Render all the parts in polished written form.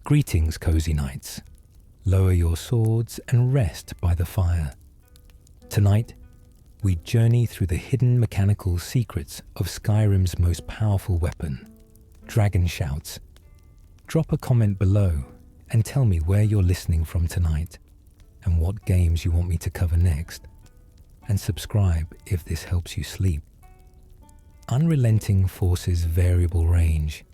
Greetings, cozy knights. Lower your swords and rest by the fire. Tonight, we journey through the hidden mechanical secrets of Skyrim's most powerful weapon, dragon shouts. Drop a comment below and tell me where you're listening from tonight and what games you want me to cover next. And subscribe if this helps you sleep. Unrelenting forces variable range.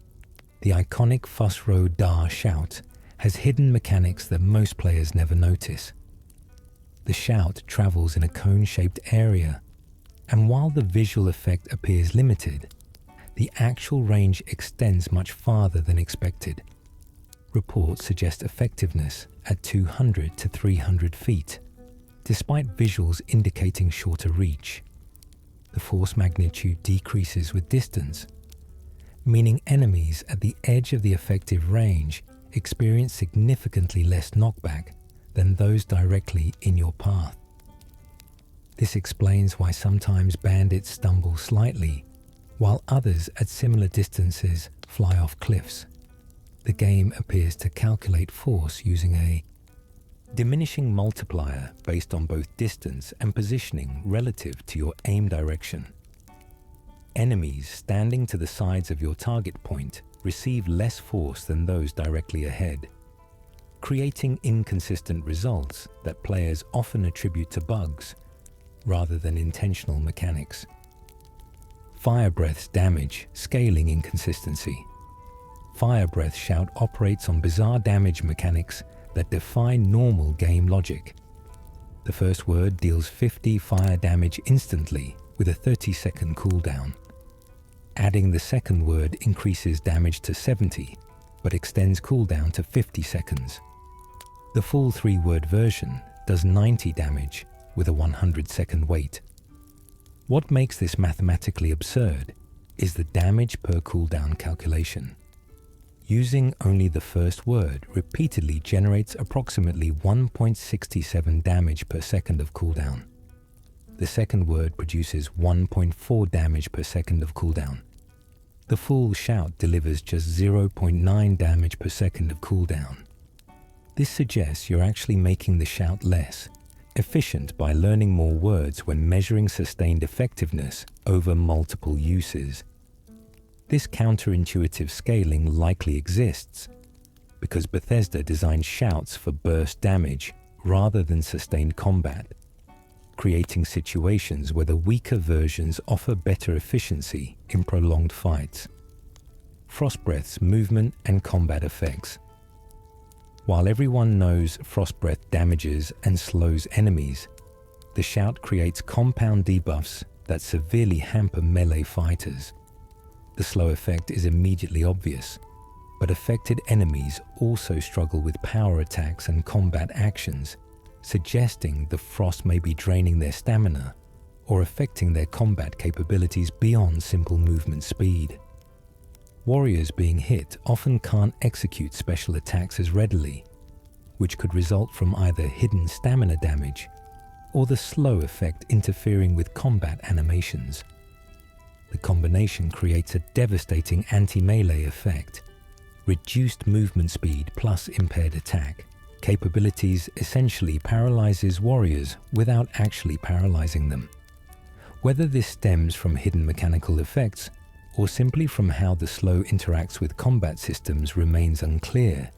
The iconic Fusro Dar shout has hidden mechanics that most players never notice. The shout travels in a cone-shaped area, and while the visual effect appears limited, the actual range extends much farther than expected. Reports suggest effectiveness at 200 to 300 feet, despite visuals indicating shorter reach. The force magnitude decreases with distance, meaning enemies at the edge of the effective range experience significantly less knockback than those directly in your path. This explains why sometimes bandits stumble slightly, while others at similar distances fly off cliffs. The game appears to calculate force using a diminishing multiplier based on both distance and positioning relative to your aim direction. Enemies standing to the sides of your target point receive less force than those directly ahead, creating inconsistent results that players often attribute to bugs rather than intentional mechanics. Fire Breath's damage scaling inconsistency. Fire Breath Shout operates on bizarre damage mechanics that defy normal game logic. The first word deals 50 fire damage instantly with a 30-second cooldown. Adding the second word increases damage to 70, but extends cooldown to 50 seconds. The full 3-word version does 90 damage with a 100-second wait. What makes this mathematically absurd is the damage per cooldown calculation. Using only the first word repeatedly generates approximately 1.67 damage per second of cooldown. The second word produces 1.4 damage per second of cooldown. The full shout delivers just 0.9 damage per second of cooldown. This suggests you're actually making the shout less efficient by learning more words when measuring sustained effectiveness over multiple uses. This counterintuitive scaling likely exists because Bethesda designed shouts for burst damage rather than sustained combat, creating situations where the weaker versions offer better efficiency in prolonged fights. Frostbreath's movement and combat effects. While everyone knows Frostbreath damages and slows enemies, the shout creates compound debuffs that severely hamper melee fighters. The slow effect is immediately obvious, but affected enemies also struggle with power attacks and combat actions, suggesting the frost may be draining their stamina or affecting their combat capabilities beyond simple movement speed. Warriors being hit often can't execute special attacks as readily, which could result from either hidden stamina damage or the slow effect interfering with combat animations. The combination creates a devastating anti-melee effect, reduced movement speed plus impaired attack. Capabilities essentially paralyzes warriors without actually paralyzing them. Whether this stems from hidden mechanical effects or simply from how the slow interacts with combat systems remains unclear,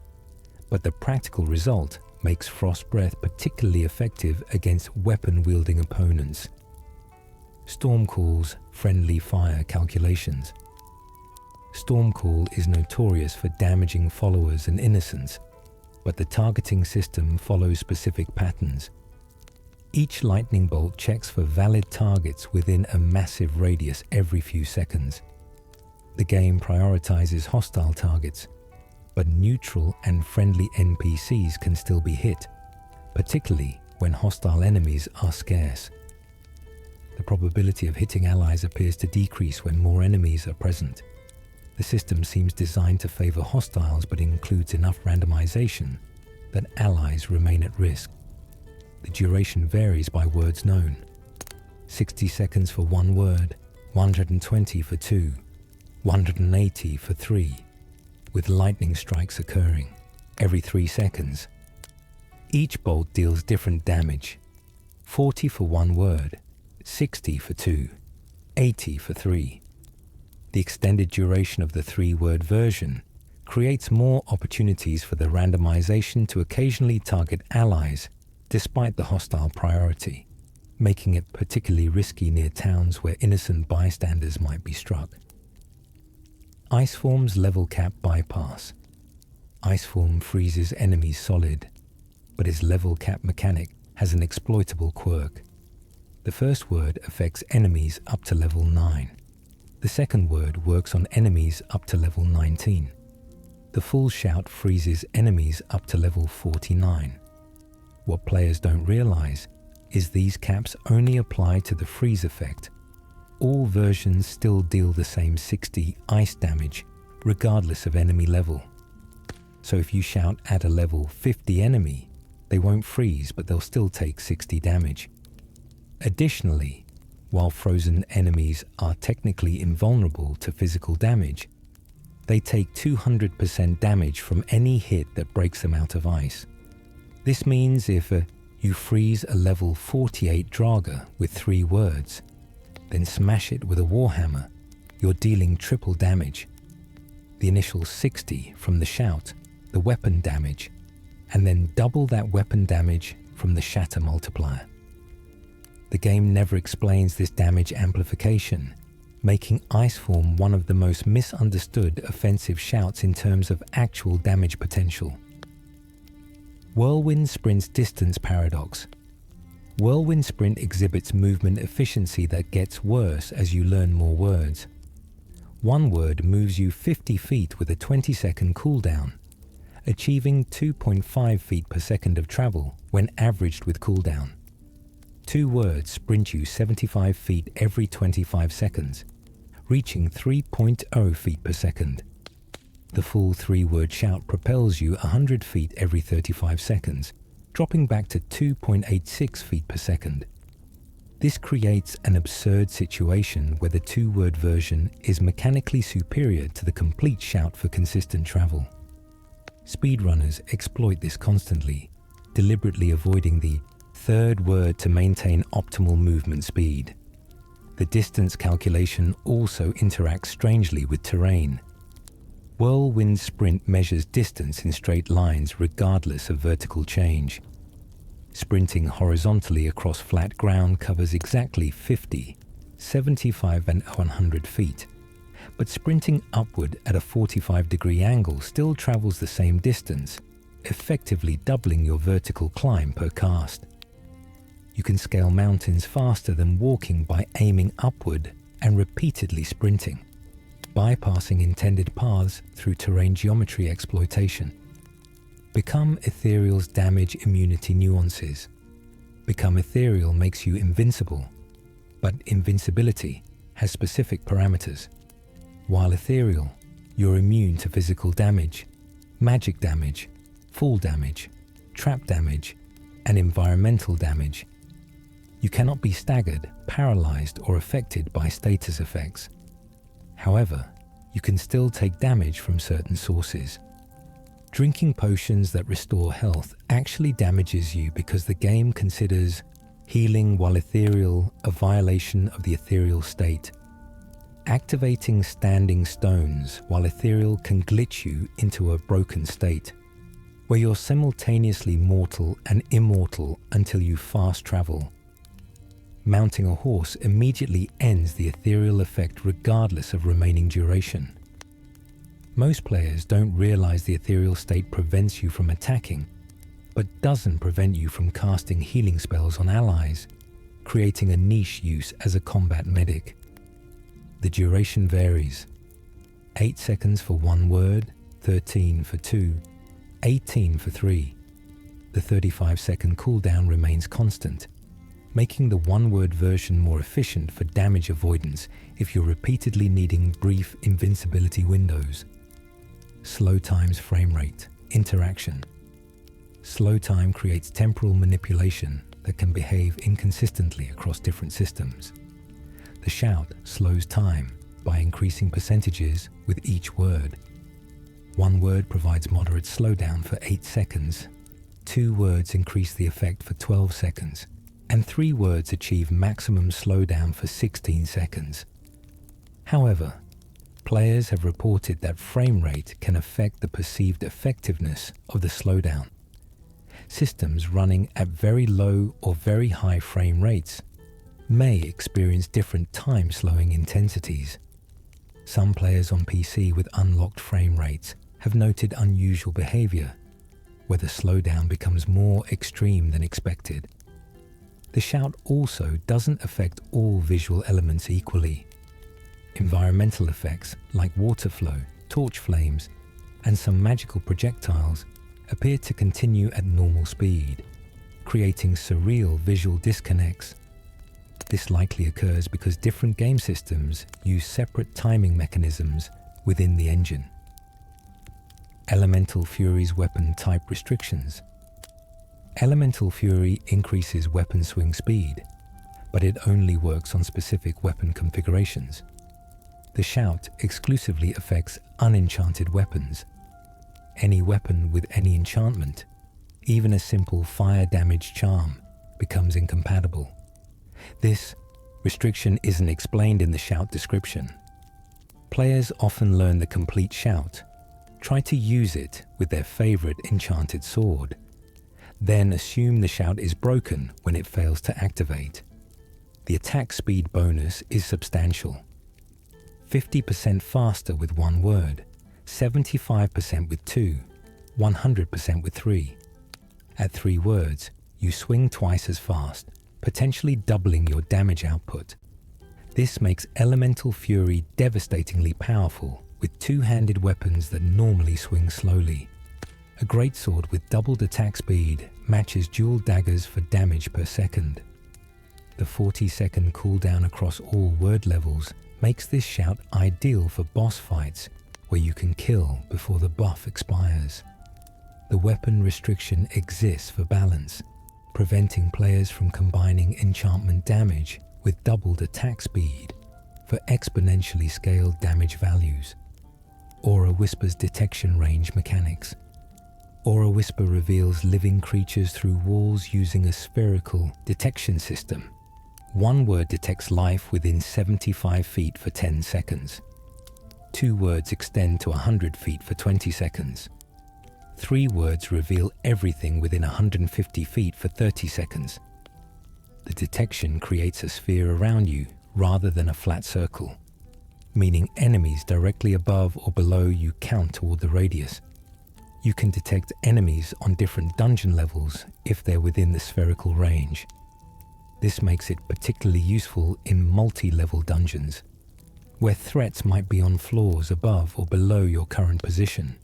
but the practical result makes Frost Breath particularly effective against weapon-wielding opponents. Stormcall's friendly fire calculations. Stormcall is notorious for damaging followers and innocents, but the targeting system follows specific patterns. Each lightning bolt checks for valid targets within a massive radius every few seconds. The game prioritizes hostile targets, but neutral and friendly NPCs can still be hit, particularly when hostile enemies are scarce. The probability of hitting allies appears to decrease when more enemies are present. The system seems designed to favor hostiles but includes enough randomization that allies remain at risk. The duration varies by words known. 60 seconds for one word, 120 for two, 180 for three, with lightning strikes occurring. every 3 seconds. Each bolt deals different damage: 40 for 1 word, 60 for 2, 80 for 3. The extended duration of the 3-word version creates more opportunities for the randomization to occasionally target allies despite the hostile priority, making it particularly risky near towns where innocent bystanders might be struck. Iceform's level cap bypass. Iceform freezes enemies solid, but its level cap mechanic has an exploitable quirk. The first word affects enemies up to level 9. The second word works on enemies up to level 19. The full shout freezes enemies up to level 49. What players don't realize is these caps only apply to the freeze effect. All versions still deal the same 60 ice damage regardless of enemy level. So if you shout at a level 50 enemy, they won't freeze, but they'll still take 60 damage. Additionally, while frozen enemies are technically invulnerable to physical damage, they take 200% damage from any hit that breaks them out of ice. This means if you freeze a level 48 Draugr with 3 words, then smash it with a warhammer, you're dealing triple damage. The initial 60 from the shout, the weapon damage, and then double that weapon damage from the shatter multiplier. The game never explains this damage amplification, making Iceform one of the most misunderstood offensive shouts in terms of actual damage potential. Whirlwind Sprint's distance paradox. Whirlwind Sprint exhibits movement efficiency that gets worse as you learn more words. 1 word moves you 50 feet with a 20-second cooldown, achieving 2.5 feet per second of travel when averaged with cooldown. 2 words sprint you 75 feet every 25 seconds, reaching 3.0 feet per second. The full 3-word shout propels you 100 feet every 35 seconds, dropping back to 2.86 feet per second. This creates an absurd situation where the 2-word version is mechanically superior to the complete shout for consistent travel. Speedrunners exploit this constantly, deliberately avoiding the 3rd word to maintain optimal movement speed. The distance calculation also interacts strangely with terrain. Whirlwind Sprint measures distance in straight lines regardless of vertical change. Sprinting horizontally across flat ground covers exactly 50, 75 and 100 feet, but sprinting upward at a 45-degree angle still travels the same distance, effectively doubling your vertical climb per cast. You can scale mountains faster than walking by aiming upward and repeatedly sprinting, bypassing intended paths through terrain geometry exploitation. Become Ethereal's damage immunity nuances. Become Ethereal makes you invincible, but invincibility has specific parameters. While Ethereal, you're immune to physical damage, magic damage, fall damage, trap damage, and environmental damage. You cannot be staggered, paralyzed, or affected by status effects. However, you can still take damage from certain sources. Drinking potions that restore health actually damages you because the game considers healing while ethereal a violation of the ethereal state. Activating standing stones while ethereal can glitch you into a broken state, where you're simultaneously mortal and immortal until you fast travel. Mounting a horse immediately ends the ethereal effect regardless of remaining duration. Most players don't realize the ethereal state prevents you from attacking, but doesn't prevent you from casting healing spells on allies, creating a niche use as a combat medic. The duration varies: 8 seconds for 1 word, 13 for 2, 18 for 3. The 35-second cooldown remains constant, making the 1-word version more efficient for damage avoidance if you're repeatedly needing brief invincibility windows. Slow times frame rate, interaction. Slow time creates temporal manipulation that can behave inconsistently across different systems. The shout slows time by increasing percentages with each word. One word provides moderate slowdown for 8 seconds, 2 words increase the effect for 12 seconds, and 3 words achieve maximum slowdown for 16 seconds. However, players have reported that frame rate can affect the perceived effectiveness of the slowdown. Systems running at very low or very high frame rates may experience different time slowing intensities. Some players on PC with unlocked frame rates have noted unusual behavior, where the slowdown becomes more extreme than expected. The shout also doesn't affect all visual elements equally. Environmental effects like water flow, torch flames, and some magical projectiles appear to continue at normal speed, creating surreal visual disconnects. This likely occurs because different game systems use separate timing mechanisms within the engine. Elemental Fury's weapon type restrictions. Elemental Fury increases weapon swing speed, but it only works on specific weapon configurations. The shout exclusively affects unenchanted weapons. Any weapon with any enchantment, even a simple fire damage charm, becomes incompatible. This restriction isn't explained in the shout description. Players often learn the complete shout, try to use it with their favorite enchanted sword, then assume the shout is broken when it fails to activate. The attack speed bonus is substantial. 50% faster with 1 word, 75% with 2, 100% with 3. At 3 words, you swing twice as fast, potentially doubling your damage output. This makes Elemental Fury devastatingly powerful with 2-handed weapons that normally swing slowly. A greatsword with doubled attack speed matches dual daggers for damage per second. The 40-second cooldown across all word levels makes this shout ideal for boss fights where you can kill before the buff expires. The weapon restriction exists for balance, preventing players from combining enchantment damage with doubled attack speed for exponentially scaled damage values. Aura Whisper's detection range mechanics. Aura Whisper reveals living creatures through walls using a spherical detection system. 1 word detects life within 75 feet for 10 seconds. 2 words extend to 100 feet for 20 seconds. 3 words reveal everything within 150 feet for 30 seconds. The detection creates a sphere around you rather than a flat circle, meaning enemies directly above or below you count toward the radius. You can detect enemies on different dungeon levels if they're within the spherical range. This makes it particularly useful in multi-level dungeons, where threats might be on floors above or below your current position.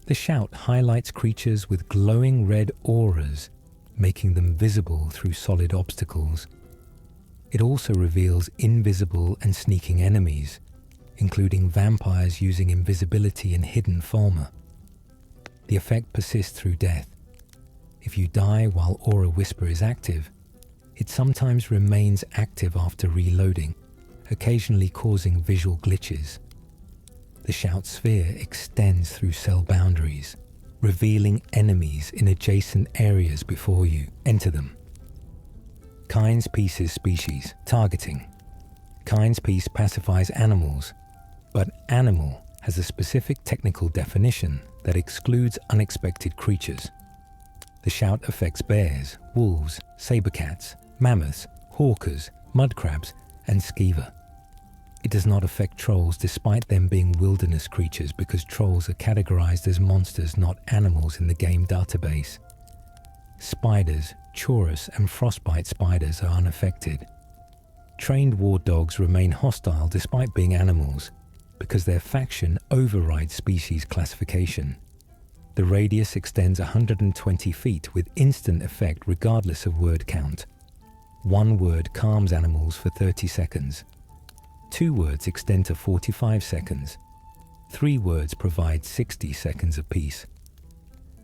The shout highlights creatures with glowing red auras, making them visible through solid obstacles. It also reveals invisible and sneaking enemies, including vampires using invisibility and hidden fulmar. The effect persists through death. If you die while Aura Whisper is active, it sometimes remains active after reloading, occasionally causing visual glitches. The shout sphere extends through cell boundaries, revealing enemies in adjacent areas before you enter them. Kind's Peace's species targeting. Kind's Peace pacifies animals, but animal has a specific technical definition that excludes unexpected creatures. The shout affects bears, wolves, sabercats, mammoths, hawkers, mudcrabs, and skeever. It does not affect trolls despite them being wilderness creatures because trolls are categorized as monsters, not animals in the game database. Spiders, chorus, and frostbite spiders are unaffected. Trained war dogs remain hostile despite being animals because their faction overrides species classification. The radius extends 120 feet with instant effect regardless of word count. 1 word calms animals for 30 seconds. 2 words extend to 45 seconds. 3 words provide 60 seconds apiece.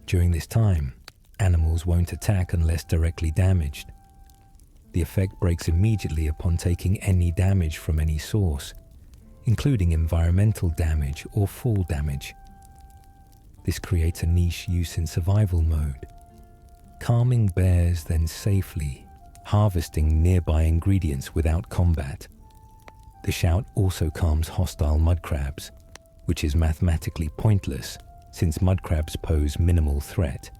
During this time, animals won't attack unless directly damaged. The effect breaks immediately upon taking any damage from any source, including environmental damage or fall damage. This creates a niche use in survival mode. Calming bears then safely, harvesting nearby ingredients without combat. The shout also calms hostile mud crabs, which is mathematically pointless since mud crabs pose minimal threat,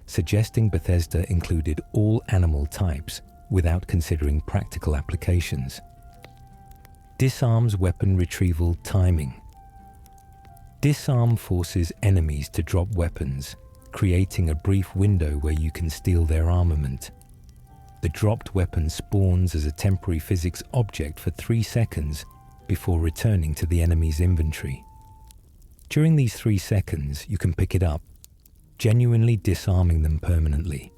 suggesting Bethesda included all animal types without considering practical applications. Disarms weapon retrieval timing. Disarm forces enemies to drop weapons, creating a brief window where you can steal their armament. The dropped weapon spawns as a temporary physics object for 3 seconds before returning to the enemy's inventory. During these 3 seconds, you can pick it up, genuinely disarming them permanently.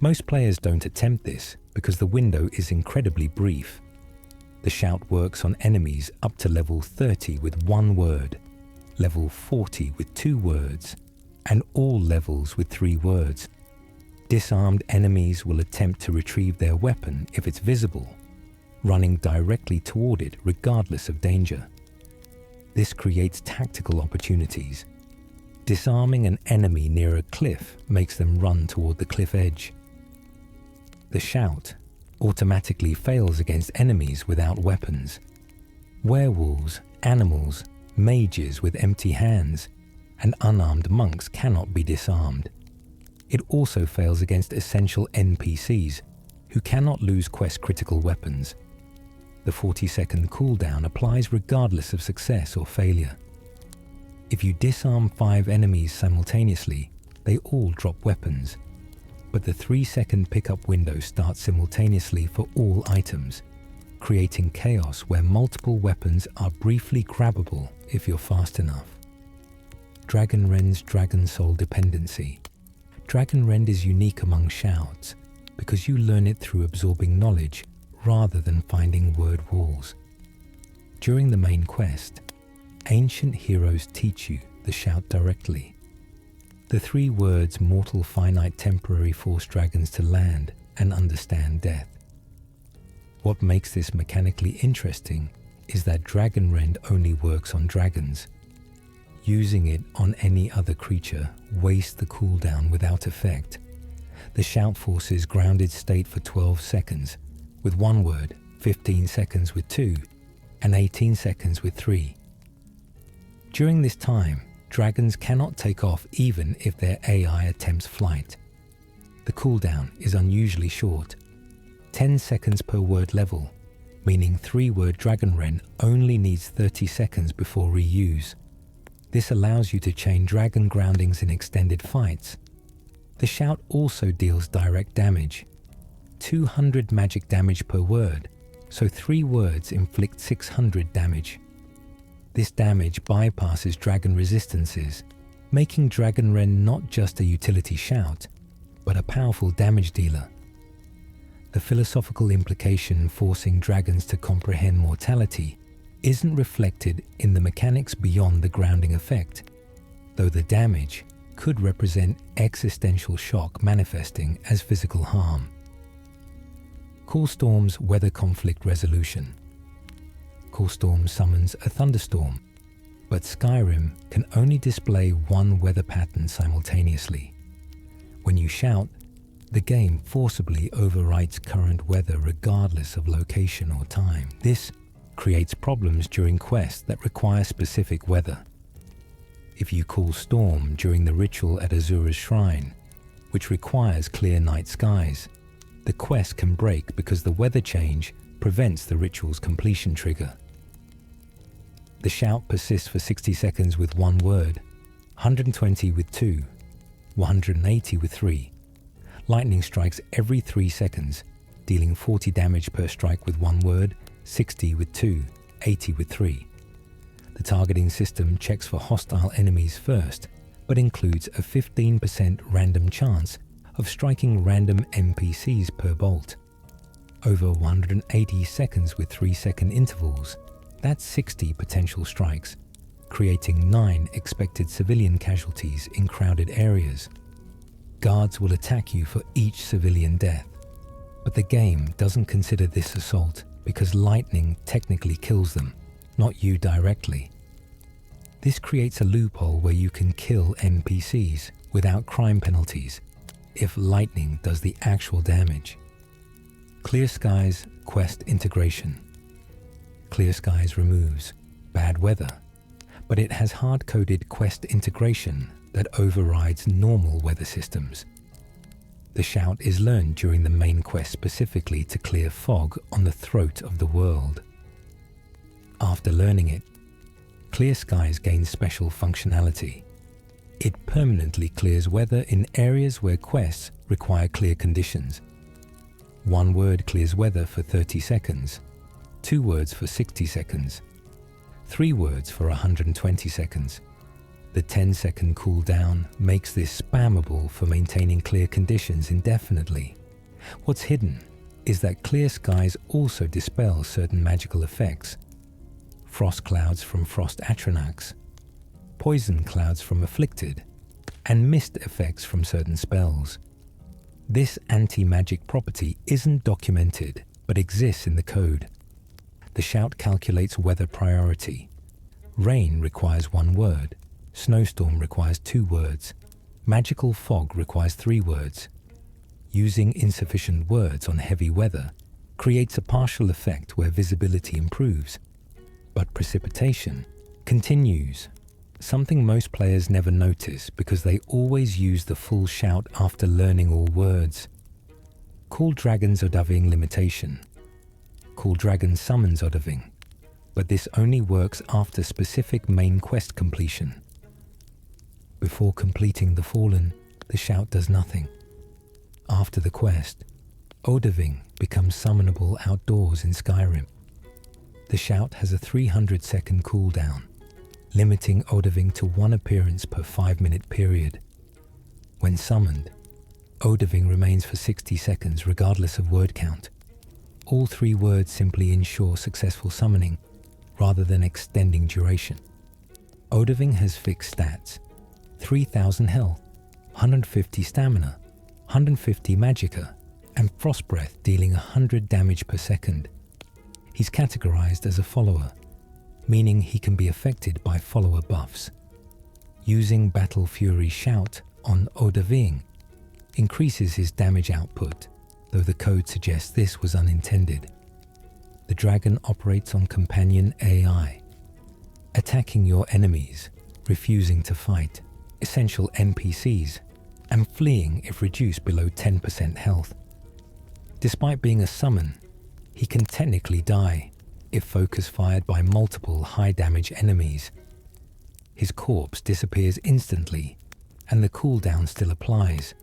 Most players don't attempt this because the window is incredibly brief. The shout works on enemies up to level 30 with 1 word, level 40 with 2 words, and all levels with 3 words. Disarmed enemies will attempt to retrieve their weapon if it's visible, running directly toward it regardless of danger. This creates tactical opportunities. Disarming an enemy near a cliff makes them run toward the cliff edge. The shout automatically fails against enemies without weapons. Werewolves, animals, mages with empty hands, and unarmed monks cannot be disarmed. It also fails against essential NPCs, who cannot lose quest critical weapons. The 40-second cooldown applies regardless of success or failure. If you disarm 5 enemies simultaneously, they all drop weapons, but the 3-second pickup window starts simultaneously for all items, creating chaos where multiple weapons are briefly grabbable if you're fast enough. Dragonrend's Dragon Soul dependency. Dragonrend is unique among shouts because you learn it through absorbing knowledge rather than finding word walls. During the main quest, ancient heroes teach you the shout directly. The 3 words mortal finite temporary force dragons to land and understand death. What makes this mechanically interesting is that Dragonrend only works on dragons. Using it on any other creature wastes the cooldown without effect. The shout forces grounded state for 12 seconds with 1 word, 15 seconds with 2, and 18 seconds with 3. During this time, dragons cannot take off even if their AI attempts flight. The cooldown is unusually short, 10 seconds per word level, meaning 3-word Dragonrend only needs 30 seconds before reuse. This allows you to chain dragon groundings in extended fights. The shout also deals direct damage, 200 magic damage per word, so 3 words inflict 600 damage. This damage bypasses dragon resistances, making Dragonrend not just a utility shout, but a powerful damage dealer. The philosophical implication forcing dragons to comprehend mortality isn't reflected in the mechanics beyond the grounding effect, though the damage could represent existential shock manifesting as physical harm. Coolstorm's weather conflict resolution. Coolstorm summons a thunderstorm, but Skyrim can only display 1 weather pattern simultaneously. When you shout, the game forcibly overwrites current weather regardless of location or time. This creates problems during quests that require specific weather. If you call storm during the ritual at Azura's shrine, which requires clear night skies, the quest can break because the weather change prevents the ritual's completion trigger. The shout persists for 60 seconds with 1 word, 120 with 2, 180 with 3. Lightning strikes every 3 seconds, dealing 40 damage per strike with 1 word, 60 with 2, 80 with 3. The targeting system checks for hostile enemies first, but includes a 15% random chance of striking random NPCs per bolt. Over 180 seconds with 3-second intervals, that's 60 potential strikes, creating 9 expected civilian casualties in crowded areas. Guards will attack you for each civilian death, but the game doesn't consider this assault because lightning technically kills them, not you directly. This creates a loophole where you can kill NPCs without crime penalties if lightning does the actual damage. Clear Skies Quest Integration. Clear Skies removes bad weather, but it has hard-coded quest integration that overrides normal weather systems. The shout is learned during the main quest specifically to clear fog on the throat of the world. After learning it, Clear Skies gains special functionality. It permanently clears weather in areas where quests require clear conditions. 1 word clears weather for 30 seconds, 2 words for 60 seconds, 3 words for 120 seconds. The 10-second cooldown makes this spammable for maintaining clear conditions indefinitely. What's hidden is that Clear Skies also dispel certain magical effects. Frost clouds from Frost Atronachs, poison clouds from Afflicted, and mist effects from certain spells. This anti-magic property isn't documented, but exists in the code. The shout calculates weather priority. Rain requires 1 word, snowstorm requires 2 words, magical fog requires 3 words. Using insufficient words on heavy weather creates a partial effect where visibility improves, but precipitation continues, something most players never notice because they always use the full shout after learning all words. Call Dragon's Odaving limitation. Call Dragon summons Odaving, but this only works after specific main quest completion. Before completing the Fallen, the shout does nothing. After the quest, Odaving becomes summonable outdoors in Skyrim. The shout has a 300-second cooldown, limiting Odaving to 1 appearance per 5-minute period. When summoned, Odaving remains for 60 seconds regardless of word count. All 3 words simply ensure successful summoning, rather than extending duration. Odaving has fixed stats: 3000 health, 150 stamina, 150 magicka, and frost breath dealing 100 damage per second. He's categorized as a follower, meaning he can be affected by follower buffs. Using Battle Fury Shout on Odaving increases his damage output, though the code suggests this was unintended. The dragon operates on companion AI, attacking your enemies, refusing to fight, essential NPCs, and fleeing if reduced below 10% health. Despite being a summon, he can technically die if focus fired by multiple high-damage enemies. His corpse disappears instantly, and the cooldown still applies,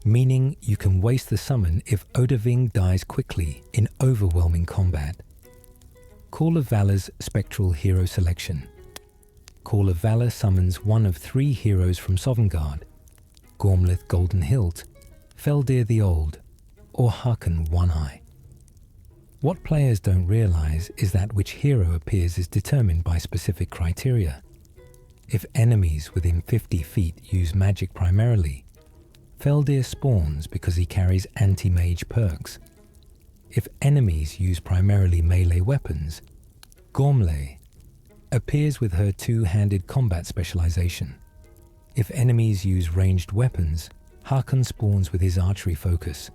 meaning you can waste the summon if Odaving dies quickly in overwhelming combat. Call of Valor's Spectral Hero Selection. Call of Valor summons 1 of 3 heroes from Sovngarde: Gormlith Golden Hilt, Feldir the Old, or Harkon One Eye. What players don't realize is that which hero appears is determined by specific criteria. If enemies within 50 feet use magic primarily, Feldir spawns because he carries anti-mage perks. If enemies use primarily melee weapons, Gormley appears with her 2-handed combat specialization. If enemies use ranged weapons, Harkon spawns with his archery focus.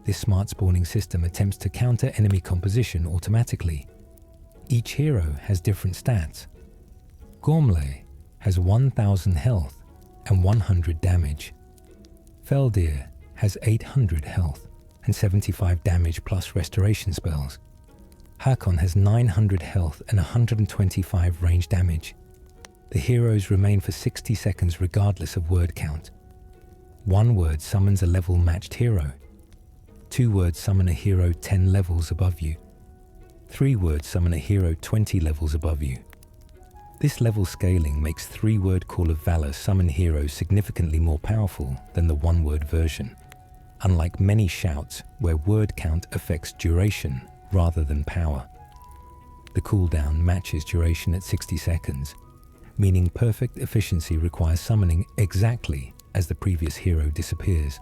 This smart spawning system attempts to counter enemy composition automatically. Each hero has different stats. Gormley has 1000 health and 100 damage. Feldir has 800 health and 75 damage plus restoration spells. Harkon has 900 health and 125 range damage. The heroes remain for 60 seconds regardless of word count. 1 word summons a level matched hero. 2 words summon a hero 10 levels above you. 3 words summon a hero 20 levels above you. This level scaling makes 3-word Call of Valor summon heroes significantly more powerful than the 1-word version, unlike many shouts where word count affects duration rather than power. The cooldown matches duration at 60 seconds, meaning perfect efficiency requires summoning exactly as the previous hero disappears.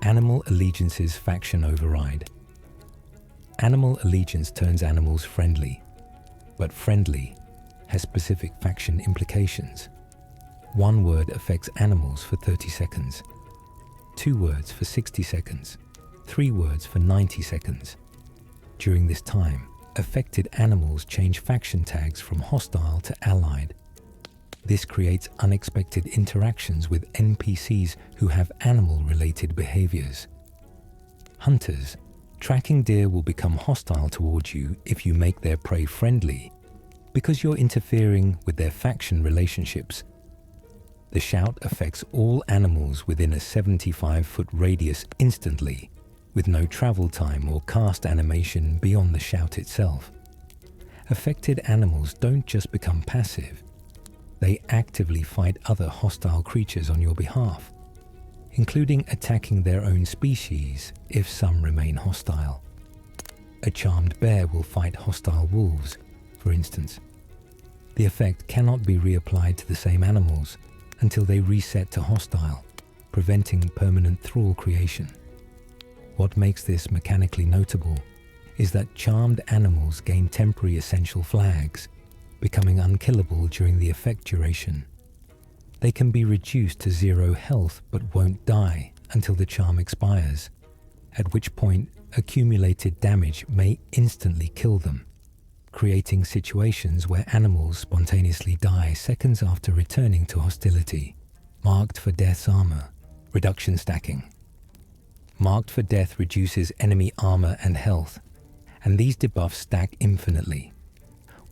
Animal Allegiance's Faction Override. Animal Allegiance turns animals friendly, but friendly has specific faction implications. One word affects animals for 30 seconds, 2 words for 60 seconds, 3 words for 90 seconds. During this time, affected animals change faction tags from hostile to allied. This creates unexpected interactions with NPCs who have animal-related behaviors. Hunters, tracking deer will become hostile towards you if you make their prey friendly, because you're interfering with their faction relationships. The shout affects all animals within a 75-foot radius instantly, with no travel time or cast animation beyond the shout itself. Affected animals don't just become passive, they actively fight other hostile creatures on your behalf, including attacking their own species if some remain hostile. A charmed bear will fight hostile wolves, for instance. The effect cannot be reapplied to the same animals until they reset to hostile, preventing permanent thrall creation. What makes this mechanically notable is that charmed animals gain temporary essential flags, becoming unkillable during the effect duration. They can be reduced to 0 health but won't die until the charm expires, at which point accumulated damage may instantly kill them, creating situations where animals spontaneously die seconds after returning to hostility. Marked for Death's armor, reduction stacking. Marked for Death reduces enemy armor and health, and these debuffs stack infinitely.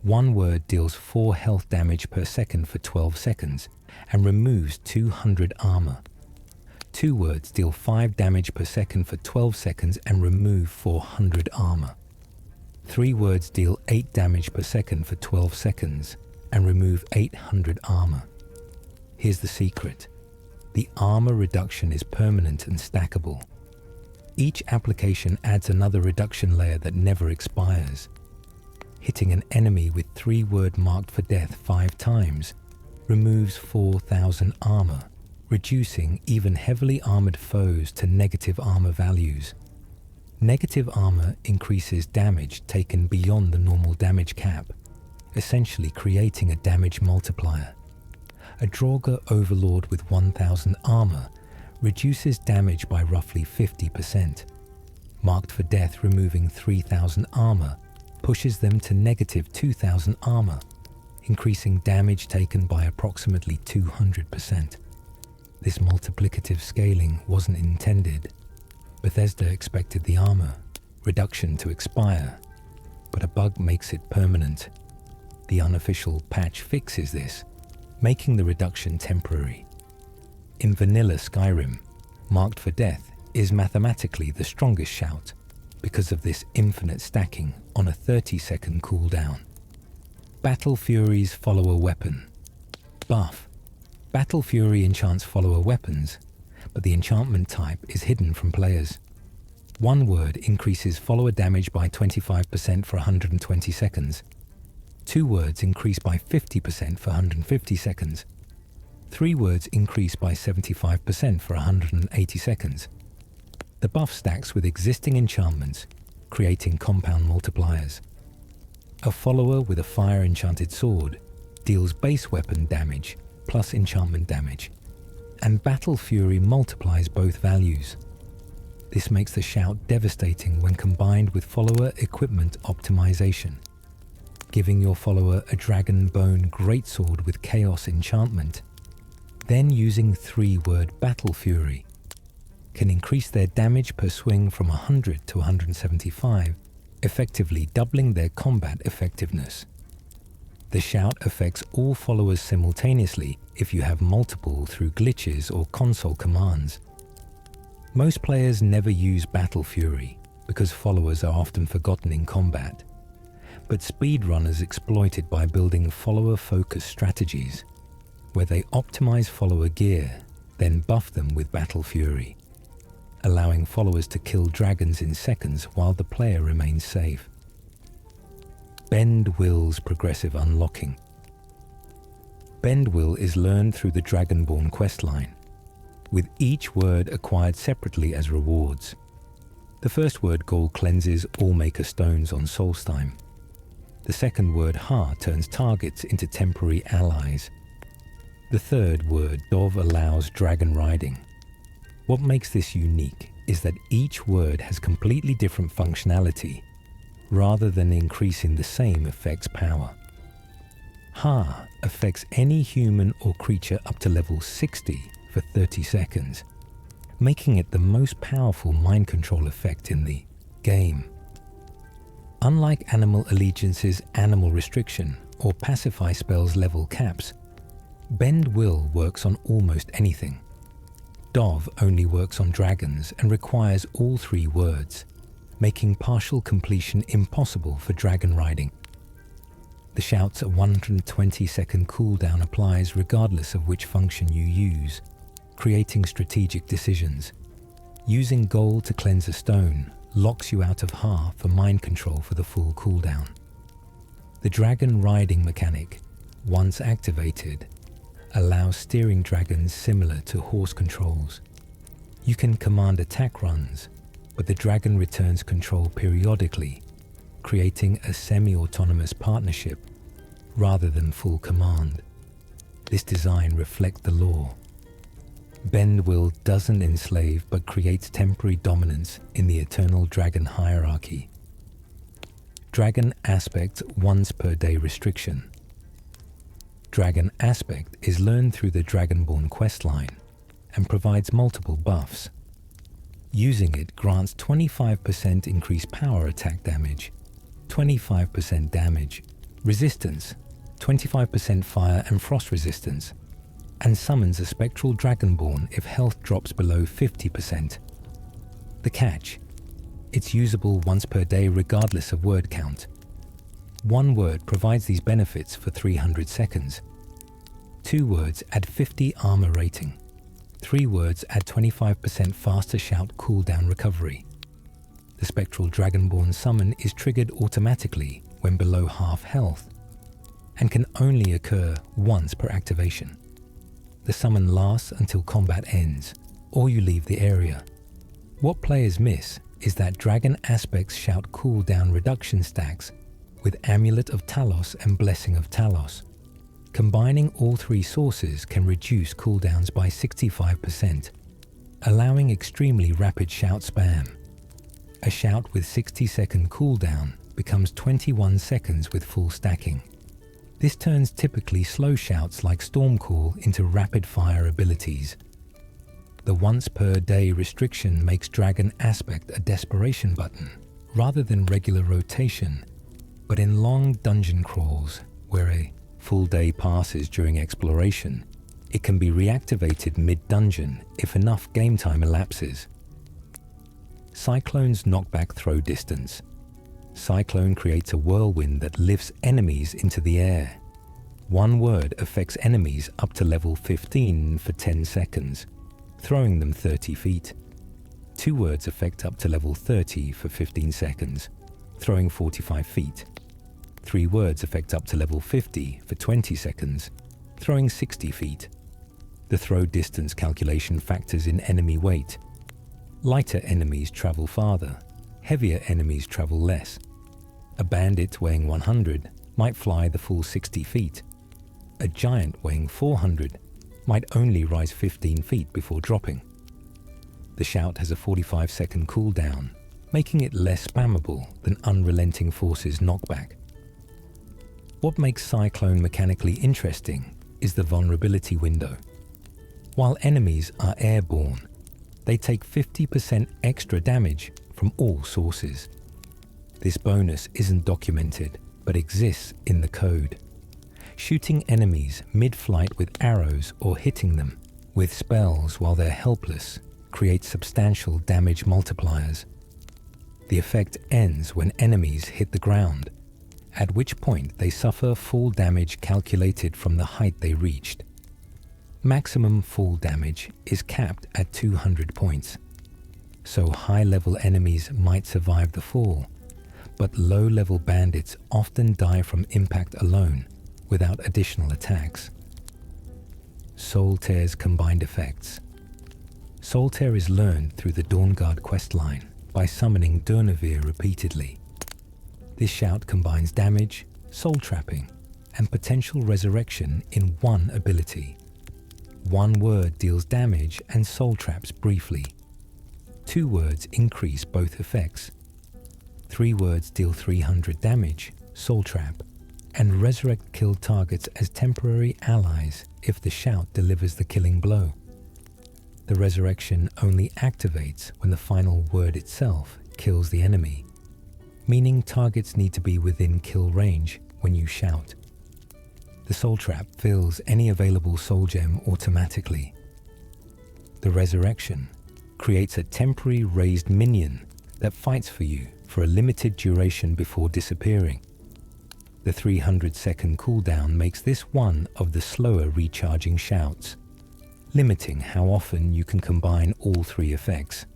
One word deals 4 health damage per second for 12 seconds and removes 200 armor. 2 words deal 5 damage per second for 12 seconds and remove 400 armor. 3 words deal 8 damage per second for 12 seconds and remove 800 armor. Here's the secret. The armor reduction is permanent and stackable. Each application adds another reduction layer that never expires. Hitting an enemy with 3 word Marked for Death 5 times removes 4,000 armor, reducing even heavily armored foes to negative armor values. Negative armor increases damage taken beyond the normal damage cap, essentially creating a damage multiplier. A Draugr Overlord with 1,000 armor reduces damage by roughly 50%. Marked for Death removing 3,000 armor pushes them to negative 2,000 armor, increasing damage taken by approximately 200%. This multiplicative scaling wasn't intended. Bethesda expected the armor reduction to expire, but a bug makes it permanent. The unofficial patch fixes this, making the reduction temporary. In vanilla Skyrim, Marked for Death is mathematically the strongest shout because of this infinite stacking on a 30-second cooldown. Battle Fury's follower weapon. Buff. Battle Fury enchants follower weapons, but the enchantment type is hidden from players. 1 word increases follower damage by 25% for 120 seconds. 2 words increase by 50% for 150 seconds. 3 words increase by 75% for 180 seconds. The buff stacks with existing enchantments, creating compound multipliers. A follower with a fire enchanted sword deals base weapon damage plus enchantment damage, and Battle Fury multiplies both values. This makes the shout devastating when combined with follower equipment optimization. Giving your follower a Dragon Bone Greatsword with Chaos enchantment, then using 3 word Battle Fury, can increase their damage per swing from 100 to 175, effectively doubling their combat effectiveness. The shout affects all followers simultaneously if you have multiple through glitches or console commands. Most players never use Battle Fury because followers are often forgotten in combat, but speedrunners exploit it by building follower-focused strategies, where they optimize follower gear, then buff them with Battle Fury, allowing followers to kill dragons in seconds while the player remains safe. Bend Will's progressive unlocking. Bend Will is learned through the Dragonborn questline, with each word acquired separately as rewards. The first word goal cleanses all Maker Stones on Solstheim. The second word Ha turns targets into temporary allies. The third word Dov allows dragon riding. What makes this unique is that each word has completely different functionality, rather than increasing the same effect's power. Ha affects any human or creature up to level 60 for 30 seconds, making it the most powerful mind control effect in the game. Unlike Animal Allegiance's Animal Restriction or Pacify spells level caps, Bend Will works on almost anything. Dov only works on dragons and requires all 3 words, making partial completion impossible for dragon riding. The shout's 120-second cooldown applies regardless of which function you use, creating strategic decisions. Using gold to cleanse a stone locks you out of Ha for mind control for the full cooldown. The dragon riding mechanic, once activated, allows steering dragons similar to horse controls. You can command attack runs, but the dragon returns control periodically, creating a semi-autonomous partnership rather than full command. This design reflects the law. Bend Will doesn't enslave but creates temporary dominance in the eternal dragon hierarchy. Dragon Aspect once per day restriction. Dragon Aspect is learned through the Dragonborn questline and provides multiple buffs. Using it grants 25% increased power attack damage, 25% damage, resistance, 25% fire and frost resistance, and summons a spectral Dragonborn if health drops below 50%. The catch: it's usable once per day regardless of word count. 1 word provides these benefits for 300 seconds. 2 words add 50 armor rating. 3 words add 25% faster shout cooldown recovery. The spectral Dragonborn summon is triggered automatically when below half health, and can only occur once per activation. The summon lasts until combat ends, or you leave the area. What players miss is that Dragon Aspects shout cooldown reduction stacks with Amulet of Talos and Blessing of Talos. Combining all 3 sources can reduce cooldowns by 65%, allowing extremely rapid shout spam. A shout with 60-second cooldown becomes 21 seconds with full stacking. This turns typically slow shouts like Stormcall into rapid-fire abilities. The once-per-day restriction makes Dragon Aspect a desperation button, rather than regular rotation, but in long dungeon crawls, where a full day passes during exploration, it can be reactivated mid-dungeon if enough game time elapses. Cyclone's knockback throw distance. Cyclone creates a whirlwind that lifts enemies into the air. 1 word affects enemies up to level 15 for 10 seconds, throwing them 30 feet. 2 words affect up to level 30 for 15 seconds, throwing 45 feet. 3 words affect up to level 50 for 20 seconds, throwing 60 feet. The throw distance calculation factors in enemy weight. Lighter enemies travel farther, heavier enemies travel less. A bandit weighing 100 might fly the full 60 feet. A giant weighing 400 might only rise 15 feet before dropping. The shout has a 45-second cooldown, making it less spammable than Unrelenting Force's knockback. What makes Cyclone mechanically interesting is the vulnerability window. While enemies are airborne, they take 50% extra damage from all sources. This bonus isn't documented, but exists in the code. Shooting enemies mid-flight with arrows or hitting them with spells while they're helpless creates substantial damage multipliers. The effect ends when enemies hit the ground, at which point they suffer full damage calculated from the height they reached. Maximum full damage is capped at 200 points, so high-level enemies might survive the fall, but low-level bandits often die from impact alone without additional attacks. Soul Tear's combined effects. Soul Tear is learned through the Dawnguard questline by summoning Durnevere repeatedly. This shout combines damage, soul trapping, and potential resurrection in one ability. One word deals damage and soul traps briefly. 2 words increase both effects. 3 words deal 300 damage, soul trap, and resurrect killed targets as temporary allies if the shout delivers the killing blow. The resurrection only activates when the final word itself kills the enemy, meaning targets need to be within kill range when you shout. The soul trap fills any available soul gem automatically. The resurrection creates a temporary raised minion that fights for you for a limited duration before disappearing. The 300-second cooldown makes this one of the slower recharging shouts, limiting how often you can combine all 3 effects.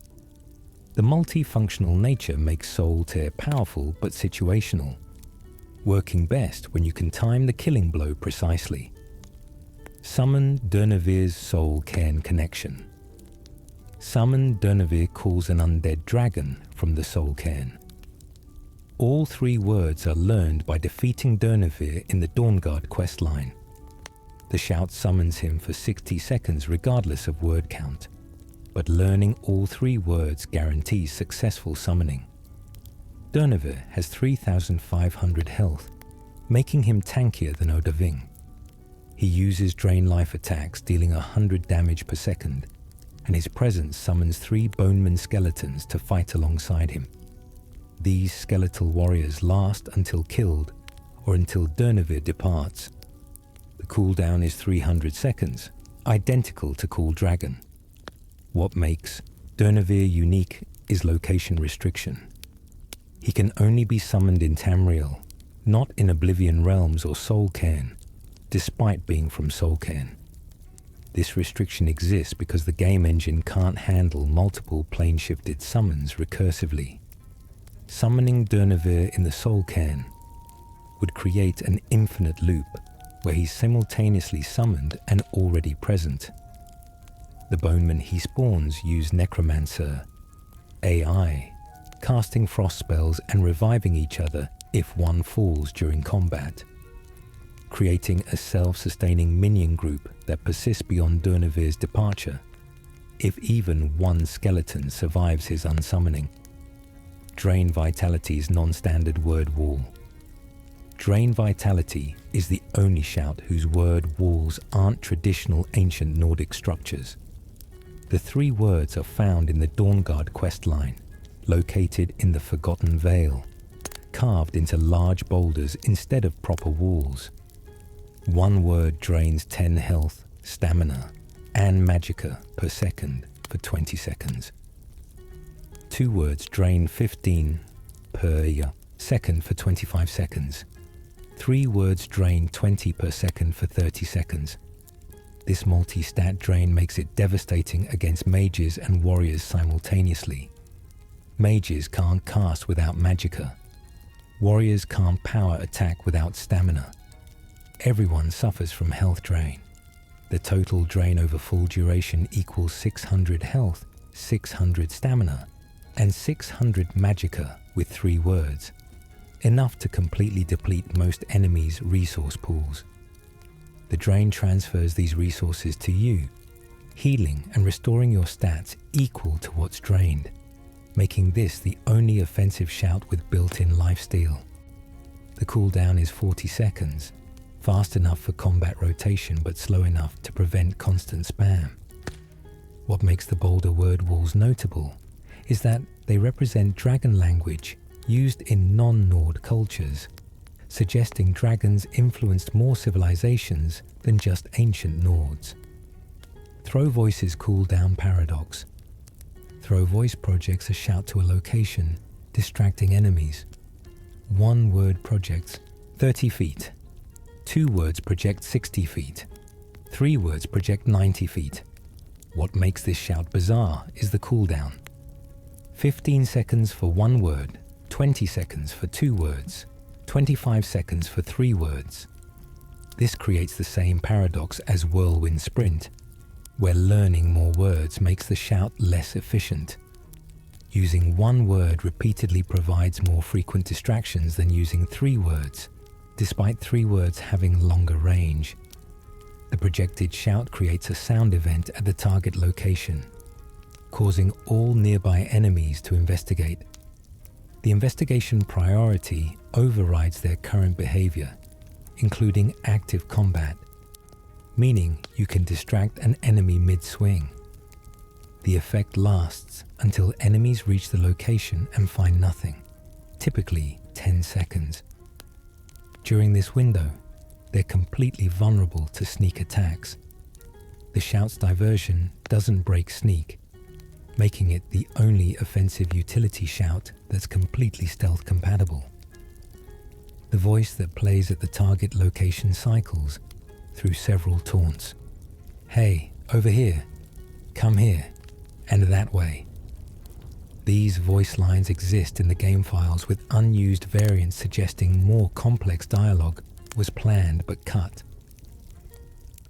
The multifunctional nature makes Soul Tear powerful but situational, working best when you can time the killing blow precisely. Summon Dernevir's Soul Cairn Connection. Summon Dernevir calls an undead dragon from the Soul Cairn. All 3 words are learned by defeating Dernevir in the Dawnguard questline. The shout summons him for 60 seconds regardless of word count, but learning all 3 words guarantees successful summoning. Dernevir has 3,500 health, making him tankier than Odahviing. He uses drain life attacks dealing 100 damage per second, and his presence summons 3 boneman skeletons to fight alongside him. These skeletal warriors last until killed or until Dernevir departs. The cooldown is 300 seconds, identical to Cool Dragon. What makes Dernevir unique is location restriction. He can only be summoned in Tamriel, not in Oblivion Realms or Soul Cairn, despite being from Soul Cairn. This restriction exists because the game engine can't handle multiple plane-shifted summons recursively. Summoning Dernevir in the Soul Cairn would create an infinite loop where he's simultaneously summoned and already present. The bonemen he spawns use Necromancer, AI, casting frost spells and reviving each other if one falls during combat, creating a self-sustaining minion group that persists beyond Dernevir's departure, if even one skeleton survives his unsummoning. Drain Vitality's non-standard word wall. Drain Vitality is the only shout whose word walls aren't traditional ancient Nordic structures. The 3 words are found in the Dawnguard questline, located in the Forgotten Vale, carved into large boulders instead of proper walls. 1 word drains 10 health, stamina, and magicka per second for 20 seconds. 2 words drain 15 per second for 25 seconds. 3 words drain 20 per second for 30 seconds. This multi-stat drain makes it devastating against mages and warriors simultaneously. Mages can't cast without magicka. Warriors can't power attack without stamina. Everyone suffers from health drain. The total drain over full duration equals 600 health, 600 stamina, and 600 magicka with 3 words, enough to completely deplete most enemies' resource pools. The drain transfers these resources to you, healing and restoring your stats equal to what's drained, making this the only offensive shout with built-in lifesteal. The cooldown is 40 seconds, fast enough for combat rotation but slow enough to prevent constant spam. What makes the boulder word walls notable is that they represent dragon language used in non-Nord cultures, suggesting dragons influenced more civilizations than just ancient Nords. Throw Voice's cooldown paradox. Throw Voice projects a shout to a location, distracting enemies. 1 word projects 30 feet. 2 words project 60 feet. 3 words project 90 feet. What makes this shout bizarre is the cooldown. 15 seconds for 1 word, 20 seconds for 2 words, 25 seconds for 3 words. This creates the same paradox as Whirlwind Sprint, where learning more words makes the shout less efficient. Using 1 word repeatedly provides more frequent distractions than using 3 words, Despite 3 words having longer range, the projected shout creates a sound event at the target location, causing all nearby enemies to investigate. The investigation priority overrides their current behavior, including active combat, meaning you can distract an enemy mid-swing. The effect lasts until enemies reach the location and find nothing, typically 10 seconds. During this window, they're completely vulnerable to sneak attacks. The shout's diversion doesn't break sneak, making it the only offensive utility shout that's completely stealth compatible. The voice that plays at the target location cycles through several taunts. Hey, over here, come here, and that way. These voice lines exist in the game files with unused variants suggesting more complex dialogue was planned but cut.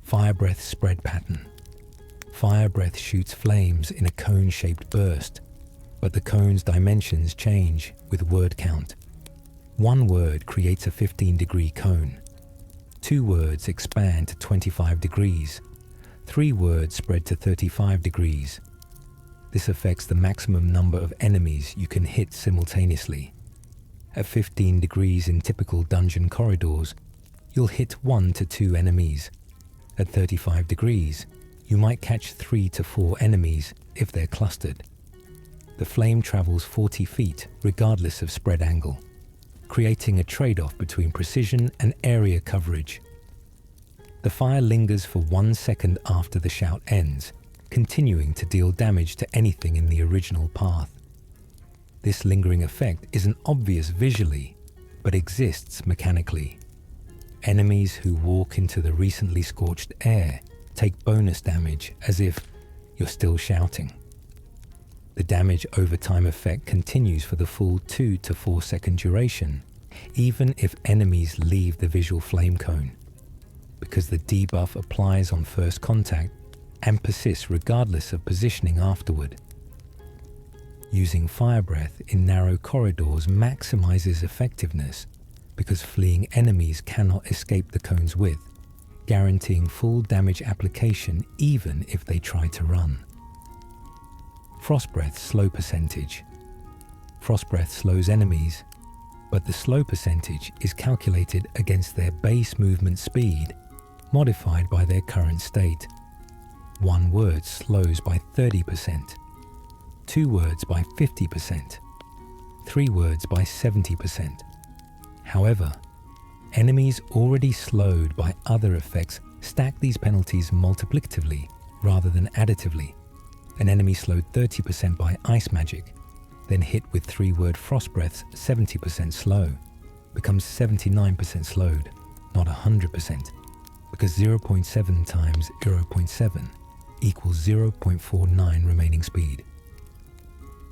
Fire breath spread pattern. Fire breath shoots flames in a cone-shaped burst, but the cone's dimensions change with word count. 1 word creates a 15-degree cone. 2 words expand to 25 degrees. 3 words spread to 35 degrees. This affects the maximum number of enemies you can hit simultaneously. At 15 degrees in typical dungeon corridors, you'll hit 1 to 2 enemies. At 35 degrees, you might catch 3 to 4 enemies if they're clustered. The flame travels 40 feet regardless of spread angle, creating a trade-off between precision and area coverage. The fire lingers for 1 second after the shout ends, continuing to deal damage to anything in the original path. This lingering effect isn't obvious visually, but exists mechanically. Enemies who walk into the recently scorched air take bonus damage as if you're still shouting. The damage over time effect continues for the full 2 to 4 second duration, even if enemies leave the visual flame cone, because the debuff applies on first contact and persists regardless of positioning afterward. Using fire breath in narrow corridors maximizes effectiveness because fleeing enemies cannot escape the cone's width, guaranteeing full damage application even if they try to run. Frost breath slow percentage. Frost breath slows enemies, but the slow percentage is calculated against their base movement speed, modified by their current state. 1 word slows by 30%, 2 words by 50%, 3 words by 70%. However, enemies already slowed by other effects stack these penalties multiplicatively rather than additively. An enemy slowed 30% by ice magic, then hit with 3-word frost breaths 70% slow, becomes 79% slowed, not 100%, because 0.7 times 0.7 equals 0.49 remaining speed.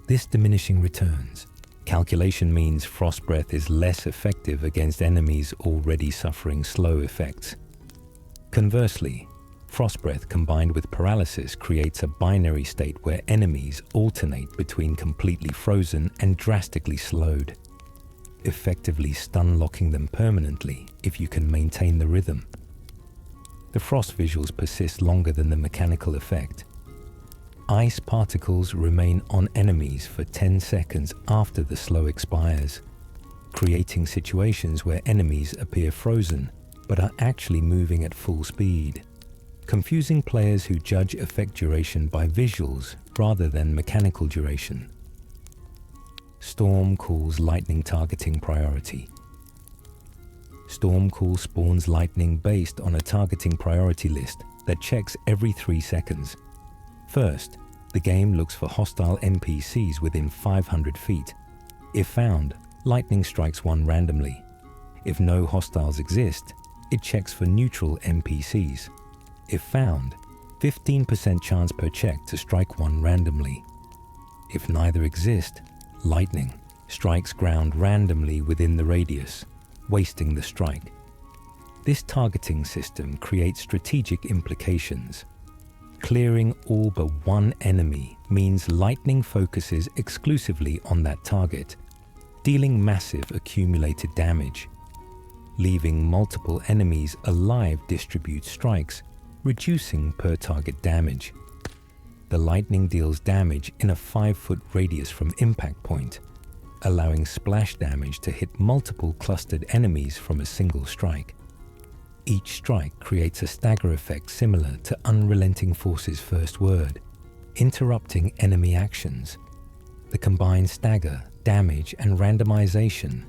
This diminishing returns. Calculation means frost breath is less effective against enemies already suffering slow effects. Conversely, frost breath combined with paralysis creates a binary state where enemies alternate between completely frozen and drastically slowed, effectively stun-locking them permanently if you can maintain the rhythm. The frost visuals persist longer than the mechanical effect. Ice particles remain on enemies for 10 seconds after the slow expires, creating situations where enemies appear frozen but are actually moving at full speed, confusing players who judge effect duration by visuals rather than mechanical duration. Storm calls lightning targeting priority. Storm call spawns lightning based on a targeting priority list that checks every 3 seconds. First, the game looks for hostile NPCs within 500 feet. If found, lightning strikes one randomly. If no hostiles exist, it checks for neutral NPCs. If found, 15% chance per check to strike one randomly. If neither exist, lightning strikes ground randomly within the radius, wasting the strike. This targeting system creates strategic implications. Clearing all but one enemy means lightning focuses exclusively on that target, dealing massive accumulated damage. leaving multiple enemies alive distributes strikes, reducing per target damage. The lightning deals damage in a 5-foot radius from impact point, allowing splash damage to hit multiple clustered enemies from a single strike. Each strike creates a stagger effect similar to Unrelenting Force's first word, interrupting enemy actions. The combined stagger, damage, and randomization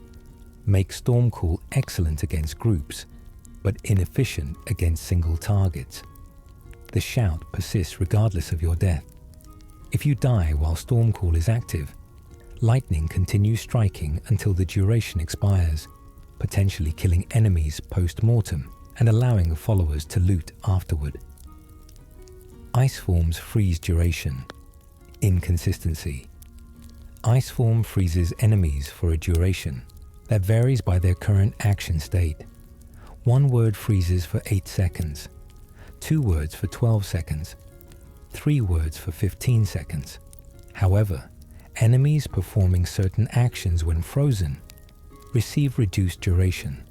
make Stormcall excellent against groups, but inefficient against single targets. The shout persists regardless of your death. If you die while Stormcall is active, lightning continues striking until the duration expires, potentially killing enemies post-mortem and allowing followers to loot afterward. Ice Form's freeze duration. Inconsistency. Ice Form freezes enemies for a duration that varies by their current action state. 1 word freezes for 8 seconds, 2 words for 12 seconds, 3 words for 15 seconds. However, enemies performing certain actions when frozen receive reduced duration.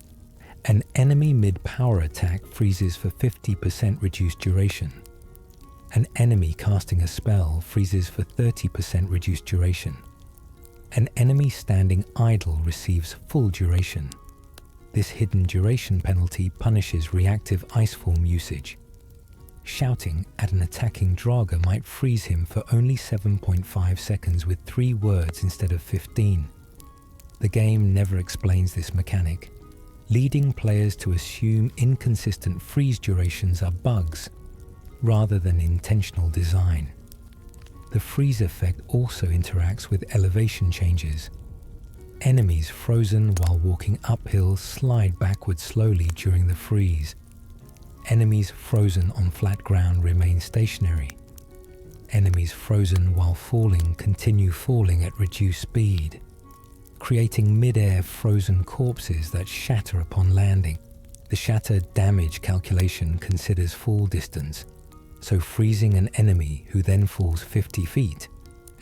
An enemy mid-power attack freezes for 50% reduced duration. An enemy casting a spell freezes for 30% reduced duration. An enemy standing idle receives full duration. This hidden duration penalty punishes reactive ice form usage. Shouting at an attacking Draugr might freeze him for only 7.5 seconds with 3 words instead of 15. The game never explains this mechanic, leading players to assume inconsistent freeze durations are bugs rather than intentional design. The freeze effect also interacts with elevation changes. Enemies frozen while walking uphill slide backwards slowly during the freeze. Enemies frozen on flat ground remain stationary. Enemies frozen while falling continue falling at reduced speed, creating mid-air frozen corpses that shatter upon landing. The shatter damage calculation considers fall distance, so freezing an enemy who then falls 50 feet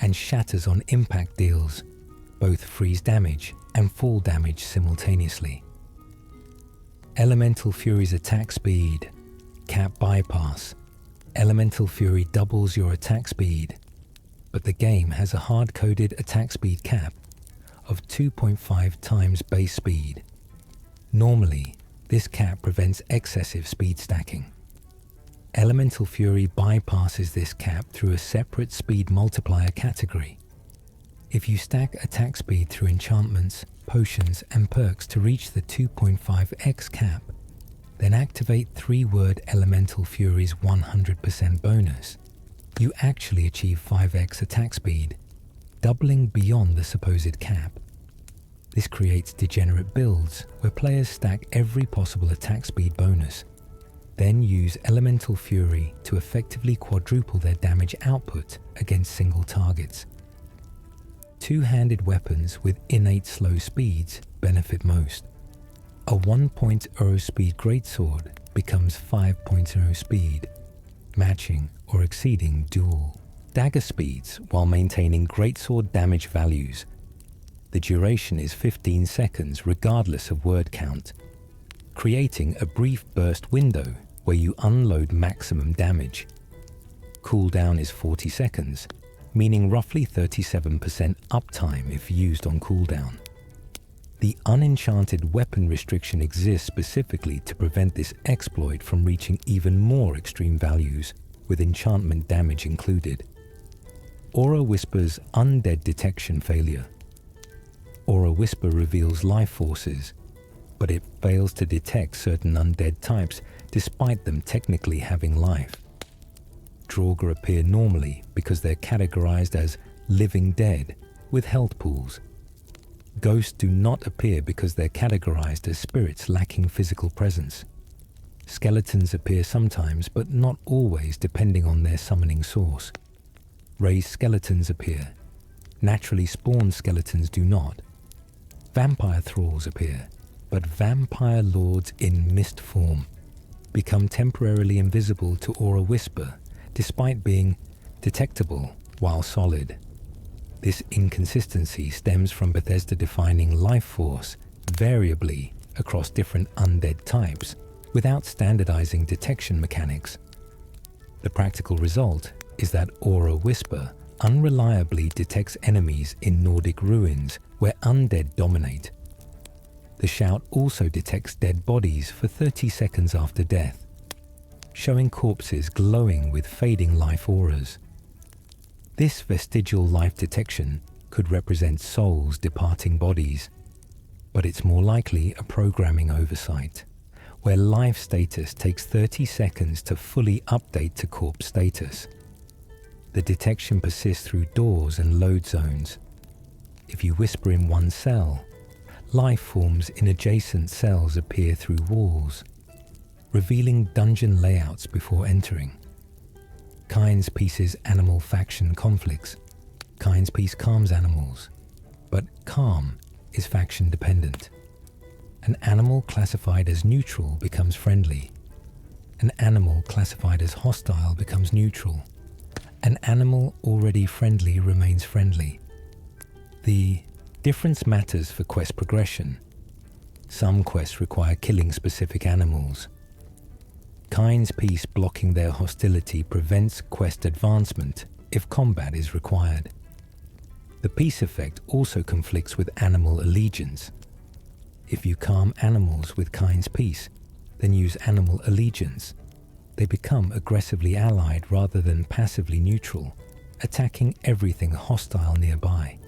and shatters on impact deals both freeze damage and fall damage simultaneously. Elemental Fury's attack speed. Cap bypass. Elemental Fury doubles your attack speed, but the game has a hard-coded attack speed cap of 2.5 times base speed. Normally, this cap prevents excessive speed stacking. Elemental Fury bypasses this cap through a separate speed multiplier category. If you stack attack speed through enchantments, potions, and perks to reach the 2.5x cap, then activate 3-word Elemental Fury's 100% bonus, you actually achieve 5x attack speed, doubling beyond the supposed cap. This creates degenerate builds where players stack every possible attack speed bonus, then use Elemental Fury to effectively quadruple their damage output against single targets. Two-handed weapons with innate slow speeds benefit most. A 1.0 speed greatsword becomes 5.0 speed, matching or exceeding dual dagger speeds while maintaining greatsword damage values. The duration is 15 seconds regardless of word count, creating a brief burst window where you unload maximum damage. Cooldown is 40 seconds, meaning roughly 37% uptime if used on cooldown. The unenchanted weapon restriction exists specifically to prevent this exploit from reaching even more extreme values, with enchantment damage included. Aura Whisper's undead detection failure. Aura Whisper reveals life forces, but it fails to detect certain undead types despite them technically having life. Draugr appear normally because they're categorized as living dead with health pools. Ghosts do not appear because they're categorized as spirits lacking physical presence. Skeletons appear sometimes, but not always, depending on their summoning source. Raised skeletons appear. Naturally spawned skeletons do not. Vampire thralls appear, but vampire lords in mist form become temporarily invisible to Aura Whisper, despite being detectable while solid. This inconsistency stems from Bethesda defining life force variably across different undead types without standardizing detection mechanics. The practical result is that Aura Whisper unreliably detects enemies in Nordic ruins where undead dominate. The shout also detects dead bodies for 30 seconds after death, showing corpses glowing with fading life auras. This vestigial life detection could represent souls departing bodies, but it's more likely a programming oversight, where life status takes 30 seconds to fully update to corpse status. The detection persists through doors and load zones. If you whisper in one cell, life forms in adjacent cells appear through walls, revealing dungeon layouts before entering. Kind's Peace's animal faction conflicts. Kind's Peace calms animals, but calm is faction dependent. An animal classified as neutral becomes friendly. An animal classified as hostile becomes neutral. An animal already friendly remains friendly. The difference matters for quest progression. Some quests require killing specific animals. Kind's Peace blocking their hostility prevents quest advancement if combat is required. The peace effect also conflicts with animal allegiance. If you calm animals with Kind's Peace, then use animal allegiance, they become aggressively allied rather than passively neutral, attacking everything hostile nearby.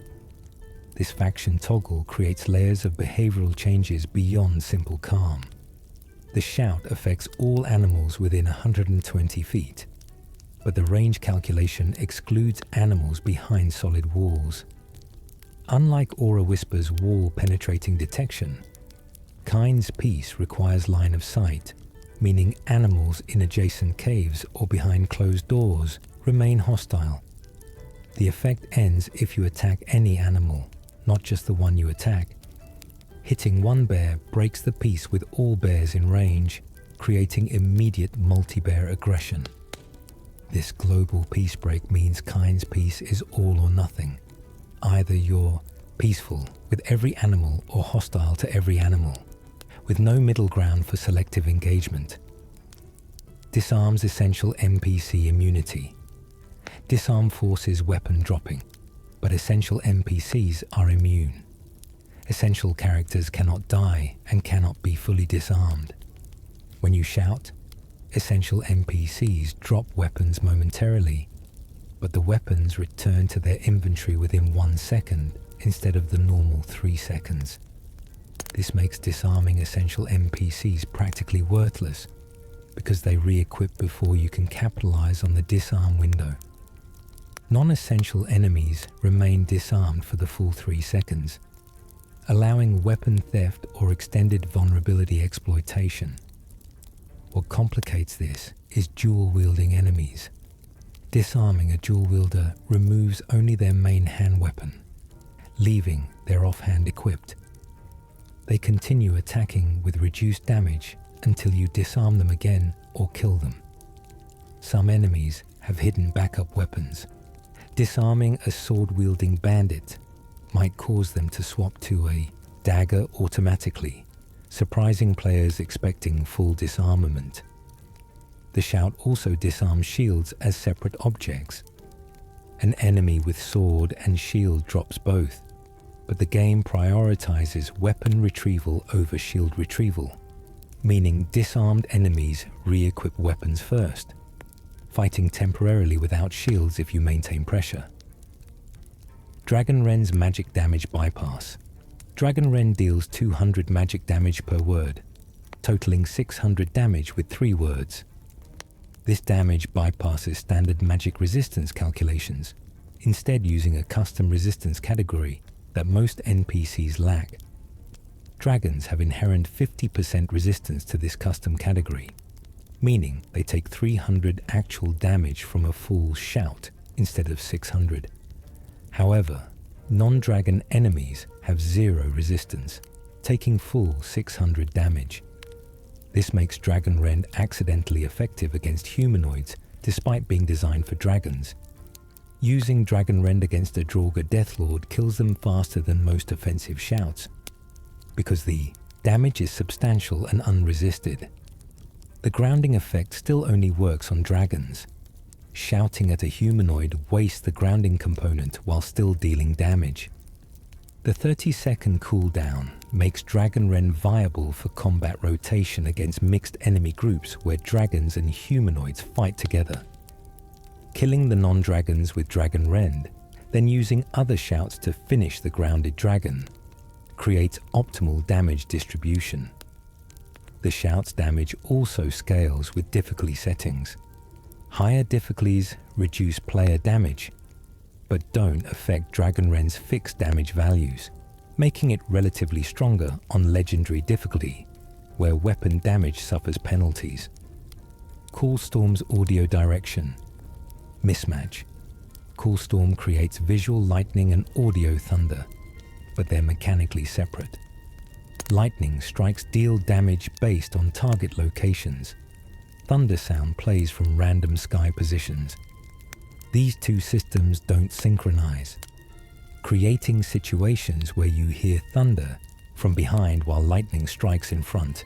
This faction toggle creates layers of behavioral changes beyond simple calm. The shout affects all animals within 120 feet, but the range calculation excludes animals behind solid walls. Unlike Aura Whisper's wall-penetrating detection, Kind's Peace requires line of sight, meaning animals in adjacent caves or behind closed doors remain hostile. The effect ends if you attack any animal, not just the one you attack. Hitting one bear breaks the peace with all bears in range, creating immediate multi-bear aggression. This global peace break means Kind's Peace is all or nothing. Either you're peaceful with every animal or hostile to every animal, with no middle ground for selective engagement. Disarms essential NPC immunity. Disarm forces weapon dropping, but essential NPCs are immune. Essential characters cannot die and cannot be fully disarmed. When you shout, essential NPCs drop weapons momentarily, but the weapons return to their inventory within 1 second instead of the normal 3 seconds. This makes disarming essential NPCs practically worthless because they re-equip before you can capitalize on the disarm window. Non-essential enemies remain disarmed for the full 3 seconds, allowing weapon theft or extended vulnerability exploitation. What complicates this is dual-wielding enemies. Disarming a dual-wielder removes only their main hand weapon, leaving their offhand equipped. They continue attacking with reduced damage until you disarm them again or kill them. Some enemies have hidden backup weapons. Disarming a sword-wielding bandit might cause them to swap to a dagger automatically, surprising players expecting full disarmament. The shout also disarms shields as separate objects. An enemy with sword and shield drops both, but the game prioritizes weapon retrieval over shield retrieval, meaning disarmed enemies re-equip weapons first, fighting temporarily without shields if you maintain pressure. Dragon Ren's magic damage bypass. Dragon Ren deals 200 magic damage per word, totaling 600 damage with 3 words. This damage bypasses standard magic resistance calculations, instead using a custom resistance category that most NPCs lack. Dragons have inherent 50% resistance to this custom category, meaning they take 300 actual damage from a full shout instead of 600. However, non-dragon enemies have 0 resistance, taking full 600 damage. This makes Dragon Rend accidentally effective against humanoids despite being designed for dragons. Using Dragon Rend against a Draugr Deathlord kills them faster than most offensive shouts, because the damage is substantial and unresisted. The grounding effect still only works on dragons. Shouting at a humanoid wastes the grounding component while still dealing damage. The 30-second cooldown makes Dragon Rend viable for combat rotation against mixed enemy groups where dragons and humanoids fight together. Killing the non-dragons with Dragon Rend, then using other shouts to finish the grounded dragon, creates optimal damage distribution. The shout's damage also scales with difficulty settings. Higher difficulties reduce player damage, but don't affect Dragon Rend's fixed damage values, making it relatively stronger on legendary difficulty, where weapon damage suffers penalties. Coolstorm's audio direction. Mismatch. Coolstorm creates visual lightning and audio thunder, but they're mechanically separate. Lightning strikes deal damage based on target locations. Thunder sound plays from random sky positions. These two systems don't synchronize, creating situations where you hear thunder from behind while lightning strikes in front.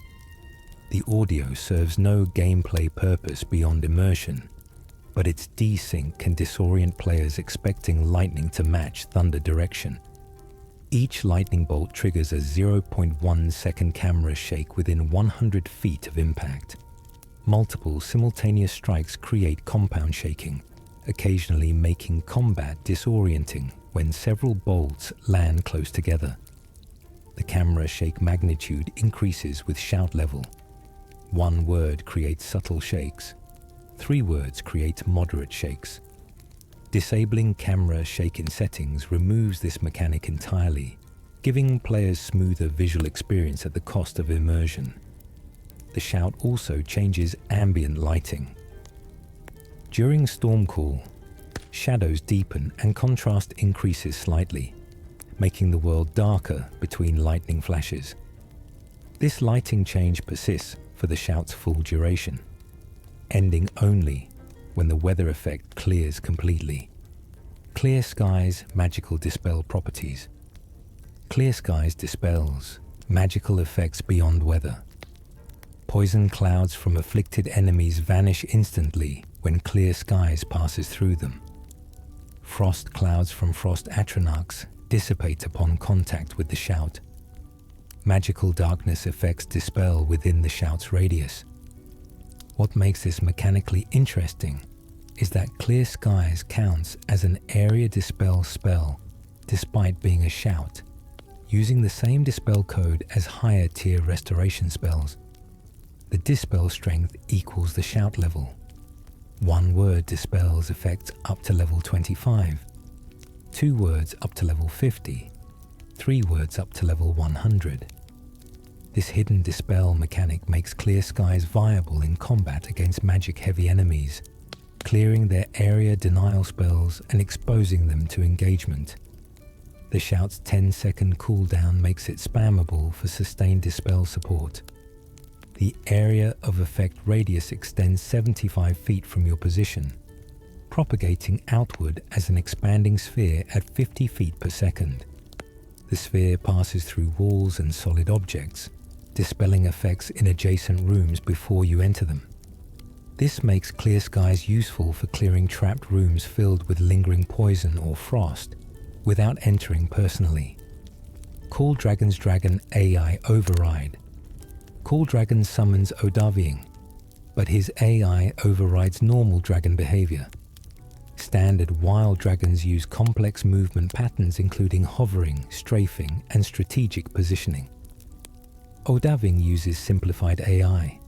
The audio serves no gameplay purpose beyond immersion, but its desync can disorient players expecting lightning to match thunder direction. Each lightning bolt triggers a 0.1 second camera shake within 100 feet of impact. Multiple simultaneous strikes create compound shaking, occasionally making combat disorienting when several bolts land close together. The camera shake magnitude increases with shout level. 1 word creates subtle shakes. 3 words create moderate shakes. Disabling camera shake in settings removes this mechanic entirely, giving players smoother visual experience at the cost of immersion. The shout also changes ambient lighting. During Stormcall, shadows deepen and contrast increases slightly, making the world darker between lightning flashes. This lighting change persists for the shout's full duration, ending only when the weather effect clears completely. Clear Skies Magical Dispel Properties. Clear Skies dispels magical effects beyond weather. Poison clouds from afflicted enemies vanish instantly when clear skies passes through them. Frost clouds from frost atronachs dissipate upon contact with the shout. Magical darkness effects dispel within the shout's radius. What makes this mechanically interesting is that Clear Skies counts as an area dispel spell despite being a shout, using the same dispel code as higher tier restoration spells. The dispel strength equals the shout level. 1 word dispels effects up to level 25, 2 words up to level 50, 3 words up to level 100. This hidden dispel mechanic makes Clear Skies viable in combat against magic-heavy enemies, clearing their area denial spells and exposing them to engagement. The shout's 10-second cooldown makes it spammable for sustained dispel support. The area of effect radius extends 75 feet from your position, propagating outward as an expanding sphere at 50 feet per second. The sphere passes through walls and solid objects, dispelling effects in adjacent rooms before you enter them. This makes Clear Skies useful for clearing trapped rooms filled with lingering poison or frost without entering personally. Call Dragon's Dragon AI Override. Call Dragon summons Odaviing, but his AI overrides normal dragon behavior. Standard wild dragons use complex movement patterns including hovering, strafing, and strategic positioning. Odaviing uses simplified AI.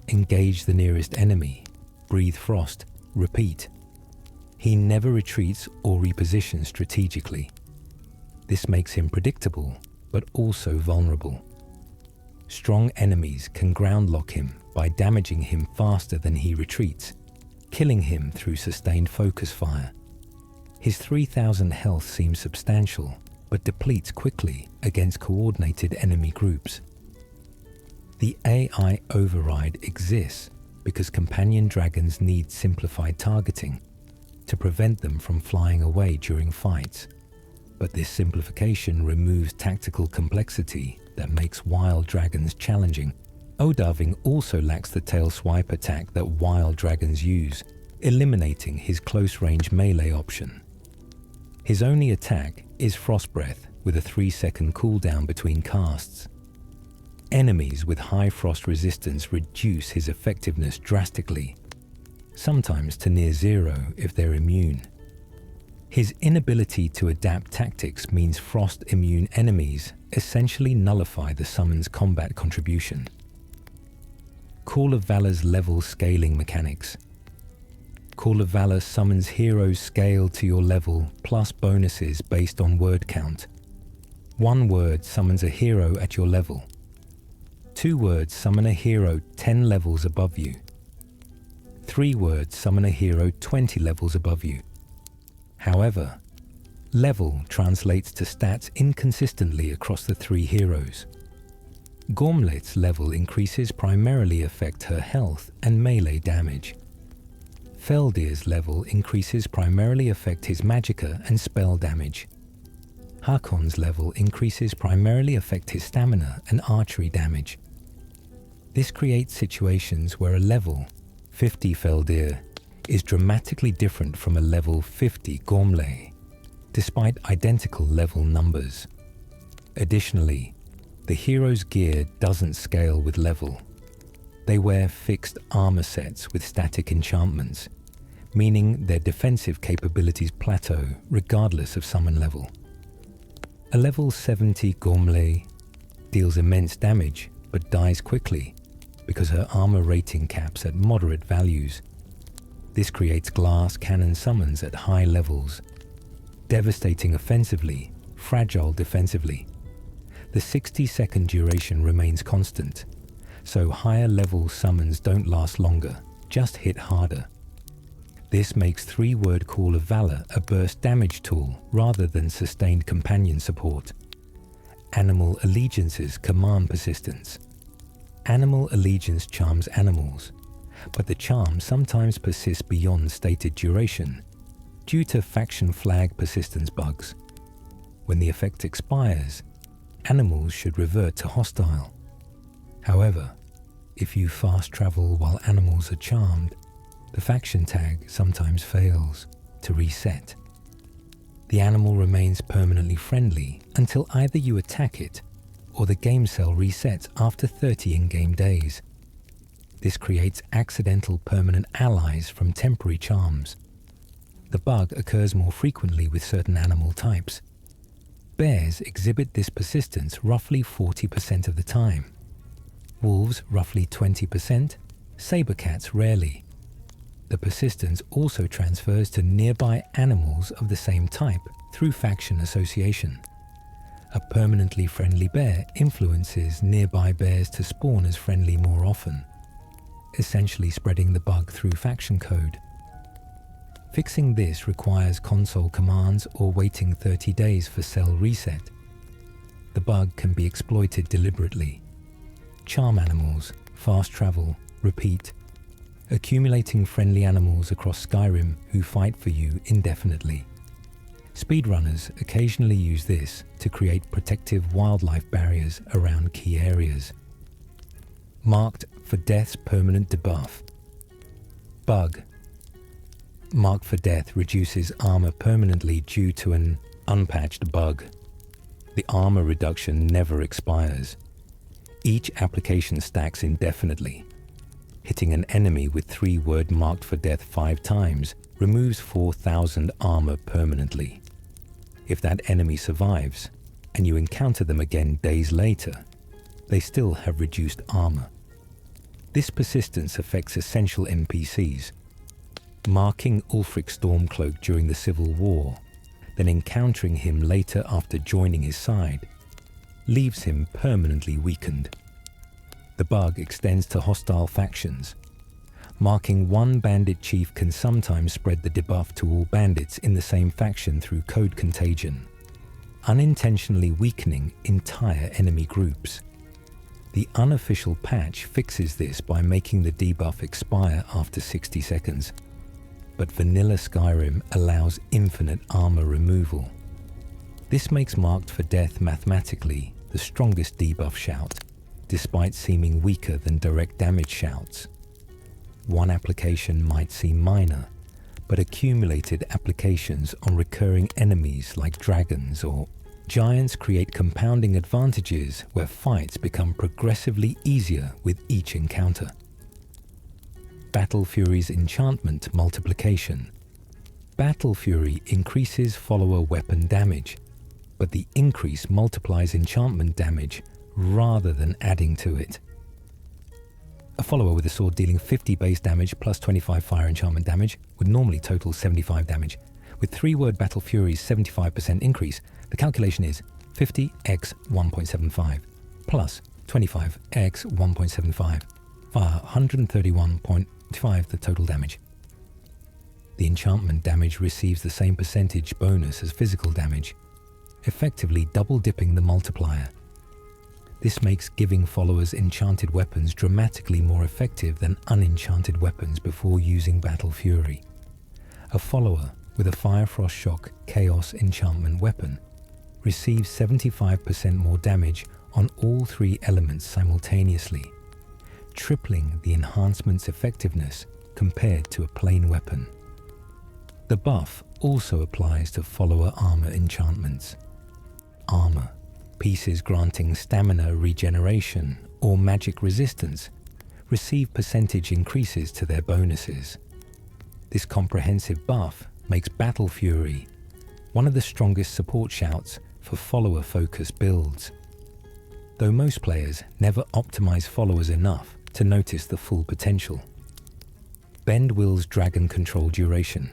Engage the nearest enemy, breathe frost, repeat. He never retreats or repositions strategically. This makes him predictable, but also vulnerable. Strong enemies can ground lock him by damaging him faster than he retreats, killing him through sustained focus fire. His 3,000 health seems substantial, but depletes quickly against coordinated enemy groups. The AI override exists because companion dragons need simplified targeting to prevent them from flying away during fights, but this simplification removes tactical complexity that makes wild dragons challenging, Odahving also lacks the tail swipe attack that wild dragons use, eliminating his close-range melee option. His only attack is Frost Breath with a 3-second cooldown between casts. Enemies with high frost resistance reduce his effectiveness drastically, sometimes to near zero if they're immune. His inability to adapt tactics means frost-immune enemies essentially nullify the summon's combat contribution. Call of Valor's level scaling mechanics. Call of Valor summons heroes scaled to your level plus bonuses based on word count. 1 word summons a hero at your level. 2 words summon a hero 10 levels above you. 3 words summon a hero 20 levels above you. However, level translates to stats inconsistently across the 3 heroes. Gormlet's level increases primarily affect her health and melee damage. Feldir's level increases primarily affect his magicka and spell damage. Hakon's level increases primarily affect his stamina and archery damage. This creates situations where a level 50 Feldir is dramatically different from a level 50 Gormley, despite identical level numbers. Additionally, the hero's gear doesn't scale with level. They wear fixed armor sets with static enchantments, meaning their defensive capabilities plateau regardless of summon level. A level 70 Gormley deals immense damage but dies quickly because her armor rating caps at moderate values. This creates glass cannon summons at high levels, devastating offensively, fragile defensively. The 60-second duration remains constant, so higher level summons don't last longer, just hit harder. This makes 3-word Call of Valor a burst damage tool rather than sustained companion support. Animal Allegiance's command persistence. Animal Allegiance charms animals, but the charm sometimes persists beyond stated duration due to faction flag persistence bugs. When the effect expires, animals should revert to hostile. However, if you fast travel while animals are charmed, the faction tag sometimes fails to reset. The animal remains permanently friendly until either you attack it or the game cell resets after 30 in-game days. This creates accidental permanent allies from temporary charms. The bug occurs more frequently with certain animal types. Bears exhibit this persistence roughly 40% of the time. Wolves roughly 20%, saber cats rarely. The persistence also transfers to nearby animals of the same type through faction association. A permanently friendly bear influences nearby bears to spawn as friendly more often, essentially spreading the bug through faction code. Fixing this requires console commands or waiting 30 days for cell reset. The bug can be exploited deliberately. Charm animals, fast travel, repeat, accumulating friendly animals across Skyrim who fight for you indefinitely. Speedrunners occasionally use this to create protective wildlife barriers around key areas. Marked for Death's permanent debuff. Bug. Marked for Death reduces armor permanently due to an unpatched bug. The armor reduction never expires. Each application stacks indefinitely. Hitting an enemy with 3-word Marked for Death 5 times removes 4,000 armor permanently. If that enemy survives, and you encounter them again days later, they still have reduced armor. This persistence affects essential NPCs. Marking Ulfric Stormcloak during the Civil War, then encountering him later after joining his side, leaves him permanently weakened. The bug extends to hostile factions. Marking one bandit chief can sometimes spread the debuff to all bandits in the same faction through code contagion, unintentionally weakening entire enemy groups. The unofficial patch fixes this by making the debuff expire after 60 seconds, but vanilla Skyrim allows infinite armor removal. This makes Marked for Death mathematically the strongest debuff shout, despite seeming weaker than direct damage shouts. One application might seem minor, but accumulated applications on recurring enemies like dragons or giants create compounding advantages where fights become progressively easier with each encounter. Battle Fury's enchantment multiplication. Battle Fury increases follower weapon damage, but the increase multiplies enchantment damage rather than adding to it. A follower with a sword dealing 50 base damage plus 25 fire enchantment damage would normally total 75 damage. With 3-word Battle Fury's 75% increase, the calculation is 50 x 1.75 plus 25 x 1.75 for 131.5 the total damage. The enchantment damage receives the same percentage bonus as physical damage, effectively double-dipping the multiplier. This makes giving followers enchanted weapons dramatically more effective than unenchanted weapons before using Battle Fury. A follower with a Fire Frost Shock Chaos enchantment weapon receives 75% more damage on all 3 elements simultaneously, tripling the enhancement's effectiveness compared to a plain weapon. The buff also applies to follower armor enchantments. Armor, pieces granting stamina regeneration or magic resistance, receive percentage increases to their bonuses. This comprehensive buff makes Battle Fury one of the strongest support shouts for follower-focused builds, though most players never optimize followers enough to notice the full potential. Bend Will's Dragon Control Duration.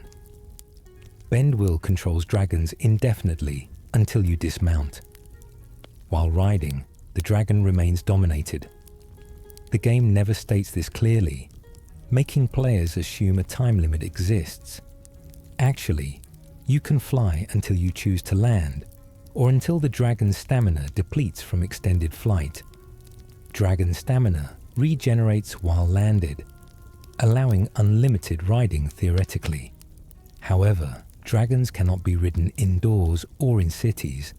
Bend Will controls dragons indefinitely until you dismount. While riding, the dragon remains dominated. The game never states this clearly, making players assume a time limit exists. Actually, you can fly until you choose to land, or until the dragon's stamina depletes from extended flight. Dragon stamina regenerates while landed, allowing unlimited riding theoretically. However, dragons cannot be ridden indoors or in cities.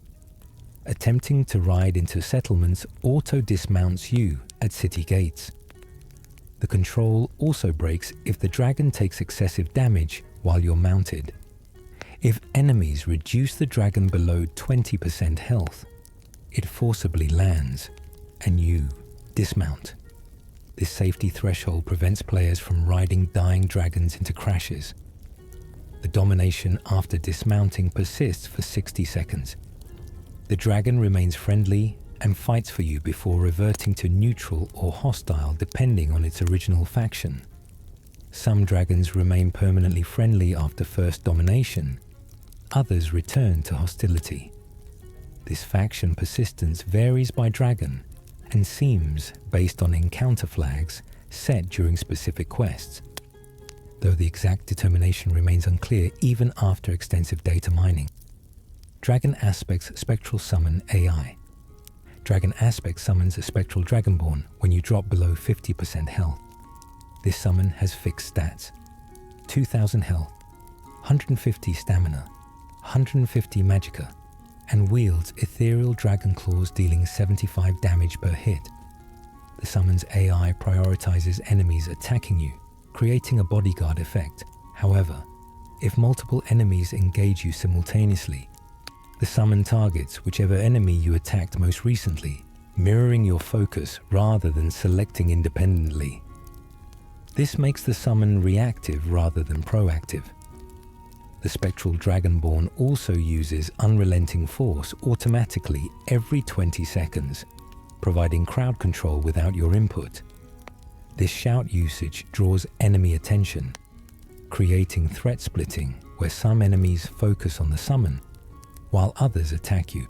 Attempting to ride into settlements auto-dismounts you at city gates. The control also breaks if the dragon takes excessive damage while you're mounted. If enemies reduce the dragon below 20% health, it forcibly lands, and you dismount. This safety threshold prevents players from riding dying dragons into crashes. The domination after dismounting persists for 60 seconds. The dragon remains friendly and fights for you before reverting to neutral or hostile depending on its original faction. Some dragons remain permanently friendly after first domination, others return to hostility. This faction persistence varies by dragon and seems based on encounter flags set during specific quests, though the exact determination remains unclear even after extensive data mining. Dragon Aspect's Spectral Summon AI. Dragon Aspect summons a Spectral Dragonborn when you drop below 50% health. This summon has fixed stats: 2000 health, 150 stamina, 150 magicka, and wields ethereal dragon claws dealing 75 damage per hit. The summon's AI prioritizes enemies attacking you, creating a bodyguard effect. However, if multiple enemies engage you simultaneously, the summon targets whichever enemy you attacked most recently, mirroring your focus rather than selecting independently. This makes the summon reactive rather than proactive. The Spectral Dragonborn also uses Unrelenting Force automatically every 20 seconds, providing crowd control without your input. This shout usage draws enemy attention, creating threat splitting where some enemies focus on the summon while others attack you.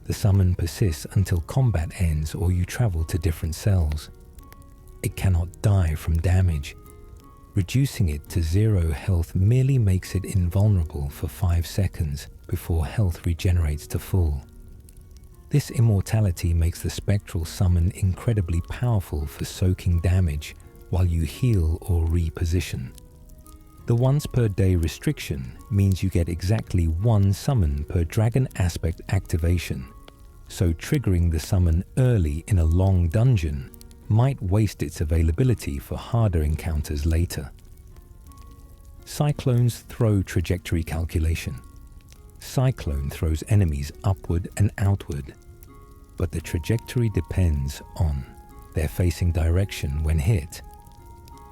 The summon persists until combat ends or you travel to different cells. It cannot die from damage. Reducing it to 0 health merely makes it invulnerable for 5 seconds before health regenerates to full. This immortality makes the spectral summon incredibly powerful for soaking damage while you heal or reposition. The once per day restriction means you get exactly 1 summon per dragon aspect activation, so triggering the summon early in a long dungeon might waste its availability for harder encounters later. Cyclone's throw trajectory calculation. Cyclone throws enemies upward and outward, but the trajectory depends on their facing direction when hit.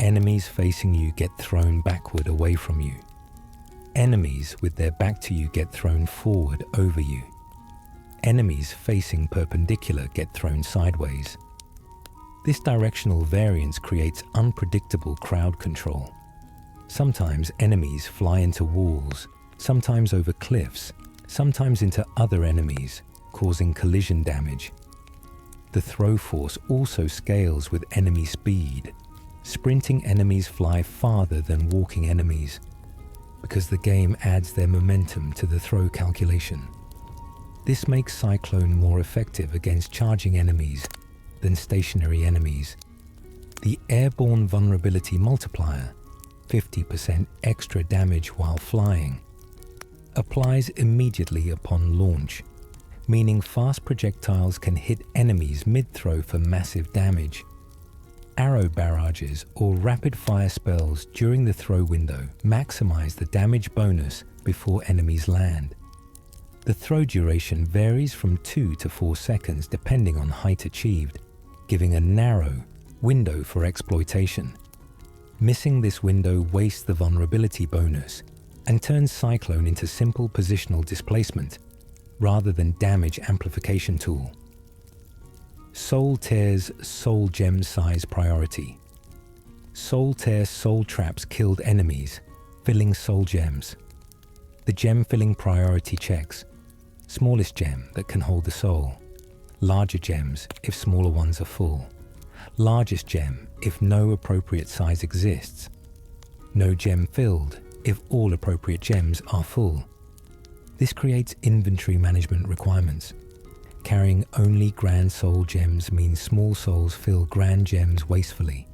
Enemies facing you get thrown backward away from you. Enemies with their back to you get thrown forward over you. Enemies facing perpendicular get thrown sideways. This directional variance creates unpredictable crowd control. Sometimes enemies fly into walls, sometimes over cliffs, sometimes into other enemies, causing collision damage. The throw force also scales with enemy speed. Sprinting enemies fly farther than walking enemies, because the game adds their momentum to the throw calculation. This makes Cyclone more effective against charging enemies than stationary enemies. The airborne vulnerability multiplier, 50% extra damage while flying, applies immediately upon launch, meaning fast projectiles can hit enemies mid-throw for massive damage. Arrow barrages or rapid-fire spells during the throw window maximize the damage bonus before enemies land. The throw duration varies from 2 to 4 seconds depending on height achieved, giving a narrow window for exploitation. Missing this window wastes the vulnerability bonus and turns Cyclone into simple positional displacement rather than damage amplification tool. Soul Tear's Soul Gem Size Priority. Soul Tear soul traps killed enemies, filling soul gems. The gem filling priority checks: smallest gem that can hold the soul, larger gems if smaller ones are full, largest gem if no appropriate size exists, no gem filled if all appropriate gems are full. This creates inventory management requirements. Carrying only grand soul gems means small souls fill grand gems wastefully.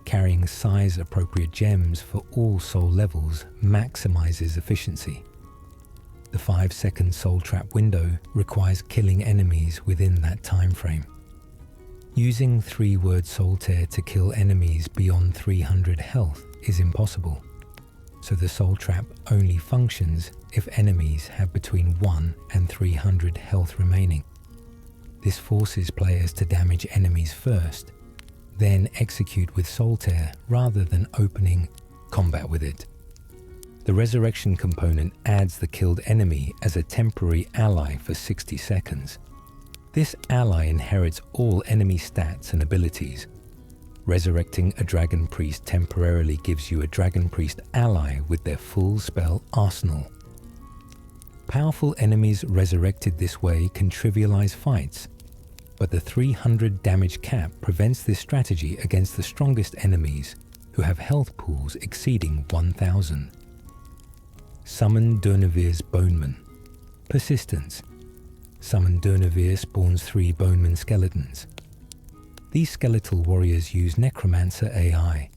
Carrying size-appropriate gems for all soul levels maximizes efficiency. The 5-second soul trap window requires killing enemies within that time frame. Using 3-word soul tear to kill enemies beyond 300 health is impossible, so the soul trap only functions if enemies have between 1 and 300 health remaining. This forces players to damage enemies first, then execute with soul tear rather than opening combat with it. The resurrection component adds the killed enemy as a temporary ally for 60 seconds. This ally inherits all enemy stats and abilities. Resurrecting a Dragon Priest temporarily gives you a Dragon Priest ally with their full spell arsenal. Powerful enemies resurrected this way can trivialize fights, but the 300 damage cap prevents this strategy against the strongest enemies who have health pools exceeding 1000. Summon Durnavir's Boneman. Persistence. Summon Durnavir spawns 3 Boneman skeletons. These skeletal warriors use Necromancer AI,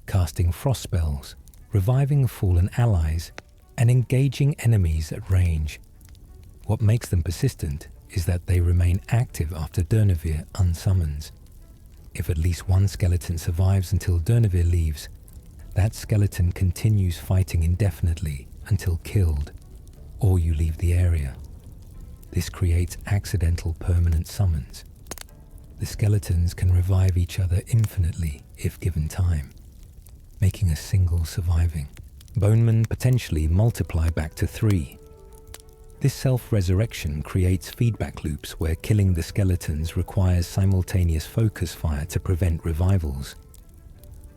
casting frost spells, reviving fallen allies, and engaging enemies at range. What makes them persistent is that they remain active after Durnavir unsummons. If at least one skeleton survives until Durnavir leaves, that skeleton continues fighting indefinitely until killed, or you leave the area. This creates accidental permanent summons. The skeletons can revive each other infinitely if given time, making a single surviving. Bonemen potentially multiply back to 3. This self-resurrection creates feedback loops where killing the skeletons requires simultaneous focus fire to prevent revivals.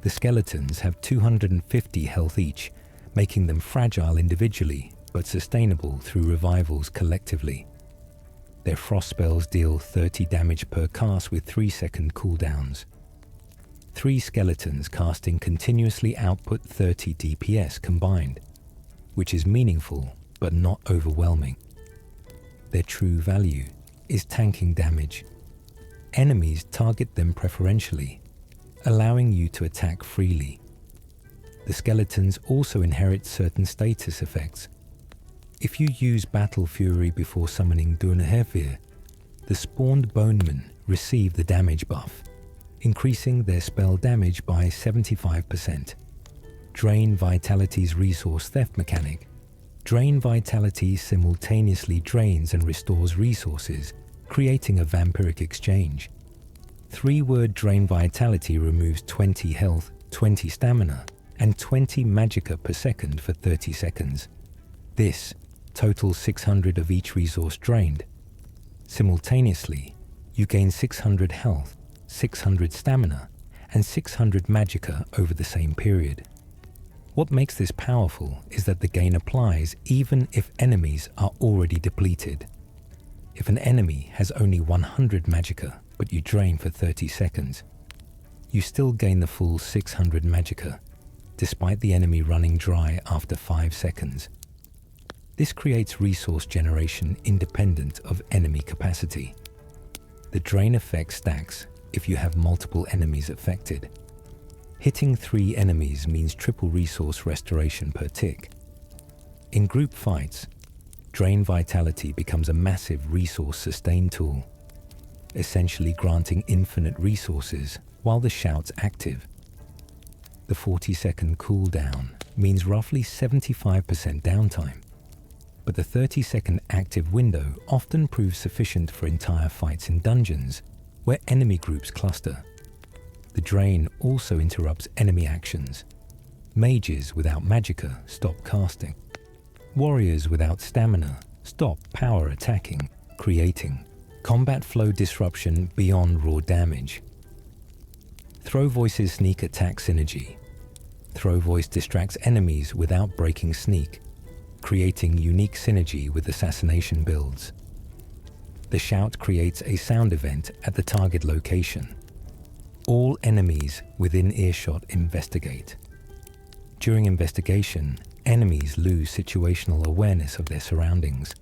The skeletons have 250 health each, making them fragile individually but sustainable through revivals collectively. Their frost spells deal 30 damage per cast with 3-second cooldowns. 3 skeletons casting continuously output 30 DPS combined, which is meaningful but not overwhelming. Their true value is tanking damage. Enemies target them preferentially, allowing you to attack freely. The skeletons also inherit certain status effects. If you use Battle Fury before summoning Dunahefir, the spawned Bonemen receive the damage buff, increasing their spell damage by 75%. Drain Vitality's resource theft mechanic. Drain Vitality simultaneously drains and restores resources, creating a vampiric exchange. 3-word Drain Vitality removes 20 health, 20 stamina, and 20 magicka per second for 30 seconds. This totals 600 of each resource drained. Simultaneously, you gain 600 health, 600 stamina, and 600 magicka over the same period. What makes this powerful is that the gain applies even if enemies are already depleted. If an enemy has only 100 magicka but you drain for 30 seconds, you still gain the full 600 magicka, despite the enemy running dry after 5 seconds. This creates resource generation independent of enemy capacity. The drain effect stacks if you have multiple enemies affected. Hitting 3 enemies means triple resource restoration per tick. In group fights, Drain Vitality becomes a massive resource sustain tool, essentially granting infinite resources while the shout's active. The 40-second cooldown means roughly 75% downtime, but the 30-second active window often proves sufficient for entire fights in dungeons where enemy groups cluster. The drain also interrupts enemy actions. Mages without magicka stop casting. Warriors without stamina stop power attacking, creating combat flow disruption beyond raw damage. Throw Voice's sneak attack synergy. Throw Voice distracts enemies without breaking sneak, creating unique synergy with assassination builds. The shout creates a sound event at the target location. All enemies within earshot investigate. During investigation, enemies lose situational awareness of their surroundings,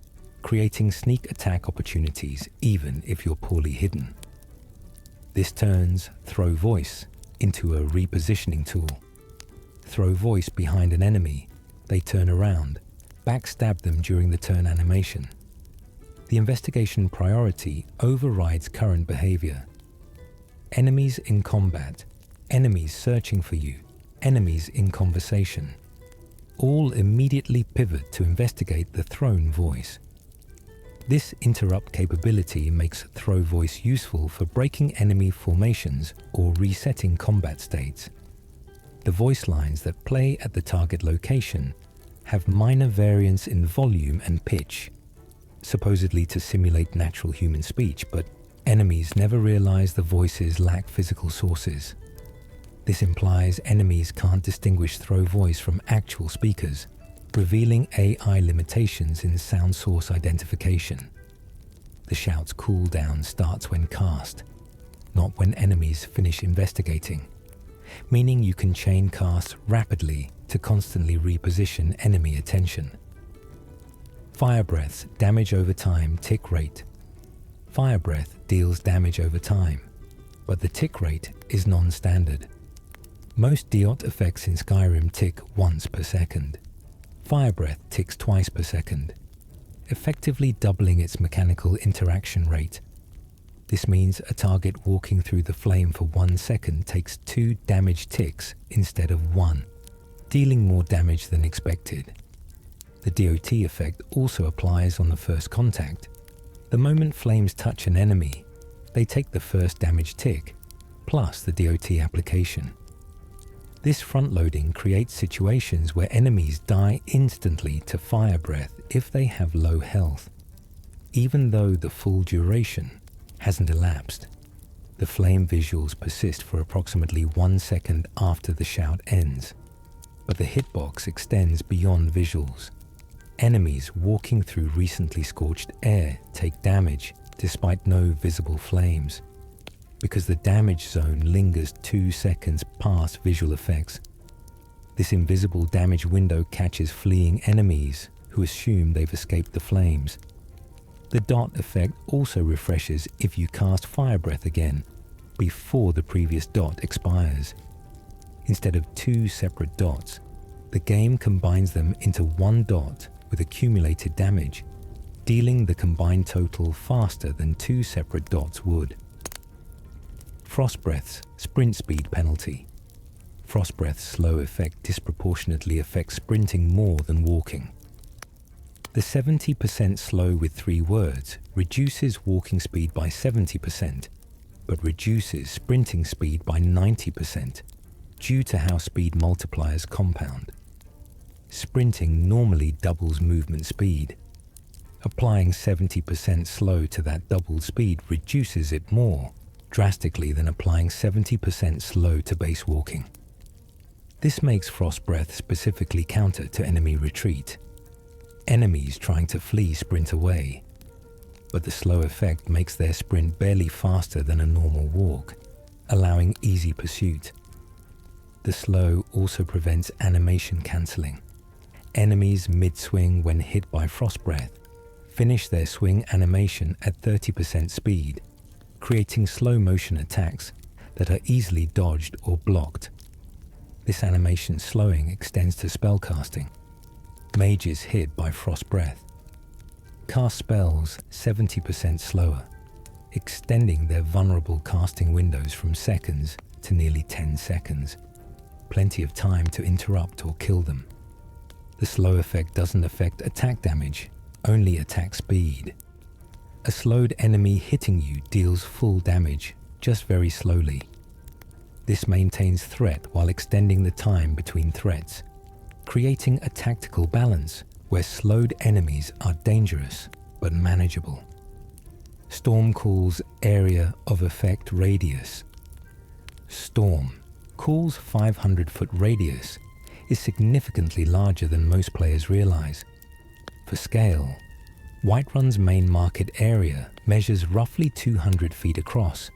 creating sneak attack opportunities even if you're poorly hidden. This turns Throw Voice into a repositioning tool. Throw Voice behind an enemy, they turn around, backstab them during the turn animation. The investigation priority overrides current behavior. Enemies in combat, enemies searching for you, enemies in conversation, all immediately pivot to investigate the thrown voice. This interrupt capability makes Throw Voice useful for breaking enemy formations or resetting combat states. The voice lines that play at the target location have minor variance in volume and pitch, supposedly to simulate natural human speech, but enemies never realize the voices lack physical sources. This implies enemies can't distinguish Throw Voice from actual speakers, revealing AI limitations in sound source identification. The shout's cooldown starts when cast, not when enemies finish investigating, meaning you can chain cast rapidly to constantly reposition enemy attention. Fire Breath's damage over time tick rate. Fire Breath deals damage over time, but the tick rate is non-standard. Most Diot effects in Skyrim tick once per second. Fire Breath ticks twice per second, effectively doubling its mechanical interaction rate. This means a target walking through the flame for 1 second takes 2 damage ticks instead of 1, dealing more damage than expected. The DOT effect also applies on the first contact. The moment flames touch an enemy, they take the first damage tick, plus the DOT application. This front-loading creates situations where enemies die instantly to Fire Breath if they have low health, even though the full duration hasn't elapsed. The flame visuals persist for approximately 1 second after the shout ends, but the hitbox extends beyond visuals. Enemies walking through recently scorched air take damage despite no visible flames, because the damage zone lingers 2 seconds past visual effects. This invisible damage window catches fleeing enemies who assume they've escaped the flames. The dot effect also refreshes if you cast Fire Breath again before the previous dot expires. Instead of 2 separate dots, the game combines them into 1 dot with accumulated damage, dealing the combined total faster than 2 separate dots would. Frost Breath's sprint speed penalty. Frost Breath's slow effect disproportionately affects sprinting more than walking. The 70% slow with 3 words reduces walking speed by 70%, but reduces sprinting speed by 90%, due to how speed multipliers compound. Sprinting normally doubles movement speed. Applying 70% slow to that doubled speed reduces it more drastically than applying 70% slow to base walking. This makes Frost Breath specifically counter to enemy retreat. Enemies trying to flee sprint away, but the slow effect makes their sprint barely faster than a normal walk, allowing easy pursuit. The slow also prevents animation cancelling. Enemies mid-swing when hit by Frost Breath finish their swing animation at 30% speed, creating slow motion attacks that are easily dodged or blocked. This animation slowing extends to spellcasting. Mages hit by Frost Breath cast spells 70% slower, extending their vulnerable casting windows from seconds to nearly 10 seconds. Plenty of time to interrupt or kill them. The slow effect doesn't affect attack damage, only attack speed. A slowed enemy hitting you deals full damage, just very slowly. This maintains threat while extending the time between threats, creating a tactical balance where slowed enemies are dangerous but manageable. Storm Call's area of effect radius. Storm Call's 500-foot radius is significantly larger than most players realize. For scale, Whiterun's main market area measures roughly 200 feet across.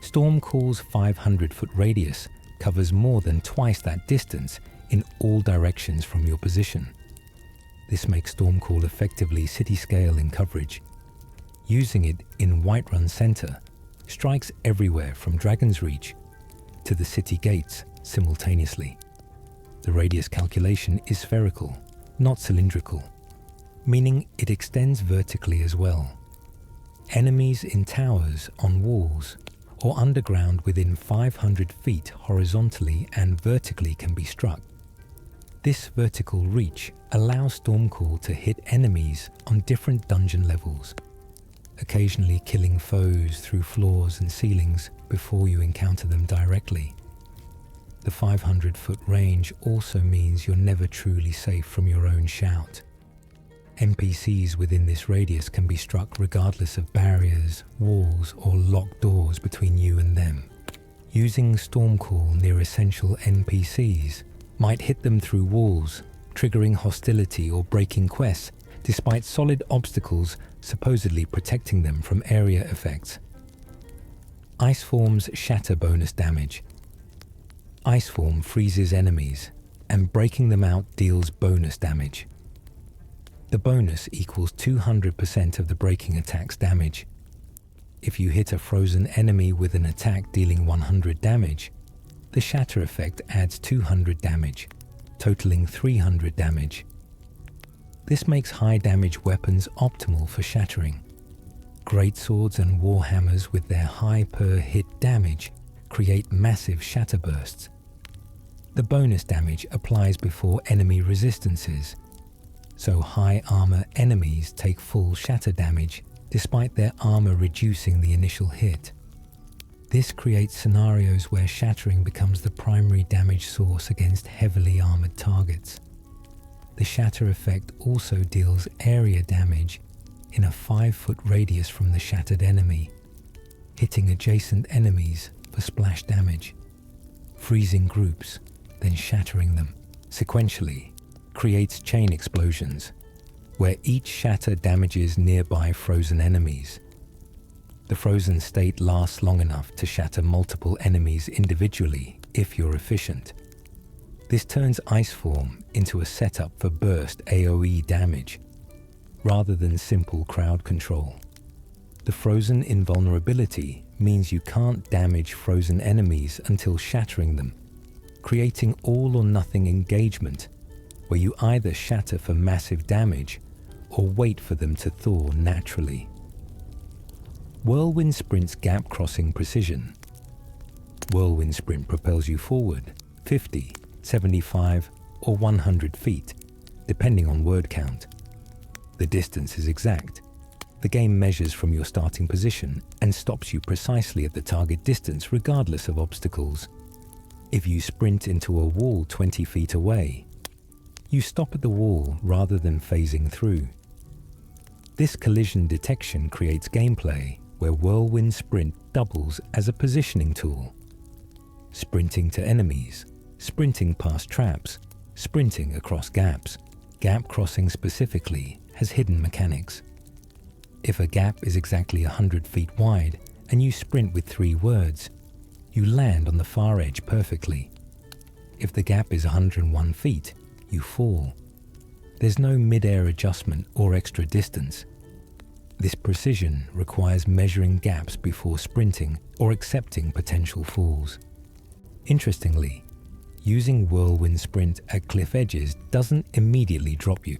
Storm Call's 500-foot radius covers more than twice that distance in all directions from your position. This makes Stormcall effectively city-scale in coverage. Using it in Whiterun Center, strikes everywhere from Dragon's Reach to the city gates simultaneously. The radius calculation is spherical, not cylindrical, meaning it extends vertically as well. Enemies in towers, on walls, or underground within 500 feet horizontally and vertically can be struck. This vertical reach allows Stormcall to hit enemies on different dungeon levels, occasionally killing foes through floors and ceilings before you encounter them directly. The 500-foot range also means you're never truly safe from your own shout. NPCs within this radius can be struck regardless of barriers, walls, or locked doors between you and them. Using Stormcall near essential NPCs might hit them through walls, triggering hostility or breaking quests, despite solid obstacles supposedly protecting them from area effects. Iceform's shatter bonus damage. Iceform freezes enemies, and breaking them out deals bonus damage. The bonus equals 200% of the breaking attack's damage. If you hit a frozen enemy with an attack dealing 100 damage, the shatter effect adds 200 damage, totaling 300 damage. This makes high damage weapons optimal for shattering. Greatswords and warhammers with their high per hit damage create massive shatter bursts. The bonus damage applies before enemy resistances, so high armor enemies take full shatter damage despite their armor reducing the initial hit. This creates scenarios where shattering becomes the primary damage source against heavily armored targets. The shatter effect also deals area damage in a 5-foot radius from the shattered enemy, hitting adjacent enemies for splash damage. Freezing groups, then shattering them sequentially creates chain explosions, where each shatter damages nearby frozen enemies. The frozen state lasts long enough to shatter multiple enemies individually if you're efficient. This turns Iceform into a setup for burst AoE damage, rather than simple crowd control. The frozen invulnerability means you can't damage frozen enemies until shattering them, creating all or nothing engagement where you either shatter for massive damage or wait for them to thaw naturally. Whirlwind Sprint's gap crossing precision. Whirlwind Sprint propels you forward 50, 75 or 100 feet, depending on word count. The distance is exact. The game measures from your starting position and stops you precisely at the target distance regardless of obstacles. If you sprint into a wall 20 feet away, you stop at the wall rather than phasing through. This collision detection creates gameplay where Whirlwind Sprint doubles as a positioning tool. Sprinting to enemies, sprinting past traps, sprinting across gaps. Gap crossing specifically has hidden mechanics. If a gap is exactly 100 feet wide and you sprint with 3 words, you land on the far edge perfectly. If the gap is 101 feet, you fall. There's no mid-air adjustment or extra distance. This precision requires measuring gaps before sprinting or accepting potential falls. Interestingly, using Whirlwind Sprint at cliff edges doesn't immediately drop you.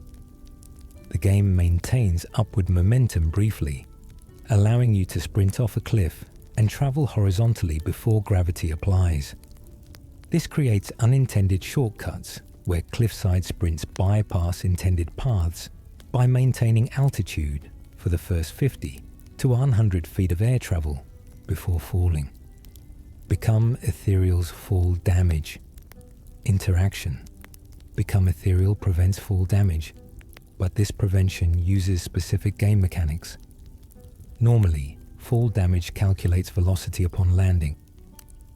The game maintains upward momentum briefly, allowing you to sprint off a cliff and travel horizontally before gravity applies. This creates unintended shortcuts where cliffside sprints bypass intended paths by maintaining altitude for the first 50 to 100 feet of air travel before falling. Become Ethereal's fall damage. Interaction. Become Ethereal prevents fall damage, but this prevention uses specific game mechanics. Normally, fall damage calculates velocity upon landing.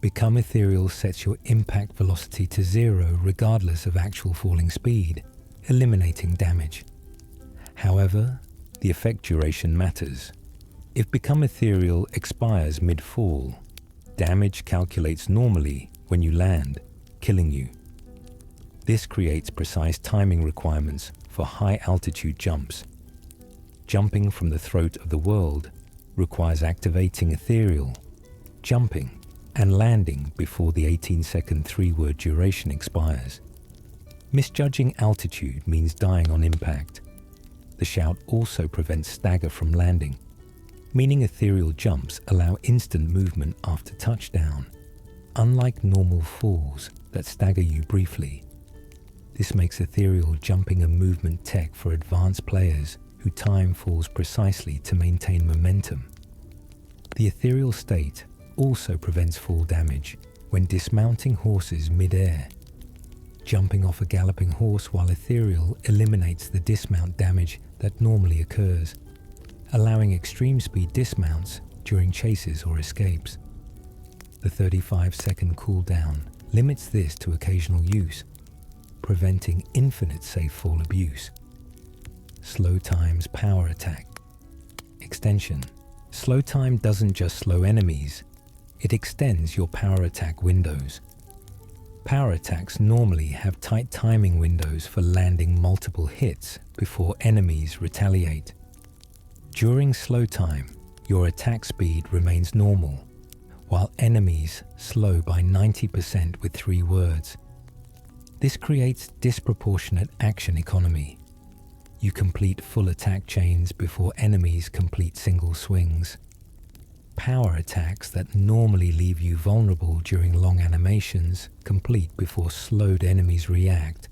Become Ethereal sets your impact velocity to 0 regardless of actual falling speed, eliminating damage. However, the effect duration matters. If Become Ethereal expires mid-fall, damage calculates normally when you land, killing you. This creates precise timing requirements for high-altitude jumps. Jumping from the throat of the world requires activating Ethereal, jumping, and landing before the 18-second 3-word duration expires. Misjudging altitude means dying on impact. The shout also prevents stagger from landing, meaning Ethereal jumps allow instant movement after touchdown, unlike normal falls that stagger you briefly. This makes Ethereal jumping a movement tech for advanced players who time falls precisely to maintain momentum. The Ethereal state also prevents fall damage when dismounting horses mid-air. Jumping off a galloping horse while Ethereal eliminates the dismount damage that normally occurs, allowing extreme speed dismounts during chases or escapes. The 35-second cooldown limits this to occasional use, preventing infinite safe fall abuse. Slow time's power attack. Extension. Slow time doesn't just slow enemies, it extends your power attack windows. Power attacks normally have tight timing windows for landing multiple hits before enemies retaliate. During slow time, your attack speed remains normal, while enemies slow by 90% with 3 words. This creates disproportionate action economy. You complete full attack chains before enemies complete single swings. Power attacks that normally leave you vulnerable during long animations complete before slowed enemies react,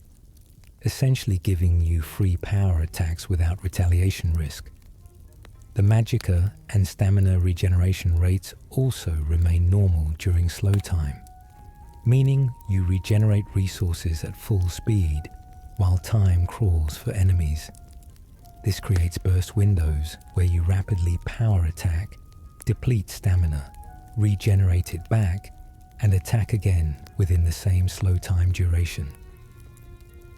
essentially giving you free power attacks without retaliation risk. The magicka and stamina regeneration rates also remain normal during slow time, meaning you regenerate resources at full speed while time crawls for enemies. This creates burst windows where you rapidly power attack, deplete stamina, regenerate it back, and attack again within the same slow time duration.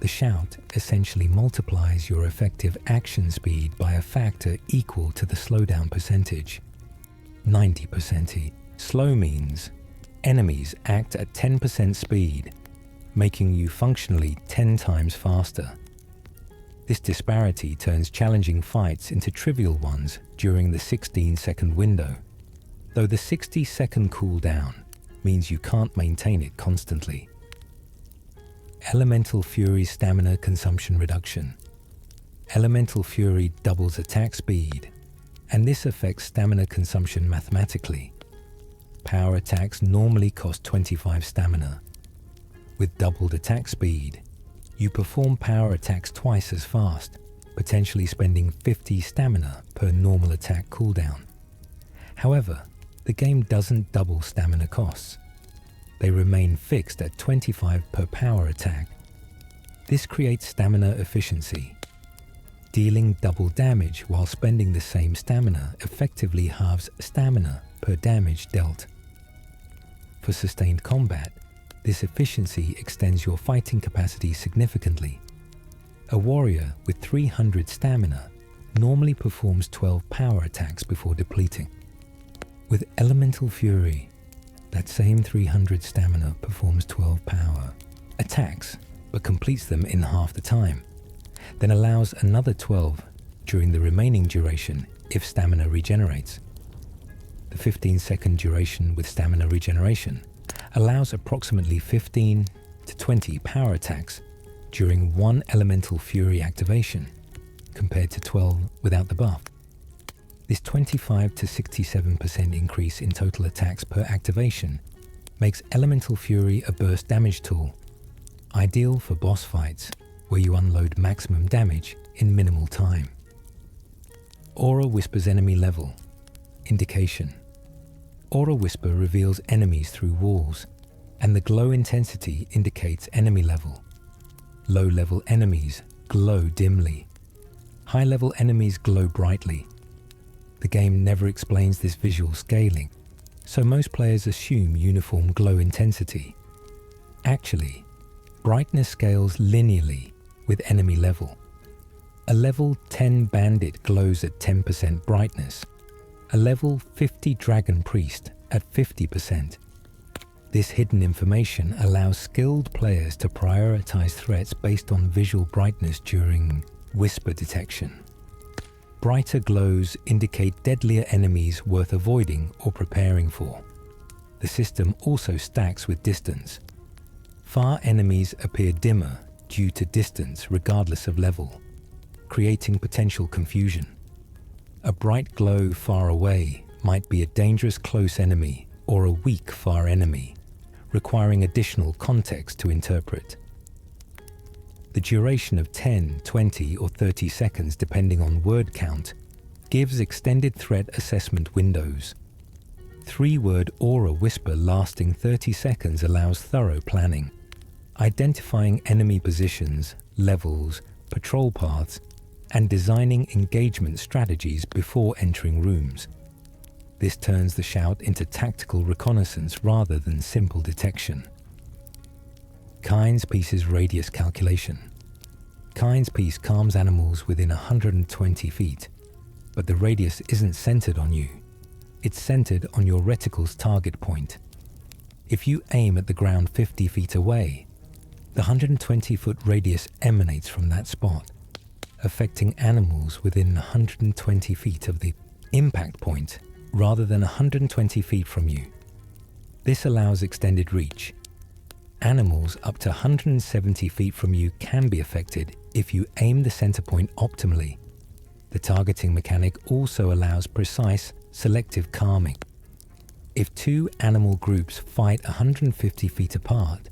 The shout essentially multiplies your effective action speed by a factor equal to the slowdown percentage. 90%. Slow means enemies act at 10% speed, making you functionally 10 times faster. This disparity turns challenging fights into trivial ones during the 16-second window, though the 60-second cooldown means you can't maintain it constantly. Elemental Fury Stamina Consumption Reduction. Elemental Fury doubles attack speed, and this affects stamina consumption mathematically. Power attacks normally cost 25 stamina. With doubled attack speed, you perform power attacks twice as fast, potentially spending 50 stamina per normal attack cooldown. However, the game doesn't double stamina costs. They remain fixed at 25 per power attack. This creates stamina efficiency. Dealing double damage while spending the same stamina effectively halves stamina per damage dealt. For sustained combat, this efficiency extends your fighting capacity significantly. A warrior with 300 stamina normally performs 12 power attacks before depleting. With Elemental Fury, that same 300 stamina performs 12 power attacks, but completes them in half the time, then allows another 12 during the remaining duration if stamina regenerates. The 15-second duration with stamina regeneration allows approximately 15 to 20 power attacks during one Elemental Fury activation, compared to 12 without the buff. This 25 to 67% increase in total attacks per activation makes Elemental Fury a burst damage tool, ideal for boss fights where you unload maximum damage in minimal time. Aura Whisper's enemy level. Indication. Aura Whisper reveals enemies through walls, and the glow intensity indicates enemy level. Low-level enemies glow dimly. High-level enemies glow brightly. The game never explains this visual scaling, so most players assume uniform glow intensity. Actually, brightness scales linearly with enemy level. A level 10 bandit glows at 10% brightness, a level 50 dragon priest at 50%. This hidden information allows skilled players to prioritize threats based on visual brightness during whisper detection. Brighter glows indicate deadlier enemies worth avoiding or preparing for. The system also stacks with distance. Far enemies appear dimmer due to distance regardless of level, creating potential confusion. A bright glow far away might be a dangerous close enemy or a weak far enemy, requiring additional context to interpret. The duration of 10, 20, or 30 seconds, depending on word count, gives extended threat assessment windows. 3-word Aura Whisper lasting 30 seconds allows thorough planning, identifying enemy positions, levels, patrol paths, and designing engagement strategies before entering rooms. This turns the shout into tactical reconnaissance rather than simple detection. Kind's Piece's radius calculation. Kind's Piece calms animals within 120 feet, but the radius isn't centered on you. It's centered on your reticle's target point. If you aim at the ground 50 feet away, the 120-foot radius emanates from that spot, affecting animals within 120 feet of the impact point rather than 120 feet from you. This allows extended reach. Animals up to 170 feet from you can be affected if you aim the center point optimally. The targeting mechanic also allows precise, selective calming. If two animal groups fight 150 feet apart,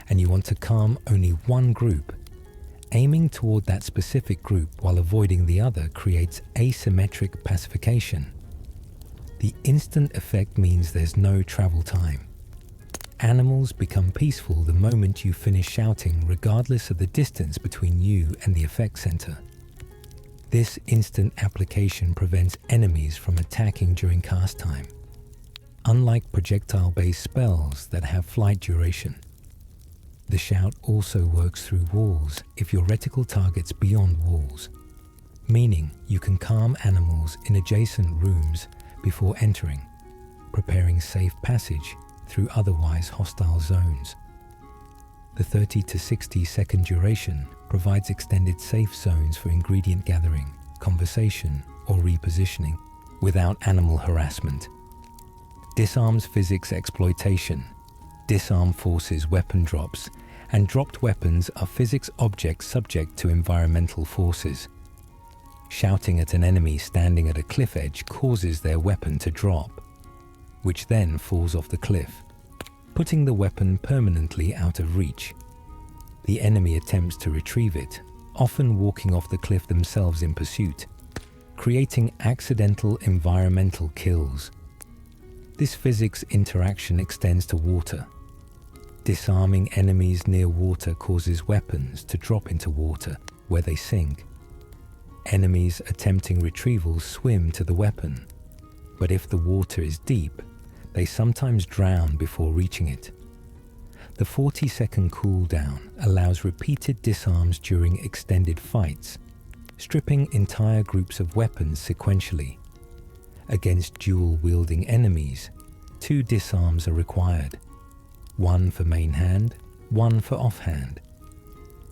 and you want to calm only one group, aiming toward that specific group while avoiding the other creates asymmetric pacification. The instant effect means there's no travel time. Animals become peaceful the moment you finish shouting, regardless of the distance between you and the effect center. This instant application prevents enemies from attacking during cast time, unlike projectile-based spells that have flight duration. The shout also works through walls if your reticle targets beyond walls, meaning you can calm animals in adjacent rooms before entering, preparing safe passage through otherwise hostile zones. The 30 to 60 second duration provides extended safe zones for ingredient gathering, conversation, or repositioning without animal harassment. Disarms physics exploitation, disarm forces weapon drops, and dropped weapons are physics objects subject to environmental forces. Shouting at an enemy standing at a cliff edge causes their weapon to drop, which then falls off the cliff, putting the weapon permanently out of reach. The enemy attempts to retrieve it, often walking off the cliff themselves in pursuit, creating accidental environmental kills. This physics interaction extends to water. Disarming enemies near water causes weapons to drop into water where they sink. Enemies attempting retrieval swim to the weapon, but if the water is deep, they sometimes drown before reaching it. The 40-second cooldown allows repeated disarms during extended fights, stripping entire groups of weapons sequentially. Against dual-wielding enemies, 2 disarms are required, one for main hand, one for offhand.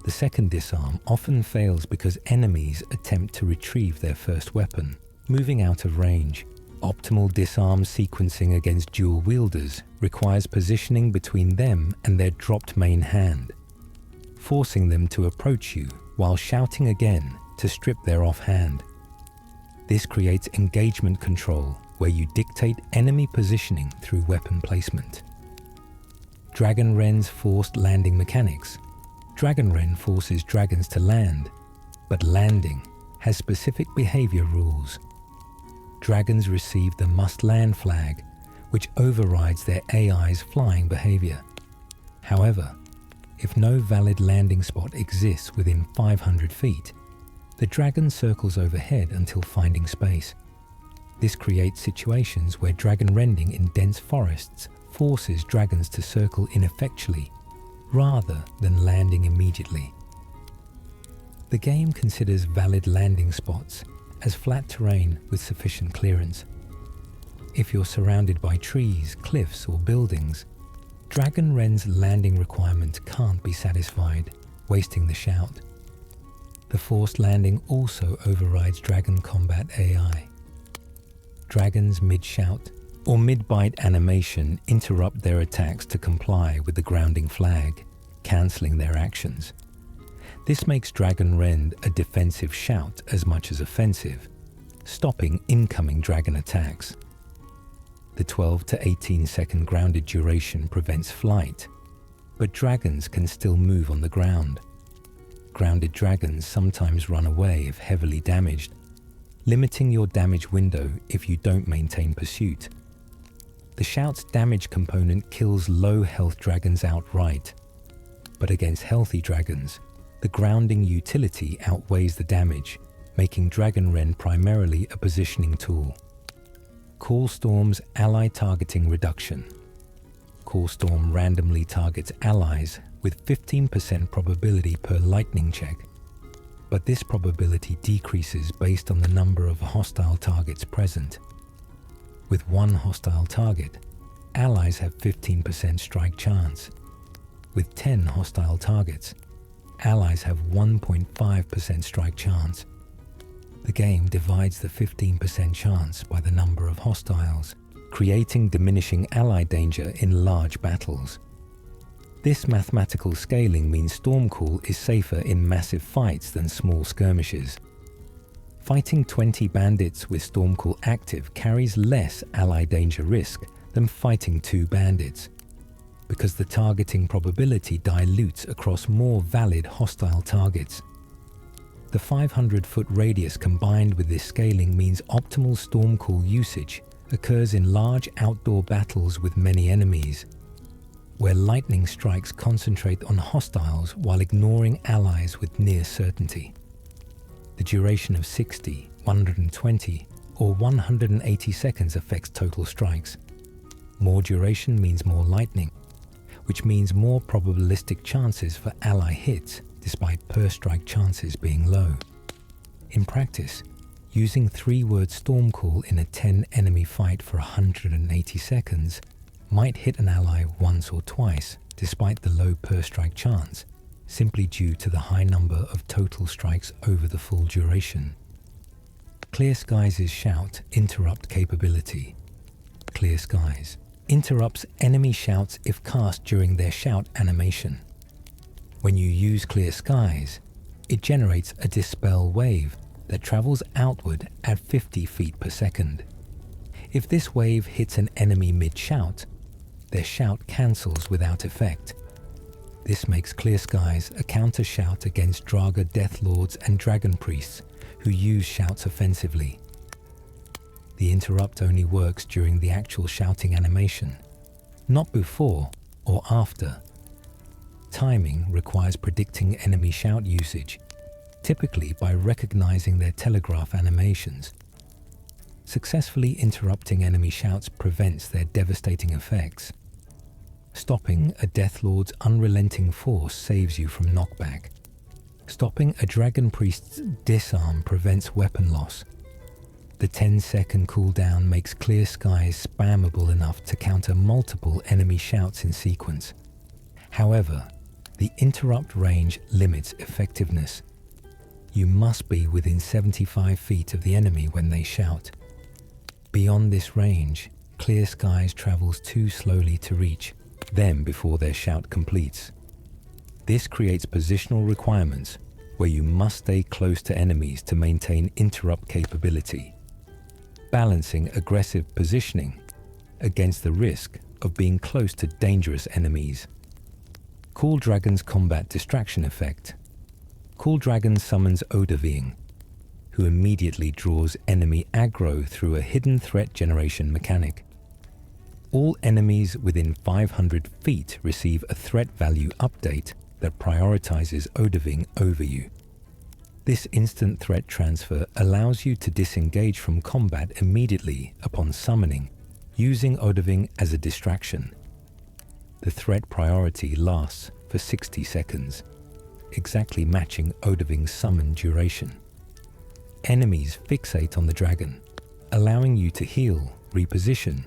The second disarm often fails because enemies attempt to retrieve their first weapon, moving out of range. Optimal disarm sequencing against dual wielders requires positioning between them and their dropped main hand, forcing them to approach you while shouting again to strip their offhand. This creates engagement control where you dictate enemy positioning through weapon placement. Dragon Ren's forced landing mechanics. Dragon Ren forces dragons to land, but landing has specific behavior rules. Dragons receive the must land flag, which overrides their AI's flying behavior. However, if no valid landing spot exists within 500 feet, the dragon circles overhead until finding space. This creates situations where dragon rending in dense forests forces dragons to circle ineffectually, rather than landing immediately. The game considers valid landing spots as flat terrain with sufficient clearance. If you're surrounded by trees, cliffs, or buildings, Dragon Ren's landing requirement can't be satisfied, wasting the shout. The forced landing also overrides dragon combat AI. Dragons mid-shout or mid-bite animation interrupt their attacks to comply with the grounding flag, cancelling their actions. This makes Dragon Rend a defensive shout as much as offensive, stopping incoming dragon attacks. The 12 to 18 second grounded duration prevents flight, but dragons can still move on the ground. Grounded dragons sometimes run away if heavily damaged, limiting your damage window if you don't maintain pursuit. The shout's damage component kills low health dragons outright, but against healthy dragons, the grounding utility outweighs the damage, making Dragon Rend primarily a positioning tool. Callstorm's ally targeting reduction. Callstorm randomly targets allies with 15% probability per lightning check, but this probability decreases based on the number of hostile targets present. With one hostile target, allies have 15% strike chance. With 10 hostile targets, allies have 1.5% strike chance. The game divides the 15% chance by the number of hostiles, creating diminishing ally danger in large battles. This mathematical scaling means Stormcall is safer in massive fights than small skirmishes. Fighting 20 bandits with Stormcall active carries less ally danger risk than fighting 2 bandits, because the targeting probability dilutes across more valid hostile targets. The 500-foot radius combined with this scaling means optimal Stormcall usage occurs in large outdoor battles with many enemies, where lightning strikes concentrate on hostiles while ignoring allies with near certainty. The duration of 60, 120, or 180 seconds affects total strikes. More duration means more lightning, which means more probabilistic chances for ally hits despite per-strike chances being low. In practice, using 3-word Stormcall in a 10-enemy fight for 180 seconds might hit an ally once or twice despite the low per-strike chance, simply due to the high number of total strikes over the full duration. Clear Skies' shout interrupt capability. Clear Skies interrupts enemy shouts if cast during their shout animation. When you use clear skies, it generates a dispel wave that travels outward at 50 feet per second. If this wave hits an enemy mid-shout, their shout cancels without effect. This makes clear skies a counter-shout against Draga Deathlords and Dragon Priests who use shouts offensively. The interrupt only works during the actual shouting animation, not before or after. Timing requires predicting enemy shout usage, typically by recognizing their telegraph animations. Successfully interrupting enemy shouts prevents their devastating effects. Stopping a Deathlord's unrelenting force saves you from knockback. Stopping a Dragon Priest's disarm prevents weapon loss. The 10-second cooldown makes clear skies spammable enough to counter multiple enemy shouts in sequence. However, the interrupt range limits effectiveness. You must be within 75 feet of the enemy when they shout. Beyond this range, clear skies travels too slowly to reach them before their shout completes. This creates positional requirements where you must stay close to enemies to maintain interrupt capability, balancing aggressive positioning against the risk of being close to dangerous enemies. Cool Dragon's combat distraction effect. Cool Dragon summons Odahviing, who immediately draws enemy aggro through a hidden threat generation mechanic. All enemies within 500 feet receive a threat value update that prioritizes Odahviing over you. This instant threat transfer allows you to disengage from combat immediately upon summoning, using Odahviing as a distraction. The threat priority lasts for 60 seconds, exactly matching Odahviing's summon duration. Enemies fixate on the dragon, allowing you to heal, reposition,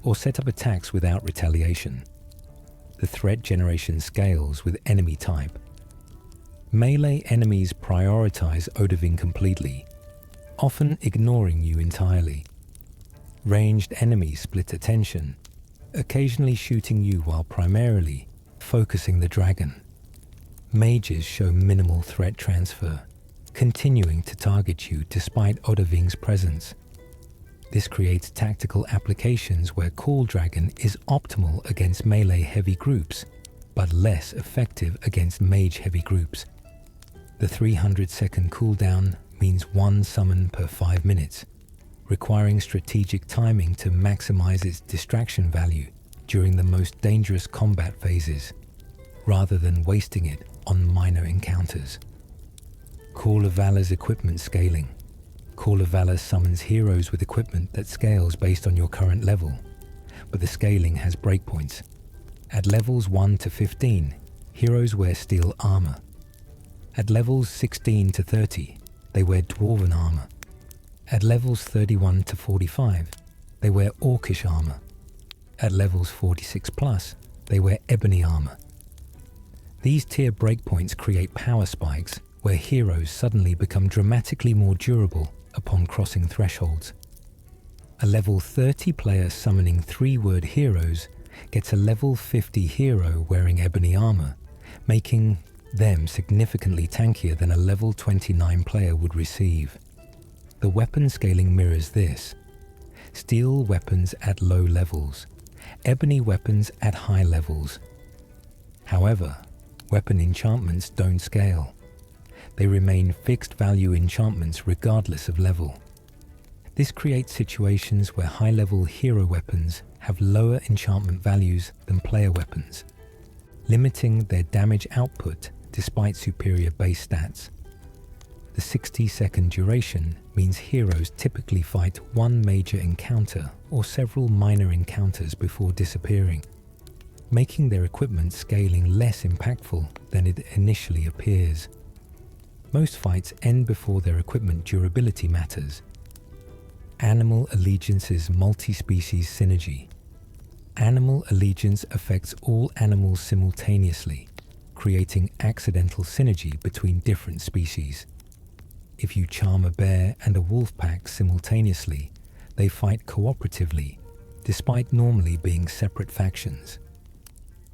or set up attacks without retaliation. The threat generation scales with enemy type. Melee enemies prioritize Odahviing completely, often ignoring you entirely. Ranged enemies split attention, occasionally shooting you while primarily focusing the dragon. Mages show minimal threat transfer, continuing to target you despite Odahviing's presence. This creates tactical applications where Cool Dragon is optimal against melee heavy groups, but less effective against mage heavy groups. The 300-second cooldown means one summon per 5 minutes, requiring strategic timing to maximize its distraction value during the most dangerous combat phases, rather than wasting it on minor encounters. Call of Valor's equipment scaling. Call of Valor summons heroes with equipment that scales based on your current level, but the scaling has breakpoints. At levels 1 to 15, heroes wear steel armor. At levels 16 to 30, they wear dwarven armor. At levels 31 to 45, they wear orcish armor. At levels 46 plus, they wear ebony armor. These tier breakpoints create power spikes where heroes suddenly become dramatically more durable upon crossing thresholds. A level 30 player summoning 3-word heroes gets a level 50 hero wearing ebony armor, making them significantly tankier than a level 29 player would receive. The weapon scaling mirrors this. Steel weapons at low levels, ebony weapons at high levels. However, weapon enchantments don't scale. They remain fixed value enchantments regardless of level. This creates situations where high-level hero weapons have lower enchantment values than player weapons, limiting their damage output despite superior base stats. The 60-second duration means heroes typically fight one major encounter or several minor encounters before disappearing, making their equipment scaling less impactful than it initially appears. Most fights end before their equipment durability matters. Animal Allegiance's multi-species synergy. Animal allegiance affects all animals simultaneously, creating accidental synergy between different species. If you charm a bear and a wolf pack simultaneously, they fight cooperatively, despite normally being separate factions.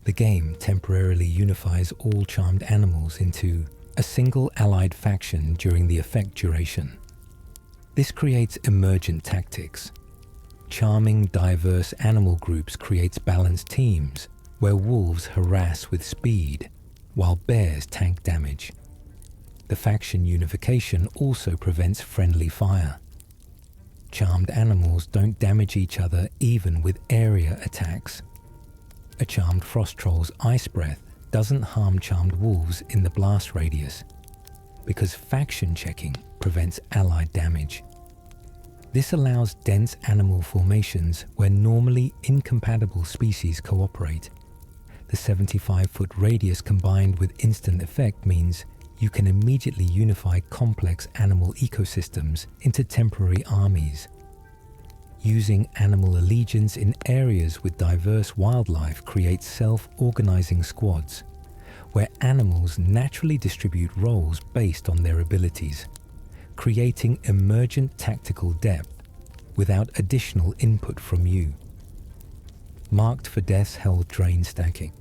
The game temporarily unifies all charmed animals into a single allied faction during the effect duration. This creates emergent tactics. Charming, diverse animal groups creates balanced teams where wolves harass with speed while bears tank damage. The faction unification also prevents friendly fire. Charmed animals don't damage each other even with area attacks. A charmed frost troll's ice breath doesn't harm charmed wolves in the blast radius, because faction checking prevents allied damage. This allows dense animal formations where normally incompatible species cooperate. The 75-foot radius combined with instant effect means you can immediately unify complex animal ecosystems into temporary armies. Using animal allegiance in areas with diverse wildlife creates self-organizing squads, where animals naturally distribute roles based on their abilities, creating emergent tactical depth without additional input from you. Marked for Death's health drain stacking.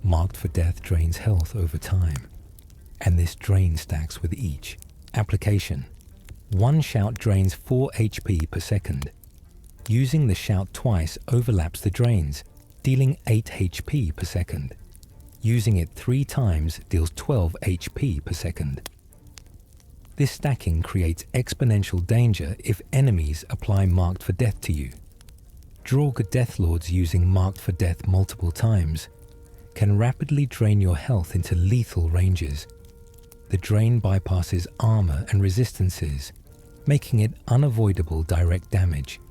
Marked for Death drains health over time, and this drain stacks with each application. One shout drains 4 HP per second. Using the shout twice overlaps the drains, dealing 8 HP per second. Using it 3 times deals 12 HP per second. This stacking creates exponential danger if enemies apply Marked for Death to you. Draugr Deathlords using Marked for Death multiple times can rapidly drain your health into lethal ranges. The drain bypasses armor and resistances, making it unavoidable direct damage.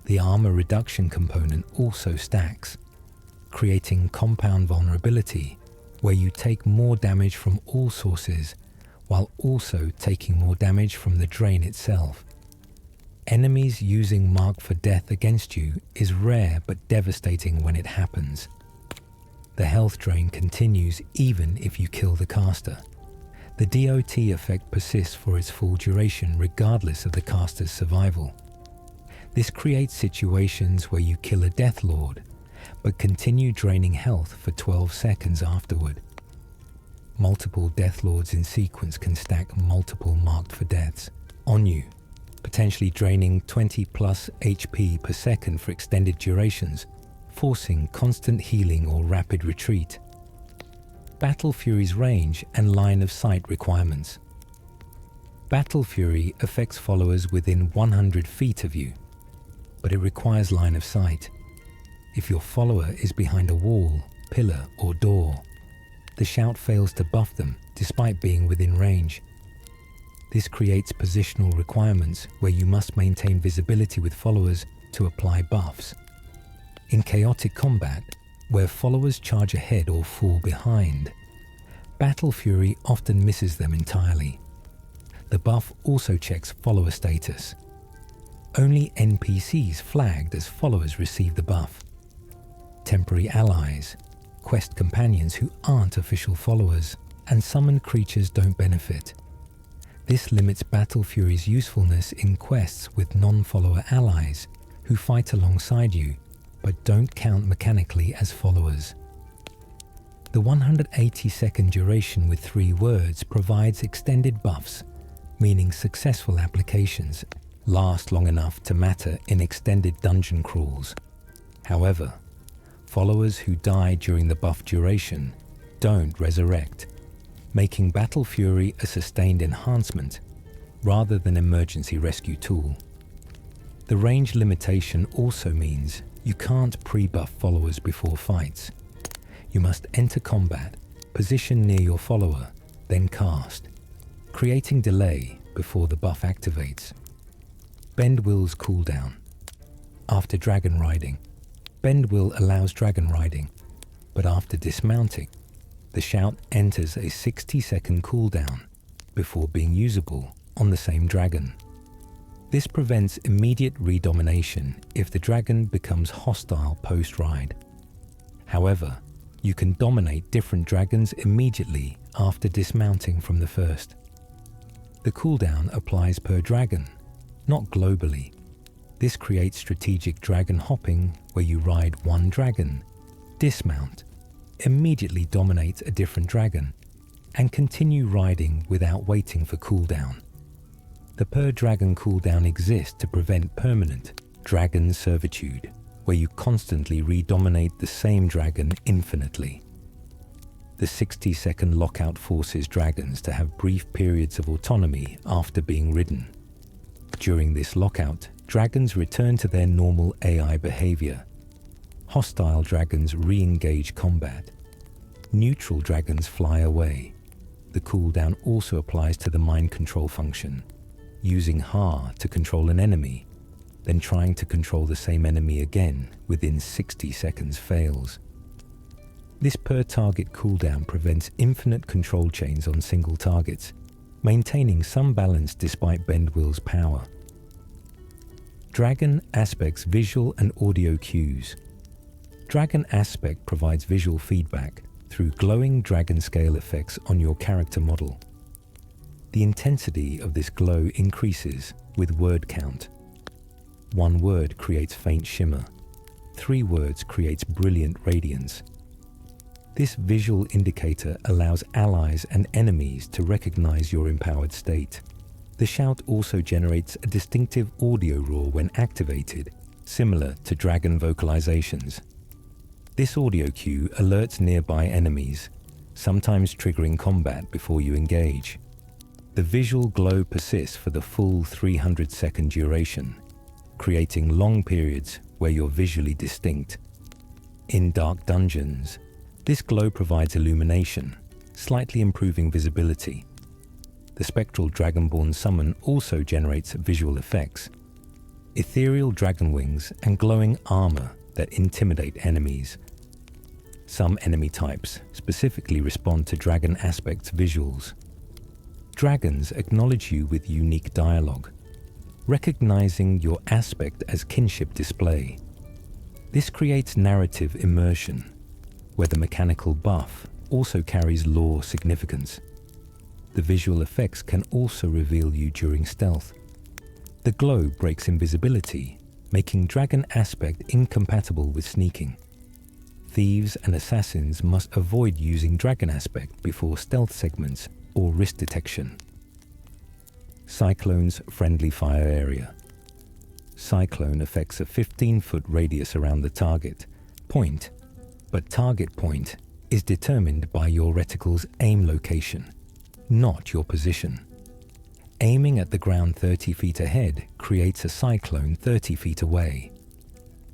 The armor reduction component also stacks, creating compound vulnerability, where you take more damage from all sources, while also taking more damage from the drain itself. Enemies using Marked for Death against you is rare but devastating when it happens. The health drain continues even if you kill the caster. The DOT effect persists for its full duration regardless of the caster's survival. This creates situations where you kill a Deathlord, but continue draining health for 12 seconds afterward. Multiple Deathlords in sequence can stack multiple Marked for Deaths on you, potentially draining 20 plus HP per second for extended durations, forcing constant healing or rapid retreat. Battle Fury's range and line of sight requirements. Battle Fury affects followers within 100 feet of you, but it requires line of sight. If your follower is behind a wall, pillar, or door, the shout fails to buff them despite being within range. This creates positional requirements where you must maintain visibility with followers to apply buffs. In chaotic combat, where followers charge ahead or fall behind, Battle Fury often misses them entirely. The buff also checks follower status. Only NPCs flagged as followers receive the buff. Temporary allies, quest companions who aren't official followers, and summoned creatures don't benefit. This limits Battle Fury's usefulness in quests with non-follower allies who fight alongside you but don't count mechanically as followers. The 180-second duration with 3 words provides extended buffs, meaning successful applications last long enough to matter in extended dungeon crawls. However, followers who die during the buff duration don't resurrect, making Battle Fury a sustained enhancement rather than emergency rescue tool. The range limitation also means you can't pre-buff followers before fights. You must enter combat, position near your follower, then cast, creating delay before the buff activates. Bend Will's cooldown. After dragon riding, Bend Will allows dragon riding, but after dismounting, the shout enters a 60-second cooldown before being usable on the same dragon. This prevents immediate redomination if the dragon becomes hostile post-ride. However, you can dominate different dragons immediately after dismounting from the first. The cooldown applies per dragon, not globally. This creates strategic dragon hopping where you ride one dragon, dismount, immediately dominate a different dragon and continue riding without waiting for cooldown. The per dragon cooldown exists to prevent permanent dragon servitude, where you constantly redominate the same dragon infinitely. The 60-second lockout forces dragons to have brief periods of autonomy after being ridden. During this lockout, dragons return to their normal AI behavior. Hostile dragons re-engage combat. Neutral dragons fly away. The cooldown also applies to the mind control function, using Ha to control an enemy, then trying to control the same enemy again within 60 seconds fails. This per-target cooldown prevents infinite control chains on single targets, maintaining some balance despite Bendwill's power. Dragon Aspect's visual and audio cues. Dragon Aspect provides visual feedback through glowing dragon scale effects on your character model. The intensity of this glow increases with word count. 1 word creates faint shimmer. 3 words creates brilliant radiance. This visual indicator allows allies and enemies to recognize your empowered state. The shout also generates a distinctive audio roar when activated, similar to dragon vocalizations. This audio cue alerts nearby enemies, sometimes triggering combat before you engage. The visual glow persists for the full 300-second duration, creating long periods where you're visually distinct. In dark dungeons, this glow provides illumination, slightly improving visibility. The spectral Dragonborn summon also generates visual effects, ethereal dragon wings and glowing armor that intimidate enemies. Some enemy types specifically respond to Dragon Aspect's visuals. Dragons acknowledge you with unique dialogue, recognizing your aspect as kinship display. This creates narrative immersion, where the mechanical buff also carries lore significance. The visual effects can also reveal you during stealth. The glow breaks invisibility, making Dragon Aspect incompatible with sneaking. Thieves and assassins must avoid using Dragon Aspect before stealth segments or risk detection. Cyclone's friendly fire area. Cyclone affects a 15-foot radius around the target point, but target point is determined by your reticle's aim location, not your position. Aiming at the ground 30 feet ahead creates a cyclone 30 feet away.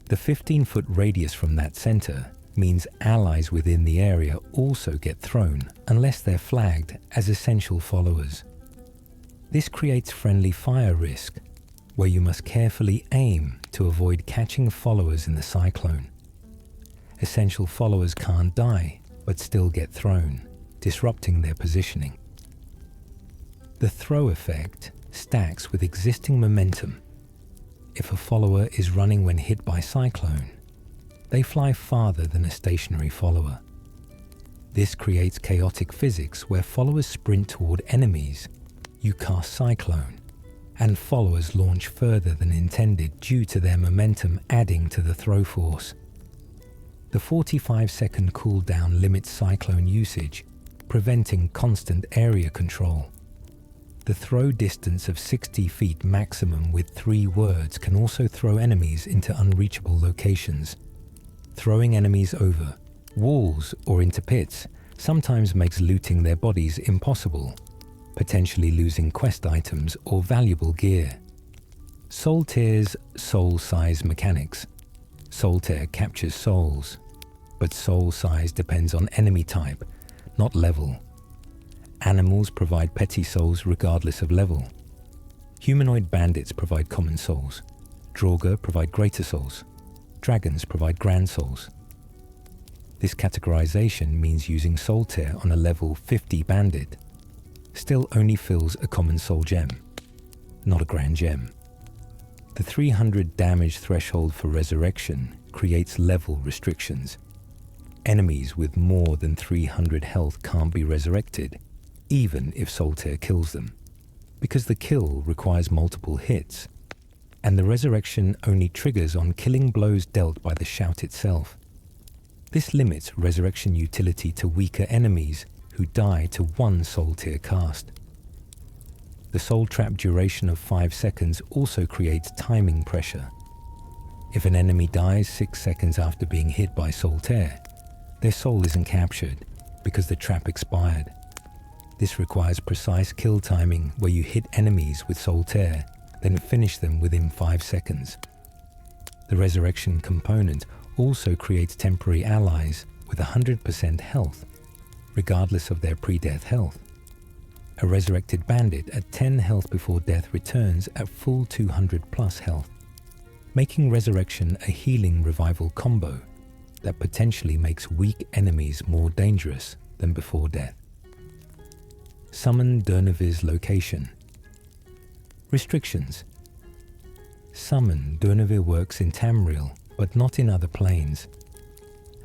The 15-foot radius from that center means allies within the area also get thrown unless they're flagged as essential followers. This creates friendly fire risk, where you must carefully aim to avoid catching followers in the cyclone. Essential followers can't die, but still get thrown, disrupting their positioning. The throw effect stacks with existing momentum. If a follower is running when hit by cyclone, they fly farther than a stationary follower. This creates chaotic physics where followers sprint toward enemies, you cast cyclone, and followers launch further than intended due to their momentum adding to the throw force. The 45-second cooldown limits cyclone usage, preventing constant area control. The throw distance of 60 feet maximum with 3 words can also throw enemies into unreachable locations. Throwing enemies over walls or into pits sometimes makes looting their bodies impossible, potentially losing quest items or valuable gear. Soltaire's soul size mechanics. Soltaire captures souls, but soul size depends on enemy type, not level. Animals provide petty souls regardless of level. Humanoid bandits provide common souls. Draugr provide greater souls. Dragons provide grand souls. This categorization means using Soltaire on a level 50 bandit still only fills a common soul gem, not a grand gem. The 300 damage threshold for resurrection creates level restrictions. Enemies with more than 300 health can't be resurrected, even if Soltaire kills them, because the kill requires multiple hits, and the resurrection only triggers on killing blows dealt by the shout itself. This limits resurrection utility to weaker enemies who die to one soul tier cast. The soul trap duration of 5 seconds also creates timing pressure. If an enemy dies 6 seconds after being hit by soul tear, their soul isn't captured because the trap expired. This requires precise kill timing where you hit enemies with soul tear, then finish them within 5 seconds. The resurrection component also creates temporary allies with 100% health, regardless of their pre-death health. A resurrected bandit at 10 health before death returns at full 200 plus health, making resurrection a healing revival combo that potentially makes weak enemies more dangerous than before death. Summon Durnavir's location. Restrictions. Summon Durnavir works in Tamriel, but not in other planes.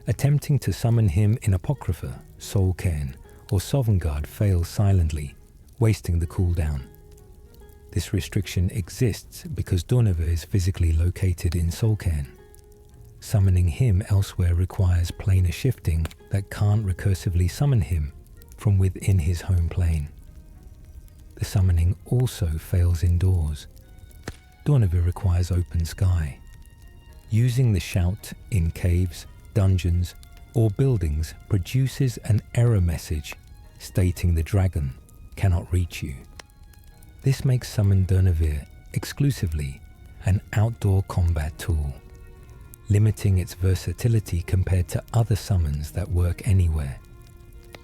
Attempting to summon him in Apocrypha, Solcairn, or Sovngarde fails silently, wasting the cooldown. This restriction exists because Durnavir is physically located in Solcairn. Summoning him elsewhere requires planar shifting that can't recursively summon him from within his home plane. The summoning also fails indoors. Durnavir requires open sky. Using the shout in caves, dungeons, or buildings produces an error message stating the dragon cannot reach you. This makes Summon Durnavir exclusively an outdoor combat tool, limiting its versatility compared to other summons that work anywhere.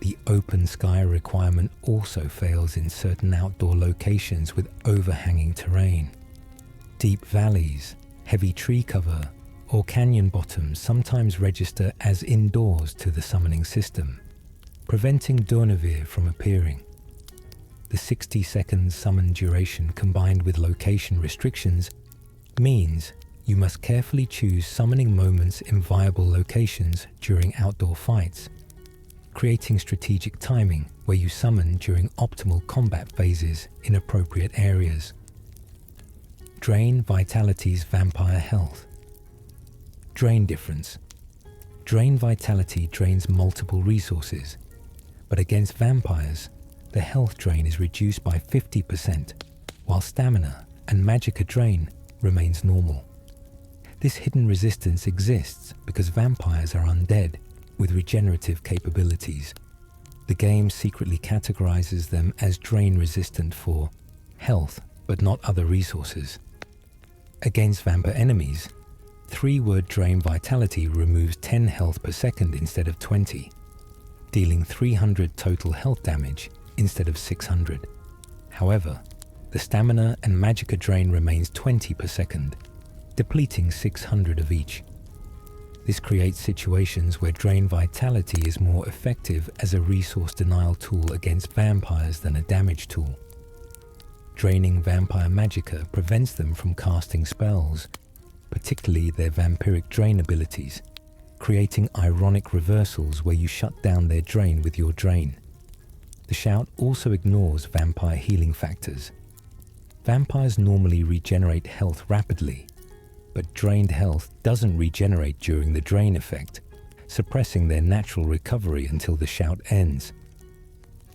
The open sky requirement also fails in certain outdoor locations with overhanging terrain. Deep valleys, heavy tree cover, or canyon bottoms sometimes register as indoors to the summoning system, preventing Durnavir from appearing. The 60-second summon duration combined with location restrictions means you must carefully choose summoning moments in viable locations during outdoor fights, creating strategic timing where you summon during optimal combat phases in appropriate areas. Drain Vitality's vampire health. Drain difference. Drain Vitality drains multiple resources, but against vampires, the health drain is reduced by 50%, while stamina and magicka drain remains normal. This hidden resistance exists because vampires are undead with regenerative capabilities. The game secretly categorizes them as drain resistant for health, but not other resources. Against vampire enemies, 3-word Drain Vitality removes 10 health per second instead of 20, dealing 300 total health damage instead of 600. However, the stamina and magicka drain remains 20 per second, depleting 600 of each. This creates situations where Drain Vitality is more effective as a resource denial tool against vampires than a damage tool. Draining vampire magicka prevents them from casting spells, particularly their vampiric drain abilities, creating ironic reversals where you shut down their drain with your drain. The shout also ignores vampire healing factors. Vampires normally regenerate health rapidly, but drained health doesn't regenerate during the drain effect, suppressing their natural recovery until the shout ends.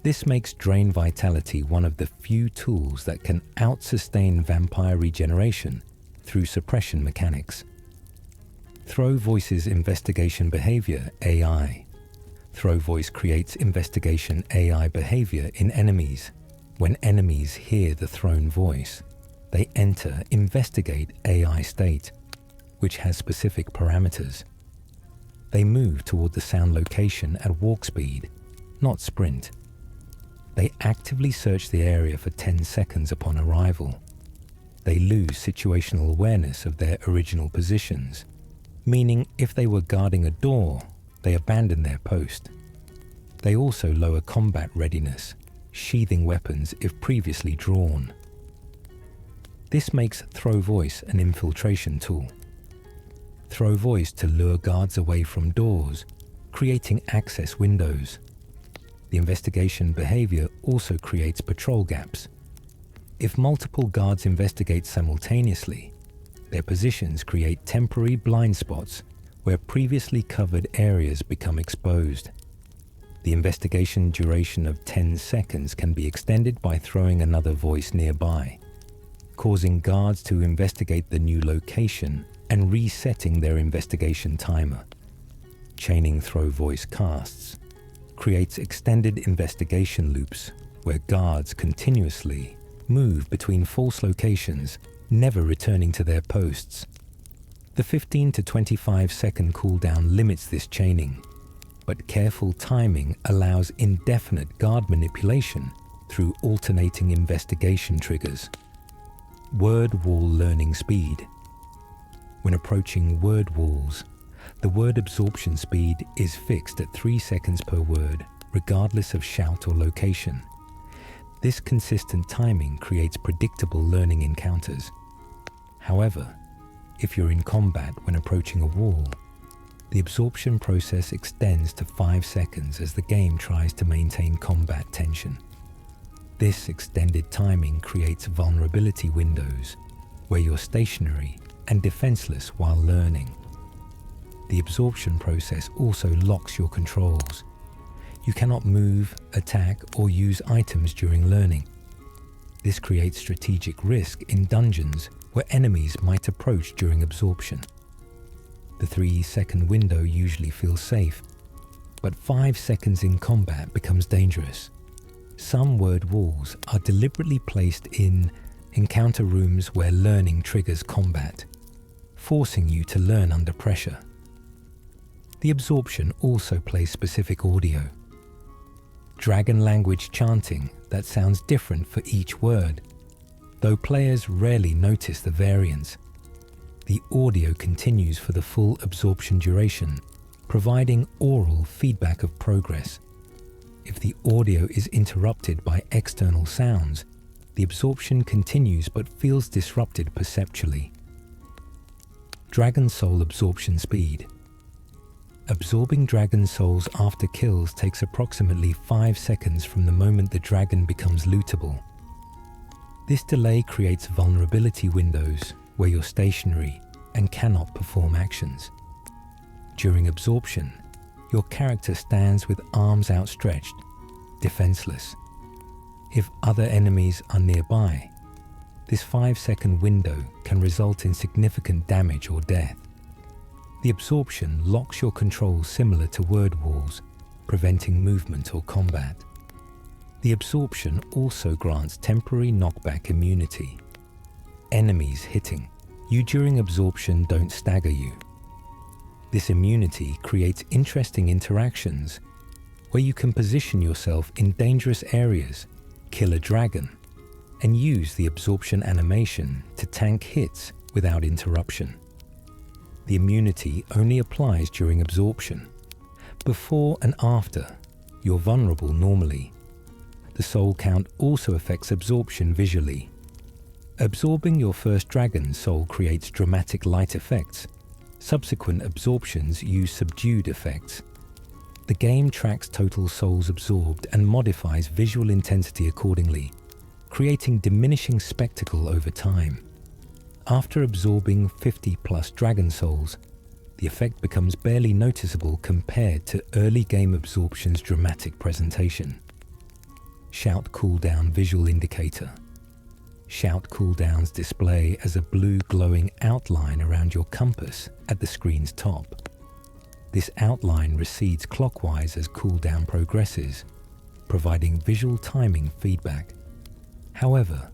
This makes Drain Vitality one of the few tools that can out-sustain vampire regeneration through suppression mechanics. Throw Voice's Investigation Behavior AI. Throw Voice creates investigation AI behavior in enemies. When enemies hear the thrown voice, they enter Investigate AI state, which has specific parameters. They move toward the sound location at walk speed, not sprint. They actively search the area for 10 seconds upon arrival. They lose situational awareness of their original positions, meaning if they were guarding a door, they abandon their post. They also lower combat readiness, sheathing weapons if previously drawn. This makes Throw Voice an infiltration tool. Throw Voice to lure guards away from doors, creating access windows. The investigation behavior also creates patrol gaps. If multiple guards investigate simultaneously, their positions create temporary blind spots where previously covered areas become exposed. The investigation duration of 10 seconds can be extended by throwing another voice nearby, causing guards to investigate the new location and resetting their investigation timer. Chaining throw voice casts creates extended investigation loops where guards continuously move between false locations, never returning to their posts. The 15 to 25 second cooldown limits this chaining, but careful timing allows indefinite guard manipulation through alternating investigation triggers. Word wall learning speed. When approaching word walls, the word absorption speed is fixed at 3 seconds per word, regardless of shout or location. This consistent timing creates predictable learning encounters. However, if you're in combat when approaching a wall, the absorption process extends to 5 seconds as the game tries to maintain combat tension. This extended timing creates vulnerability windows where you're stationary and defenseless while learning. The absorption process also locks your controls. You cannot move, attack, or use items during learning. This creates strategic risk in dungeons where enemies might approach during absorption. The 3-second window usually feels safe, but 5 seconds in combat becomes dangerous. Some word walls are deliberately placed in encounter rooms where learning triggers combat, forcing you to learn under pressure. The absorption also plays specific audio. Dragon language chanting that sounds different for each word, though players rarely notice the variance. The audio continues for the full absorption duration, providing oral feedback of progress. If the audio is interrupted by external sounds, the absorption continues but feels disrupted perceptually. Dragon Soul absorption speed. Absorbing dragon souls after kills takes approximately 5 seconds from the moment the dragon becomes lootable. This delay creates vulnerability windows where you're stationary and cannot perform actions. During absorption, your character stands with arms outstretched, defenseless. If other enemies are nearby, this 5-second window can result in significant damage or death. The absorption locks your controls similar to word walls, preventing movement or combat. The absorption also grants temporary knockback immunity. Enemies hitting you during absorption don't stagger you. This immunity creates interesting interactions where you can position yourself in dangerous areas, kill a dragon, and use the absorption animation to tank hits without interruption. The immunity only applies during absorption. Before and after, you're vulnerable normally. The soul count also affects absorption visually. Absorbing your first dragon soul creates dramatic light effects. Subsequent absorptions use subdued effects. The game tracks total souls absorbed and modifies visual intensity accordingly, creating diminishing spectacle over time. After absorbing 50+ dragon souls, the effect becomes barely noticeable compared to early game absorption's dramatic presentation. Shout cooldown visual indicator. Shout cooldowns display as a blue glowing outline around your compass at the screen's top. This outline recedes clockwise as cooldown progresses, providing visual timing feedback. However,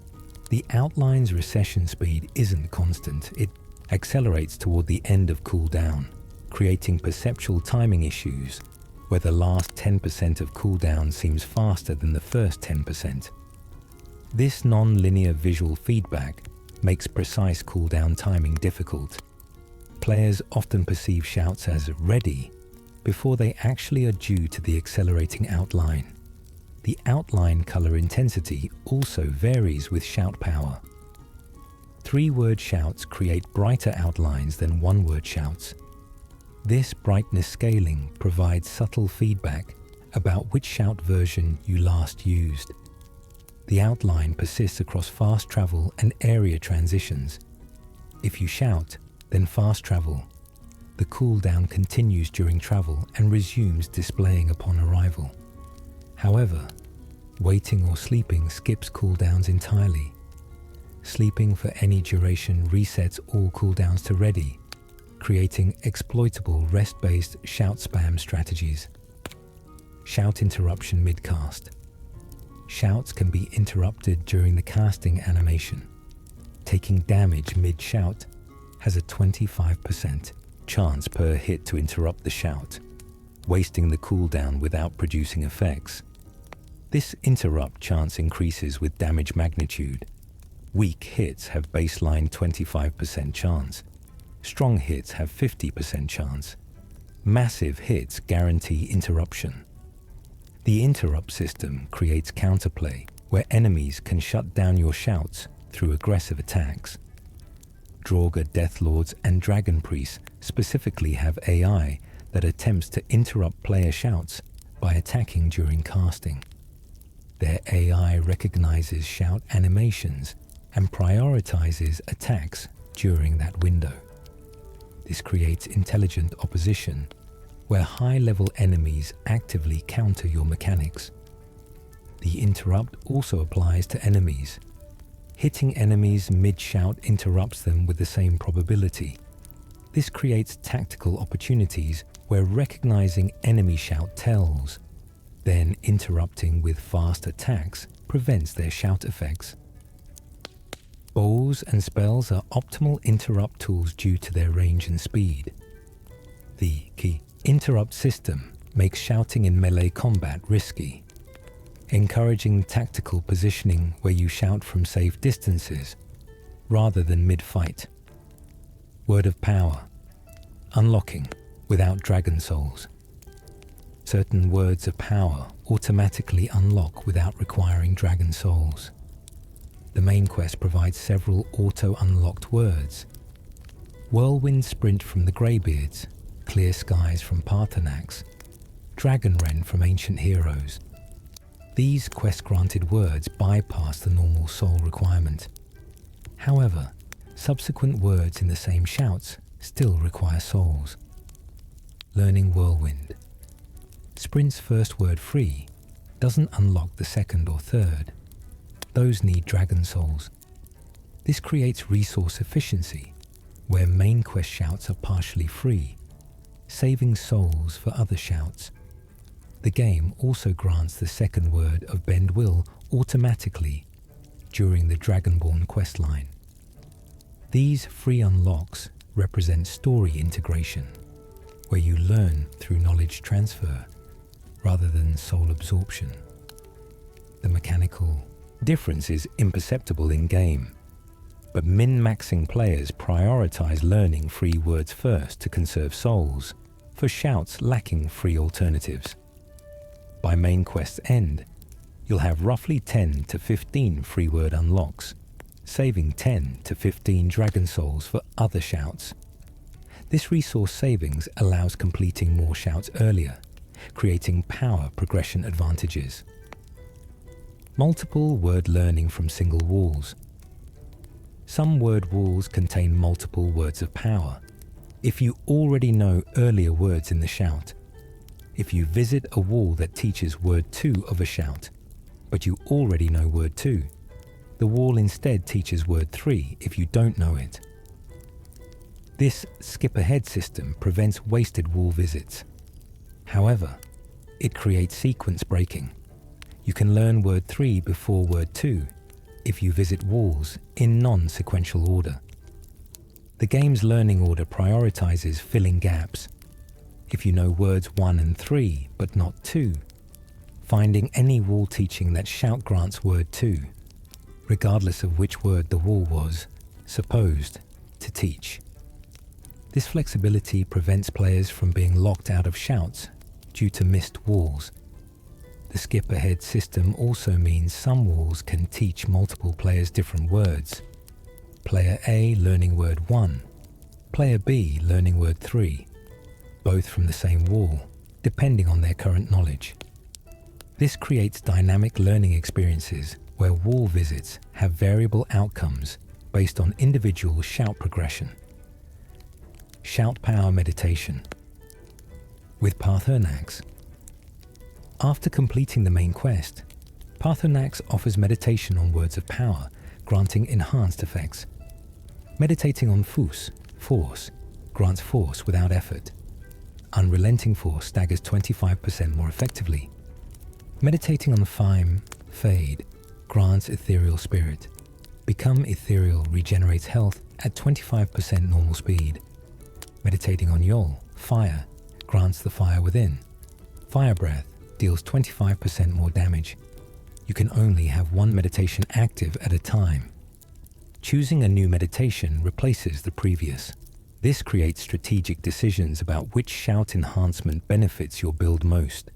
the outline's recession speed isn't constant. It accelerates toward the end of cooldown, creating perceptual timing issues where the last 10% of cooldown seems faster than the first 10%. This non-linear visual feedback makes precise cooldown timing difficult. Players often perceive shouts as ready before they actually are due to the accelerating outline. The outline color intensity also varies with shout power. 3-word shouts create brighter outlines than 1-word shouts. This brightness scaling provides subtle feedback about which shout version you last used. The outline persists across fast travel and area transitions. If you shout, then fast travel. The cooldown continues during travel and resumes displaying upon arrival. However, waiting or sleeping skips cooldowns entirely. Sleeping for any duration resets all cooldowns to ready, creating exploitable rest-based shout spam strategies. Shout interruption mid-cast. Shouts can be interrupted during the casting animation. Taking damage mid-shout has a 25% chance per hit to interrupt the shout, wasting the cooldown without producing effects. This interrupt chance increases with damage magnitude. Weak hits have baseline 25% chance. Strong hits have 50% chance. Massive hits guarantee interruption. The interrupt system creates counterplay where enemies can shut down your shouts through aggressive attacks. Draugr Deathlords and Dragon Priests specifically have AI that attempts to interrupt player shouts by attacking during casting. Their AI recognizes shout animations and prioritizes attacks during that window. This creates intelligent opposition, where high-level enemies actively counter your mechanics. The interrupt also applies to enemies. Hitting enemies mid-shout interrupts them with the same probability. This creates tactical opportunities where recognizing enemy shout tells, then interrupting with fast attacks prevents their shout effects. Bows and spells are optimal interrupt tools due to their range and speed. The key interrupt system makes shouting in melee combat risky, encouraging tactical positioning where you shout from safe distances rather than mid-fight. Word of power. Unlocking without dragon souls. Certain words of power automatically unlock without requiring dragon souls. The main quest provides several auto-unlocked words. Whirlwind Sprint from the Greybeards, Clear Skies from Paarthurnax, Dragon Wren from Ancient Heroes. These quest-granted words bypass the normal soul requirement. However, subsequent words in the same shouts still require souls. Learning Whirlwind. Sprint's first word free doesn't unlock the second or third. Those need dragon souls. This creates resource efficiency, where main quest shouts are partially free, saving souls for other shouts. The game also grants the second word of Bend Will automatically during the Dragonborn questline. These free unlocks represent story integration, where you learn through knowledge transfer rather than soul absorption. The mechanical difference is imperceptible in-game, but min-maxing players prioritize learning free words first to conserve souls for shouts lacking free alternatives. By main quest's end, you'll have roughly 10 to 15 free word unlocks, saving 10 to 15 dragon souls for other shouts. This resource savings allows completing more shouts earlier, creating power progression advantages. Multiple word learning from single walls. Some word walls contain multiple words of power. If you already know earlier words in the shout, if you visit a wall that teaches word 2 of a shout, but you already know word 2, the wall instead teaches word 3 if you don't know it. This skip-ahead system prevents wasted wall visits. However, it creates sequence breaking. You can learn word 3 before word 2 if you visit walls in non-sequential order. The game's learning order prioritizes filling gaps. If you know words 1 and 3 but not 2, finding any wall teaching that shout grants word 2, regardless of which word the wall was supposed to teach. This flexibility prevents players from being locked out of shouts due to missed walls. The skip-ahead system also means some walls can teach multiple players different words. Player A learning word 1, player B learning word 3, both from the same wall, depending on their current knowledge. This creates dynamic learning experiences where wall visits have variable outcomes based on individual shout progression. Shout Power Meditation with Parthenax. After completing the main quest, Parthenax offers meditation on words of power, granting enhanced effects. Meditating on force, grants force without effort. Unrelenting force staggers 25% more effectively. Meditating on fade, grants ethereal spirit. Become ethereal regenerates health at 25% normal speed. Meditating on Yol, fire, grants the fire within. Fire breath deals 25% more damage. You can only have one meditation active at a time. Choosing a new meditation replaces the previous. This creates strategic decisions about which shout enhancement benefits your build most.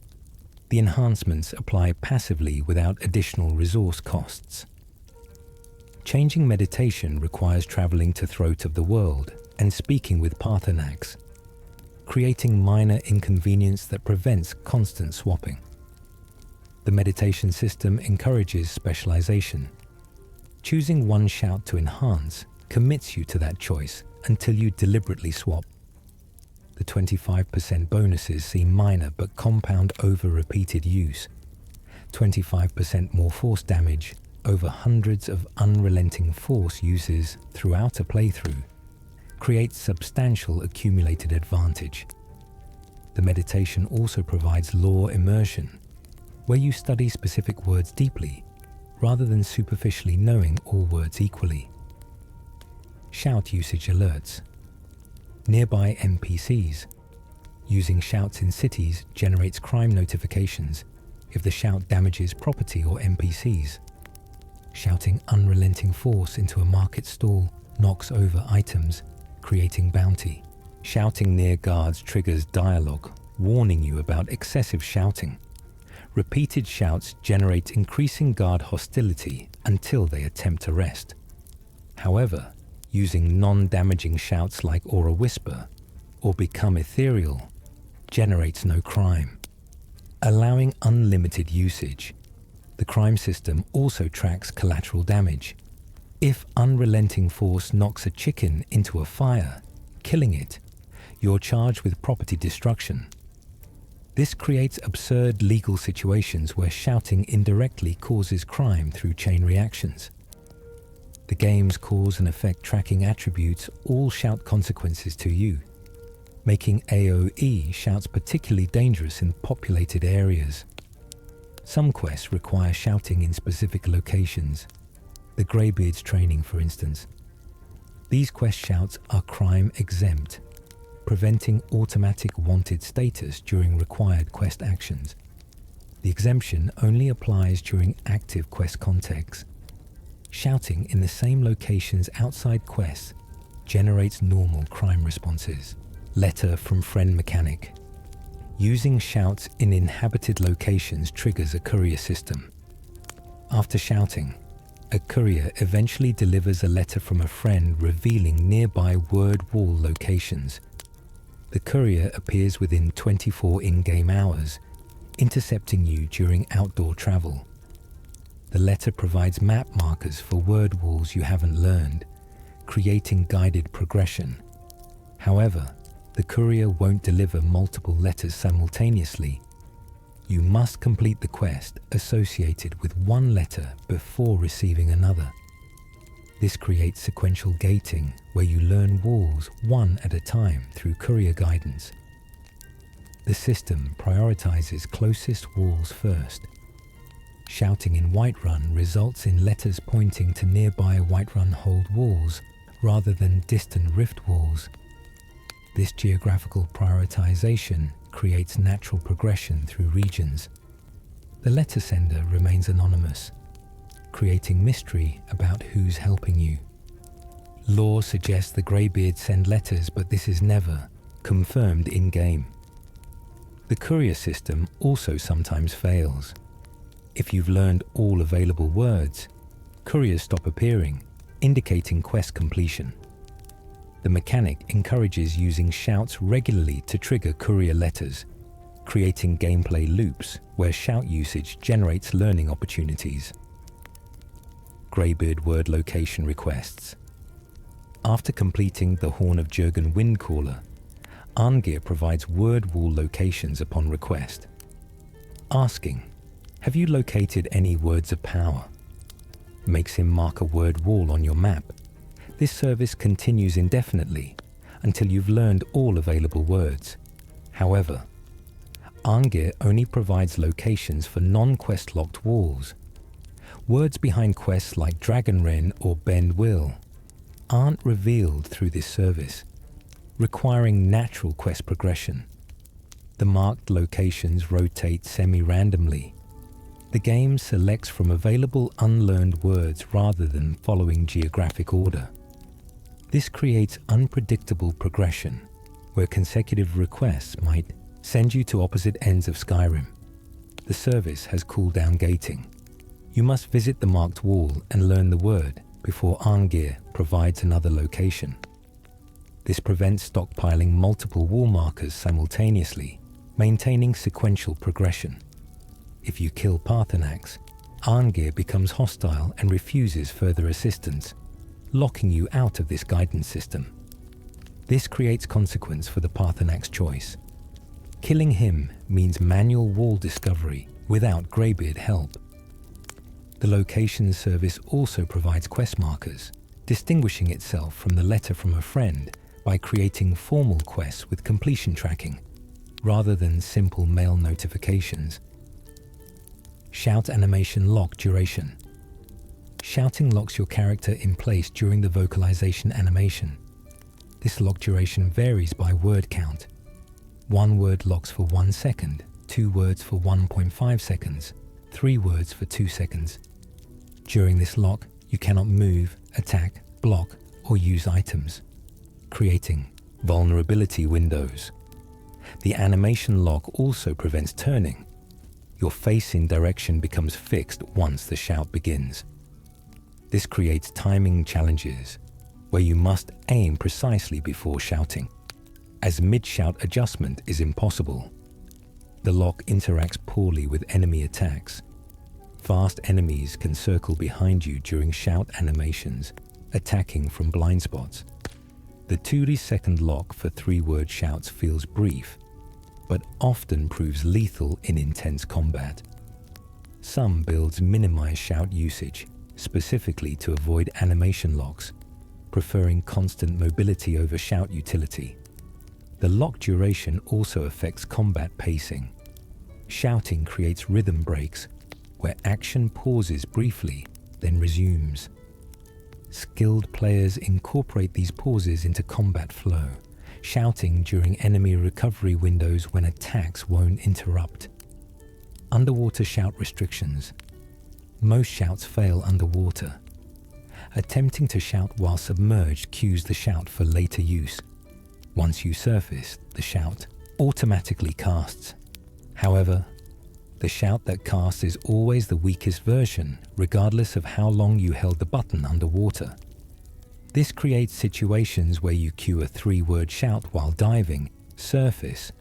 The enhancements apply passively without additional resource costs. Changing meditation requires traveling to Throat of the World and speaking with Parthenax, creating minor inconvenience that prevents constant swapping. The meditation system encourages specialization. Choosing one shout to enhance commits you to that choice until you deliberately swap. The 25% bonuses seem minor but compound over repeated use. 25% more force damage over hundreds of unrelenting force uses throughout a playthrough creates substantial accumulated advantage. The meditation also provides lore immersion, where you study specific words deeply, rather than superficially knowing all words equally. Shout usage alerts. Nearby NPCs. Using shouts in cities generates crime notifications if the shout damages property or NPCs. Shouting unrelenting force into a market stall knocks over items, creating bounty. Shouting near guards triggers dialogue, warning you about excessive shouting. Repeated shouts generate increasing guard hostility until they attempt to rest. However, using non-damaging shouts like Aura Whisper or Become Ethereal generates no crime, allowing unlimited usage. The crime system also tracks collateral damage. If unrelenting force knocks a chicken into a fire, killing it, you're charged with property destruction. This creates absurd legal situations where shouting indirectly causes crime through chain reactions. The game's cause and effect tracking attributes all shout consequences to you, making AoE shouts particularly dangerous in populated areas. Some quests require shouting in specific locations, the Greybeard's training for instance. These quest shouts are crime exempt, preventing automatic wanted status during required quest actions. The exemption only applies during active quest contexts. Shouting in the same locations outside quests generates normal crime responses. Letter from Friend mechanic. Using shouts in inhabited locations triggers a courier system. After shouting, a courier eventually delivers a letter from a friend revealing nearby word wall locations. The courier appears within 24 in-game hours, intercepting you during outdoor travel. The letter provides map markers for word walls you haven't learned, creating guided progression. However, the courier won't deliver multiple letters simultaneously. You must complete the quest associated with one letter before receiving another. This creates sequential gating where you learn walls one at a time through courier guidance. The system prioritizes closest walls first. Shouting in Whiterun results in letters pointing to nearby Whiterun hold walls rather than distant rift walls. This geographical prioritization creates natural progression through regions. The letter sender remains anonymous, creating mystery about who's helping you. Lore suggests the Greybeards send letters, but this is never confirmed in-game. The courier system also sometimes fails. If you've learned all available words, couriers stop appearing, indicating quest completion. The mechanic encourages using shouts regularly to trigger courier letters, creating gameplay loops where shout usage generates learning opportunities. Greybeard word location requests. After completing the Horn of Jurgen Windcaller, Arngir provides word wall locations upon request. Asking, "Have you located any words of power?" makes him mark a word wall on your map. This service continues indefinitely until you've learned all available words. However, Arngir only provides locations for non-quest locked walls. Words behind quests like Dragonren or Bend Will aren't revealed through this service, requiring natural quest progression. The marked locations rotate semi-randomly. The game selects from available unlearned words rather than following geographic order. This creates unpredictable progression, where consecutive requests might send you to opposite ends of Skyrim. The service has cooldown gating. You must visit the marked wall and learn the word before Arngir provides another location. This prevents stockpiling multiple wall markers simultaneously, maintaining sequential progression. If you kill Paarthurnax, Arngir becomes hostile and refuses further assistance, locking you out of this guidance system. This creates consequence for the Paarthurnax choice. Killing him means manual wall discovery without Greybeard help. The location service also provides quest markers, distinguishing itself from the letter from a friend by creating formal quests with completion tracking, rather than simple mail notifications. Shout animation lock duration. Shouting locks your character in place during the vocalization animation. This lock duration varies by word count. 1 word locks for 1 second, 2 words for 1.5 seconds, 3 words for 2 seconds. During this lock, you cannot move, attack, block, or use items, creating vulnerability windows. The animation lock also prevents turning. Your facing direction becomes fixed once the shout begins. This creates timing challenges, where you must aim precisely before shouting, as mid-shout adjustment is impossible. The lock interacts poorly with enemy attacks. Fast enemies can circle behind you during shout animations, attacking from blind spots. The 2-second lock for 3-word shouts feels brief, but often proves lethal in intense combat. Some builds minimize shout usage, specifically to avoid animation locks, preferring constant mobility over shout utility. The lock duration also affects combat pacing. Shouting creates rhythm breaks, where action pauses briefly, then resumes. Skilled players incorporate these pauses into combat flow, shouting during enemy recovery windows when attacks won't interrupt. Underwater shout restrictions. Most shouts fail underwater. Attempting to shout while submerged cues the shout for later use. Once you surface, the shout automatically casts. However, the shout that casts is always the weakest version, regardless of how long you held the button underwater. This creates situations where you cue a 3-word shout while diving, surface,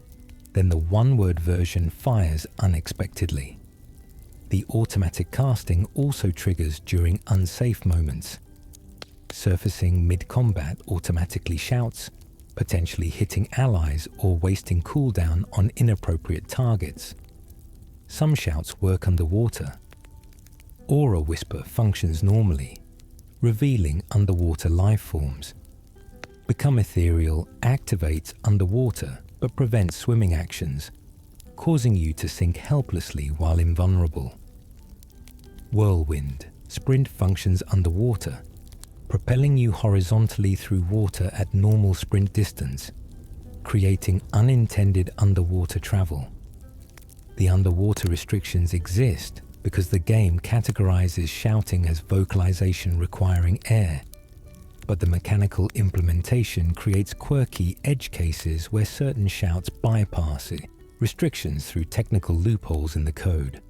then the 1-word version fires unexpectedly. The automatic casting also triggers during unsafe moments. Surfacing mid-combat automatically shouts, potentially hitting allies or wasting cooldown on inappropriate targets. Some shouts work underwater. Aura Whisper functions normally, revealing underwater life forms. Become Ethereal activates underwater but prevents swimming actions, causing you to sink helplessly while invulnerable. Whirlwind Sprint functions underwater, propelling you horizontally through water at normal sprint distance, creating unintended underwater travel. The underwater restrictions exist because the game categorizes shouting as vocalization requiring air, but the mechanical implementation creates quirky edge cases where certain shouts bypass restrictions through technical loopholes in the code.